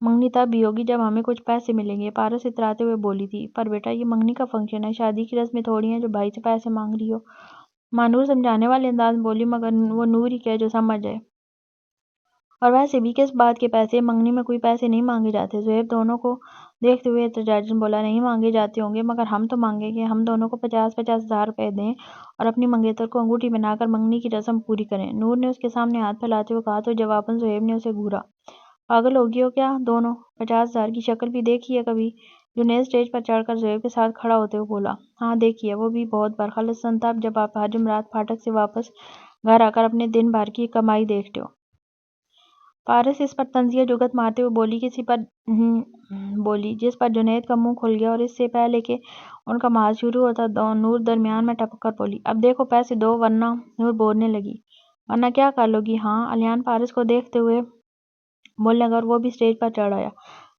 منگنی تب بھی ہوگی جب ہمیں کچھ پیسے ملیں گے، پارس اتراتے ہوئے بولی تھی۔ پر بیٹا یہ منگنی کا فنکشن ہے، شادی کی رسمیں تھوڑی ہیں جو بھائی سے پیسے مانگ رہی ہو۔ مانور سمجھانے والے انداز میں بولی، مگر وہ نور ہی کہے جو سمجھ جائے۔ اور ویسے بھی کس بات کے پیسے؟ منگنی میں کوئی پیسے نہیں مانگے جاتے۔ زہیب دونوں کو دیکھتے ہوئے احتجاجاً بولا، نہیں مانگے جاتے ہوں گے مگر ہم تو مانگیں گے، ہم دونوں کو 50,000 روپے دیں اور اپنی منگیتر کو انگوٹھی پہنا کر منگنی کی رسم پوری کریں۔ نور نے اس کے سامنے ہاتھ پھیلاتے ہوئے کہا تو جواباً زہیب نے اسے گھورا، پاگل ہو گئی ہو کیا دونوں؟ 50,000 کی شکل بھی دیکھی ہے کبھی؟ جنید اسٹیج پر چڑھ کر زہیب کے ساتھ کھڑا ہوتے ہوئے بولا، ہاں دیکھی ہے، وہ بھی بہت بار، خالصتاً تب جب آپ ہر جمعرات پھاٹک سے واپس گھر آ کر اپنے دن بھر کی کمائی دیکھتے ہو۔ پارس اس پر طنزیہ جگت مارتے ہوئے بولی، جس پر جنید کا منہ کھل گیا اور اس سے پہلے کہ ان کا محاذ شروع ہوتا نور درمیان میں ٹپک کر بولی، اب دیکھو پیسے دو ورنہ۔ نور بولنے لگی، ورنہ کیا کر لو گی؟ ہاں؟ الیان پارس کو دیکھتے ہوئے بولنے لگا اور وہ بھی اسٹیج پر چڑھ آیا۔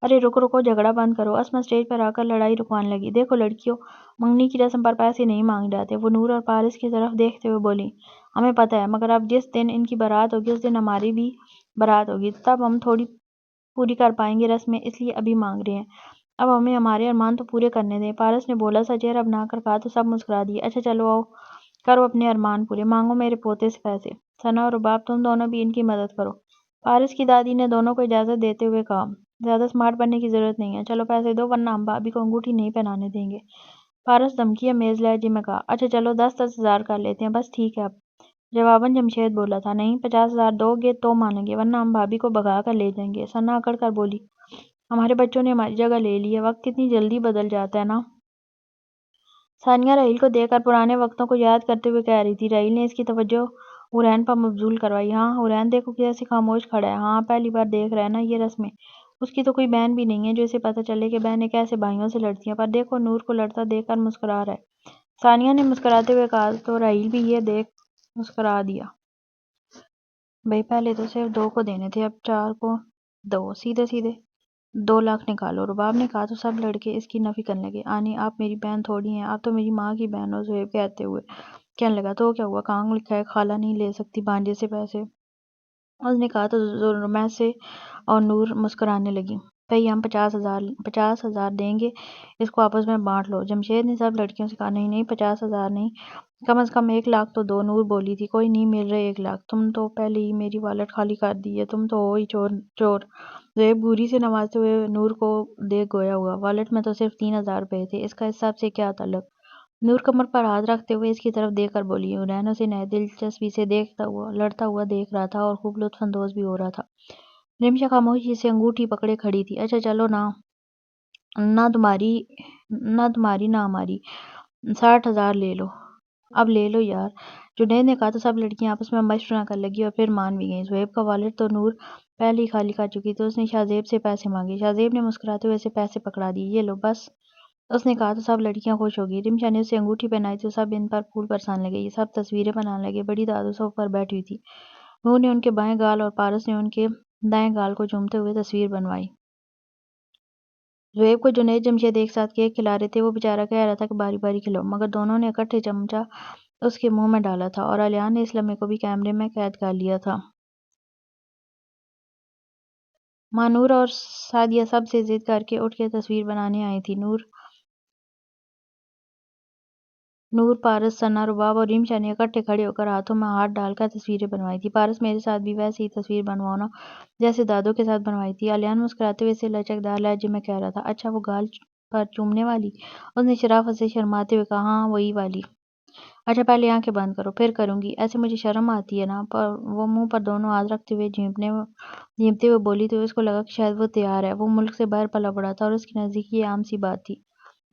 ارے رکو جھگڑا بند کرو۔ اسما اسٹیج پر آ کر لڑائی رکوانے لگی، دیکھو لڑکیوں، منگنی کی رسم پر پیسے نہیں مانگے جاتے۔ وہ نور اور پارس کی طرف دیکھتے ہوئے بولی، ہمیں پتہ ہے، مگر اب جس دن ان کی بارات ہوگی اس دن ہماری بھی بارات ہوگی، تب ہم تھوڑی پوری کر پائیں گے رسمیں، اس لیے ابھی مانگ رہے ہیں، اب ہمیں ہمارے ارمان تو پورے کرنے دیں۔ پارس نے بھولا سا چہرہ بنا کر کہا تو سب مسکرا دیے۔ اچھا چلو آؤ، کرو اپنے ارمان پورے، مانگو میرے پوتے سے پیسے۔ ثنا اور رباب تم دونوں بھی ان کی مدد کرو۔ پارس کی دادی نے دونوں کو اجازت دیتے ہوئے کہا، زیادہ سمارٹ بننے کی ضرورت نہیں ہے، چلو پیسے دو ورنہ ہم بھابھی کو انگوٹھی نہیں پہنانے دیں گے۔ پارس دھمکی آمیز لہجے میں کہا، اچھا چلو 10,000 کر لیتے ہیں، بس ٹھیک ہے اب۔ جواباً جمشید بولا تھا، نہیں 50,000 دو گے تو مانیں گے ورنہ ہم بھابھی کو بھگا کر لے جائیں گے۔ ثنا اکڑ کر بولی، ہمارے بچوں نے ہماری جگہ لے لی ہے، وقت کتنی جلدی بدل جاتا ہے نا۔ ثانیہ راحیل کو دیکھ کر پرانے وقتوں کو یاد کرتے ہوئے کہہ رہی تھی۔ راحیل نے اس کی توجہ حورین پر مبذول کروائی۔ ہاں حورین دیکھو کیسے خاموش کھڑا ہے۔ ہاں پہلی بار دیکھ رہا ہے نا یہ رسمیں۔ اس کی تو کوئی بہن بھی نہیں ہے جو اسے پتہ چلے کہ بہنیں کیسے بھائیوں سے لڑتی ہیں، پر دیکھو نور کو لڑتا دیکھ کر مسکرا رہا ہے۔ ثانیہ نے مسکراتے ہوئے کہا تو راحیل بھی یہ دیکھ مسکرا دیا۔ بھئی پہلے تو صرف 2 کو دینے تھے، اب 4 کو دو، سیدھے سیدھے 2 لاکھ نکالو۔ رباب نے کہا تو سب لڑکے اس کی نفی کرنے لگے۔ آنی آپ میری بہن تھوڑی ہیں، آپ تو میری ماں کی بہن ہو۔ زہیب کہتے ہوئے کہنے لگا تو کیا ہوا، کہاں لکھا ہے خالہ نہیں لے سکتی بھانجے سے پیسے؟ اس نے کہا تو رمیش سے اور نور مسکرانے لگی۔ بھئی ہم 50,000 دیں گے، اس کو آپس میں بانٹ لو۔ جمشید نے سب لڑکیوں سے کہا نہیں نہیں 50,000 نہیں، کم از کم 1 لاکھ تو دو۔ نور بولی تھی کوئی نہیں مل رہے 1 لاکھ، تم تو پہلے ہی میری والٹ خالی کر دی ہے، تم تو ہو ہی چور۔ زہیب گوری سے نوازتے ہوئے نور کو دیکھ گویا ہوا۔ والٹ میں تو صرف 3,000 روپے تھے، اس کا اس سب سے کیا تعلق؟ نور کمر پر ہاتھ رکھتے ہوئے اس کی طرف دیکھ کر بولی۔ حورین اسے نئے دلچسپی سے لڑتا ہوا دیکھ رہا تھا اور خوب لطف اندوز بھی ہو رہا تھا۔ رمشا خاموشی سے انگوٹھی پکڑے کھڑی تھی۔ اچھا چلو نہ تمہاری نہ ہماری، 60,000 لے لو، اب لے لو یار۔ جنید نے کہا تو سب لڑکیاں آپس میں مشورہ کرنے لگی اور پھر مان بھی گئیں۔ زہیب کا والٹ تو نور پہلے ہی خالی کر چکی تھی، اس نے شاہ زیب سے پیسے مانگے۔ شاہ زیب نے مسکراتے ہوئے اسے پیسے پکڑا دیے۔ یہ لو بس، اس نے کہا تو سب لڑکیاں خوش ہو گئی۔ رمشا نے اسے انگوٹھی پہنائی تو سب ان پر پھول برسانے لگے، یہ سب تصویریں بنانے لگے۔ بڑی دادو صوفے پر بیٹھی ہوئی تھی، نور نے ان کے بائیں گال اور پارس نے ان کے دائیں گال کو چومتے ہوئے تصویر بنوائی۔ زہیب کو جنید جمشید ایک ساتھ کیک کھلا رہے تھے، وہ بیچارہ کہہ رہا تھا کہ باری باری کھلاؤ، مگر دونوں نے اکٹھے چمچہ اس کے منہ میں ڈالا تھا اور الیان نے اس لمحے کو بھی کیمرے میں قید کر لیا تھا۔ ماں نور اور سعدیہ سب سے ضد کر کے اٹھ کے تصویر بنانے آئی تھی۔ نور، پارس، ثنا، رباب اور رمشا نے اکٹھے کھڑے ہو کر ہاتھوں میں ہاتھ ڈال کر تصویریں بنوائی تھی۔ پارس میرے ساتھ بھی ویسے ہی تصویر بنواؤ نا جیسے دادو کے ساتھ بنوائی تھی، الیان مسکراتے ہوئے اسے لچکدار لہجے میں کہہ رہا تھا۔ اچھا وہ گال پر چومنے والی؟ اس نے شرافت سے شرماتے ہوئے کہا ہاں وہی والی۔ اچھا پہلے آنکھیں بند کرو پھر کروں گی، ایسے مجھے شرم آتی ہے نا۔ پر وہ منہ پر دونوں ہاتھ رکھتے ہوئے جھیمتے ہوئے بولی تو اس کو لگا کہ شاید وہ تیار ہے۔ وہ ملک سے باہر پلا بڑا تھا اور اس کے نزدیک یہ عام سی بات تھی۔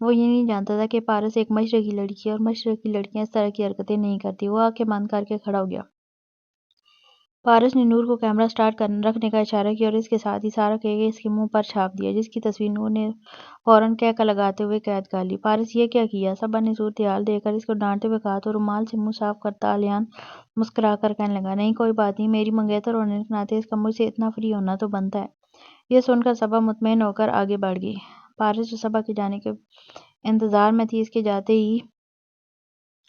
وہ یہ نہیں جانتا تھا کہ پارس ایک مشرقی لڑکی ہے اور مشرقی لڑکیاں اس طرح کی حرکتیں نہیں کرتی۔ وہ آنکھیں بند کر کے کھڑا ہو گیا۔ پارس نے نور کو کیمرہ سٹارٹ رکھنے کا اشارہ کیا اور اس کے ساتھ ہی سارا کیک اس کے منہ پر چھاپ دیا، جس کی تصویر نور نے فوراً کہکہ لگاتے ہوئے قید کر لی۔ پارس یہ کیا کیا؟ سبا نے صورتحال دیکھ کر اس کو ڈانٹتے ہوئے کہا تو رومال سے منہ صاف کرتا الیان مسکرا کر کہنے لگا نہیں کوئی بات نہیں، میری منگیتر ہونے کے ناطے اس کا مجھ سے اتنا فری ہونا تو بنتا ہے۔ یہ سن کر سبا مطمئن ہو کر آگے بڑھ گئی۔ پارس جو سبا کے جانے کے انتظار میں تھی، اس کے جاتے ہی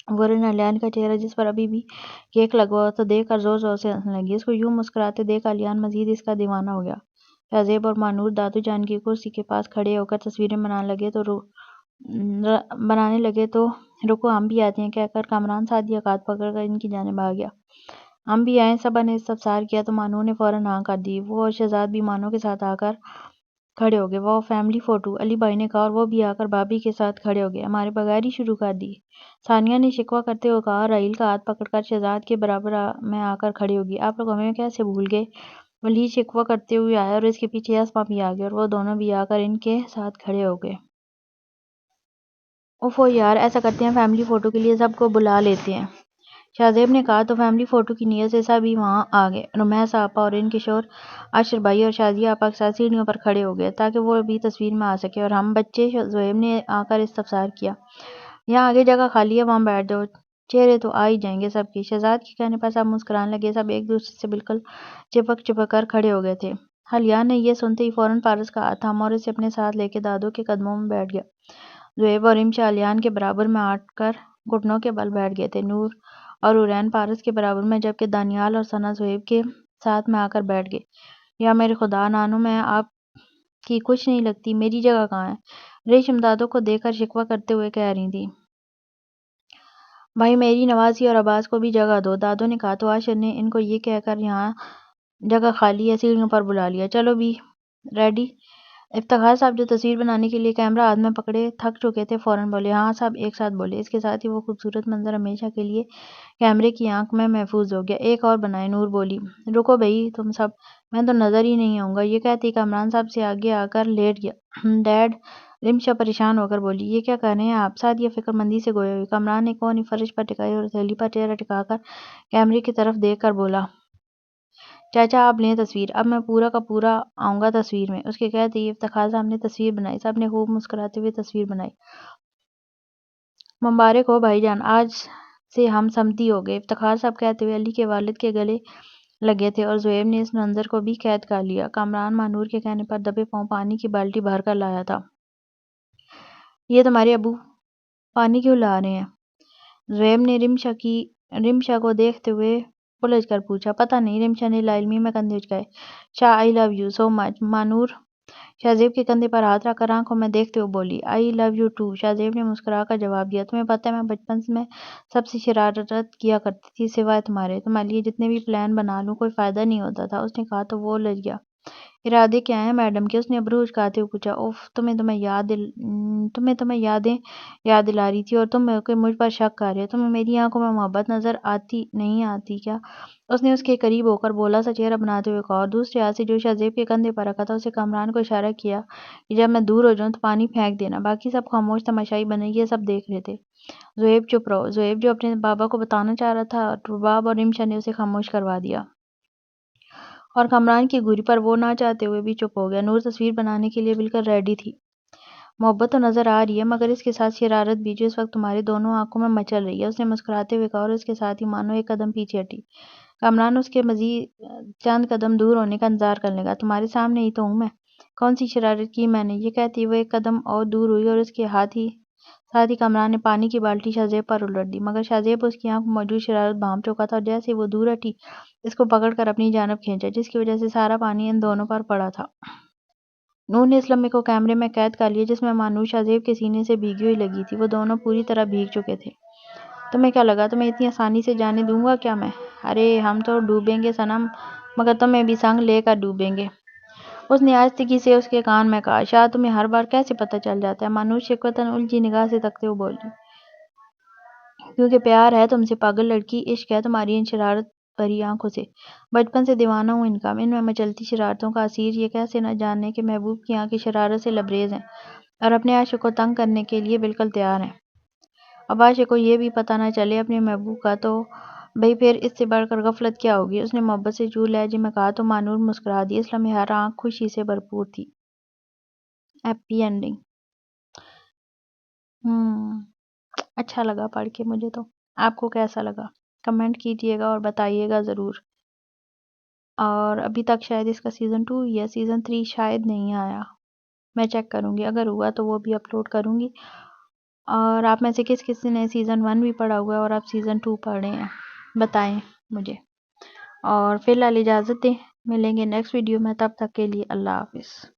فوراً الیان کا چہرہ جس پر ابھی بھی کیک لگا ہوا تھا دیکھ کر زور زور سے ہنسنے لگی۔ اس کو یوں مسکراتے دیکھ الیان مزید اس کا دیوانہ ہو گیا۔ شاہ زیب اور ماں نور دادو جان کی کرسی کے پاس کھڑے ہو کر تصویریں بنانے لگے تو رکو ہم بھی آتے ہیں کہہ کر کامران سعدیہ کا ہاتھ پکڑ کر ان کی جانب آ گیا۔ ہم بھی آئیں؟ سبا نے استفسار کیا تو مانو نے فوراً ہاں کر دی۔ وہ اور شہزاد بھی مانو کے ساتھ آ کر کھڑے ہو گئے۔ وہ فیملی فوٹو، علی بھائی نے کہا اور وہ بھی آ کر بھابھی کے ساتھ کھڑے ہو گئے۔ ہمارے بغیر ہی شروع کر دی؟ ثانیہ نے شکوہ کرتے ہوئے کہا۔ راحیل کا ہاتھ پکڑ کر شہزاد کے برابر میں آ کر کھڑی ہوگی۔ آپ لوگ ہمیں کیسے بھول گئے؟ ولید شکوہ کرتے ہوئے آیا اور اس کے پیچھے اسما بھی آ گئی اور وہ دونوں بھی آ کر ان کے ساتھ کھڑے ہو گئے۔ اوفو یار ایسا کرتے ہیں فیملی فوٹو کے لیے سب کو بلا لیتے ہیں، شاہ زیب نے کہا تو فیملی فوٹو کی نیت سے سب ہی وہاں آ گئے۔ رمیس آپا اور ان کے شوہر اشر بھائی اور شازیہ آپا کے ساتھ سیڑھیوں پر کھڑے ہو گئے تاکہ وہ بھی تصویر میں آ سکے۔ اور ہم بچے؟ زہیب نے آ کر استفسار کیا۔ یہاں آگے جگہ خالی ہے، وہاں بیٹھ جاؤ، چہرے تو آ ہی جائیں گے سب کے۔ شہزاد کے کہنے پر سب مسکرانے لگے، سب ایک دوسرے سے بالکل چپک کر کھڑے ہو گئے تھے۔ الیان نے یہ سنتے ہی فوراً پارس کا ہاتھ تھاما اور اسے اپنے ساتھ لے کے دادو کے قدموں میں بیٹھ گیا۔ زہیب اور رمشا الیان کے برابر میں آ کر گھٹنوں کے بل بیٹھ گئے تھے، نور اور حورین پارس کے برابر میں، جبکہ دانیال اور ثنا زہیب کے ساتھ میں آ کر بیٹھ گئے۔ یا میرے خدا نانو میں آپ کی کچھ نہیں لگتی، میری جگہ کہاں ہے؟ ریشم دادو کو دیکھ کر شکوہ کرتے ہوئے کہہ رہی تھی۔ بھائی میری نوازی اور عباس کو بھی جگہ دو، دادو نے کہا تو عاشر نے ان کو یہ کہہ کر یہاں جگہ خالی ہے سیڑھیوں پر بلا لیا۔ چلو بھی ریڈی؟ افتخار صاحب جو تصویر بنانے کے لیے کیمرہ ہاتھ میں پکڑے تھک چکے تھے فوراً بولے۔ ہاں سب ایک ساتھ بولے۔ اس کے ساتھ ہی وہ خوبصورت منظر ہمیشہ کے لیے کیمرے کی آنکھ میں محفوظ ہو گیا۔ ایک اور بنائیں، نور بولی۔ رکو بھئی تم سب، میں تو نظر ہی نہیں آؤں گا۔ یہ کہتے ہی کامران صاحب سے آگے آ کر لیٹ گیا۔ ڈیڈ رمشا پریشان ہو کر بولی، یہ کیا کر رہے ہیں آپ؟ سعدیہ فکر مندی سے گویا ہوئی۔ کامران نے کونی فرش پر ٹکائی اور ہتھیلی پر چہرہ ٹکا کر کیمرے کی طرف دیکھ کر بولا، چاچا آپ لیں تصویر، اب میں پورا کا پورا آؤں گا تصویر میں۔ اس کے کہتے ہی افتخار صاحب نے تصویر بنائی۔ سب نے خوب مسکراتے ہوئے تصویر بنائی۔ مبارک ہو بھائی جان، آج سے ہم سمتی ہو گئے، افتخار صاحب کہتے ہوئے علی کے والد کے گلے لگے تھے اور زہیب نے اس منظر کو بھی قید کر لیا۔ کامران مانور کے کہنے پر دبے پاؤں پانی کی بالٹی بھر کر لایا تھا۔ یہ تمہارے ابو پانی کیوں لا رہے ہیں؟ زہیب نے رمشا کو دیکھتے ہوئے الجھ کر پوچھا۔ پتہ نہیں، رمشا نے لا علمی میں کندھے اچکائے۔ شاہ آئی لو یو سو مچ، مانور شاہزیب کے کندھے پر ہاتھ رکھ کر آنکھوں میں دیکھتے ہوئے بولی۔ آئی لو یو ٹو، شاہزیب نے مسکرا کر جواب دیا۔ تمہیں پتہ ہے میں بچپن میں سب سے شرارت کیا کرتی تھی سوائے تمہارے لیے جتنے بھی پلان بنا لوں کوئی فائدہ نہیں ہوتا تھا۔ اس نے کہا تو وہ الجھ گیا۔ ارادے کیا ہیں میڈم کے؟ اس نے ابرو اچکاتے ہوئے پوچھا۔ اوف، تمہیں یادیں یاد دلا رہی تھی اور تم مجھ پر شک کر رہے۔ تمہیں میری آنکھوں میں محبت نظر نہیں آتی کیا؟ اس نے اس کے قریب ہو کر بولا سا چہرہ بناتے ہوئے کہا اور دوسرے ہاتھ سے جو شاہزیب کے کندھے پر رکھا تھا اسے کامران کو اشارہ کیا کہ جب میں دور ہو جاؤں تو پانی پھینک دینا۔ باقی سب خاموش تماشائی بنے یہ سب دیکھ رہے تھے۔ زہیب چپ رہو، زہیب جو اپنے بابا کو بتانا چاہ رہا تھا رباب اور رمشا نے اسے خاموش کروا دیا اور کامران کی گوری پر وہ نہ چاہتے ہوئے بھی چپ ہو گیا۔ نور تصویر بنانے کے لیے بالکل ریڈی تھی۔ محبت تو نظر آ رہی ہے مگر اس کے ساتھ شرارت بھی جو اس وقت تمہاری دونوں آنکھوں میں مچل رہی ہے، اس نے مسکراتے ہوئے کہا اور اس کے ساتھ ہی مانو ایک قدم پیچھے ہٹی۔ کامران اس کے مزید چند قدم دور ہونے کا انتظار کرنے لگا۔ تمہارے سامنے ہی تو ہوں میں، کون سی شرارت کی میں نے؟ یہ کہتی وہ ایک قدم اور دور ہوئی اور اس کے ساتھ ہی کامران نے پانی کی بالٹی شاہزیب پر الٹ دی، مگر شاہزیب اس کی آنکھ میں موجود شرارت بھانپ چکا تھا اور جیسے وہ دور ہٹی اس کو پکڑ کر اپنی جانب کھینچا، جس کی وجہ سے سارا پانی ان دونوں پر پڑا تھا۔ نور نے اس لمحے کو کیمرے میں قید کر لیا جس میں مانور شاہزیب کے سینے سے بھیگی ہوئی لگی تھی۔ وہ دونوں پوری طرح بھیگ چکے تھے۔ تمہیں کیا لگا تمہیں اتنی آسانی سے جانے دوں گا کیا میں؟ ارے ہم تو ڈوبیں گے صنم، مگر تمہیں بھی سنگ لے کر ڈوبیں گے۔ اس نے آہستگی سے اس کے کان میں کہا۔ شاہ تمہیں ہر بار کیسے پتہ چل جاتا ہے؟ مانور شفقتاً الجھی نگاہ سے تکتے ہوئے بولی۔ کیونکہ پیار ہے تم سے پاگل لڑکی، عشق ہے تمہاری ان شرارت بھری آنکھوں سے۔ بچپن سے دیوانہ ہوں ان میں مچلتی شرارتوں کا اسیر۔ یہ کیسے نہ جانیں کہ محبوب کی آنکھیں شرارت سے لبریز ہیں اور اپنے عاشق کو تنگ کرنے کے لیے بالکل تیار ہیں۔ اب عاشق کو یہ بھی پتہ نہ چلے اپنے محبوب کا تو بھئی پھر اس سے بڑھ کر غفلت کیا ہوگی؟ اس نے محبت سے چور لہجے میں کہا تو مانور مسکرا دی۔ اس لمحے ہر آنکھ خوشی سے بھرپور تھی۔ Happy ending. اچھا لگا پڑھ کے مجھے تو۔ آپ کو کیسا لگا؟ کمنٹ کیجئے گا اور بتائیے گا ضرور۔ اور ابھی تک شاید اس کا سیزن 2 یا سیزن 3 شاید نہیں آیا، میں چیک کروں گی، اگر ہوا تو وہ بھی اپلوڈ کروں گی۔ اور آپ میں سے کس نے سیزن 1 بھی پڑھا ہوا ہے اور آپ سیزن 2 پڑھ رہے ہیں بتائیں مجھے۔ اور فی الحال اجازت دیں، ملیں گے نیکسٹ ویڈیو میں، تب تک کے لیے اللہ حافظ۔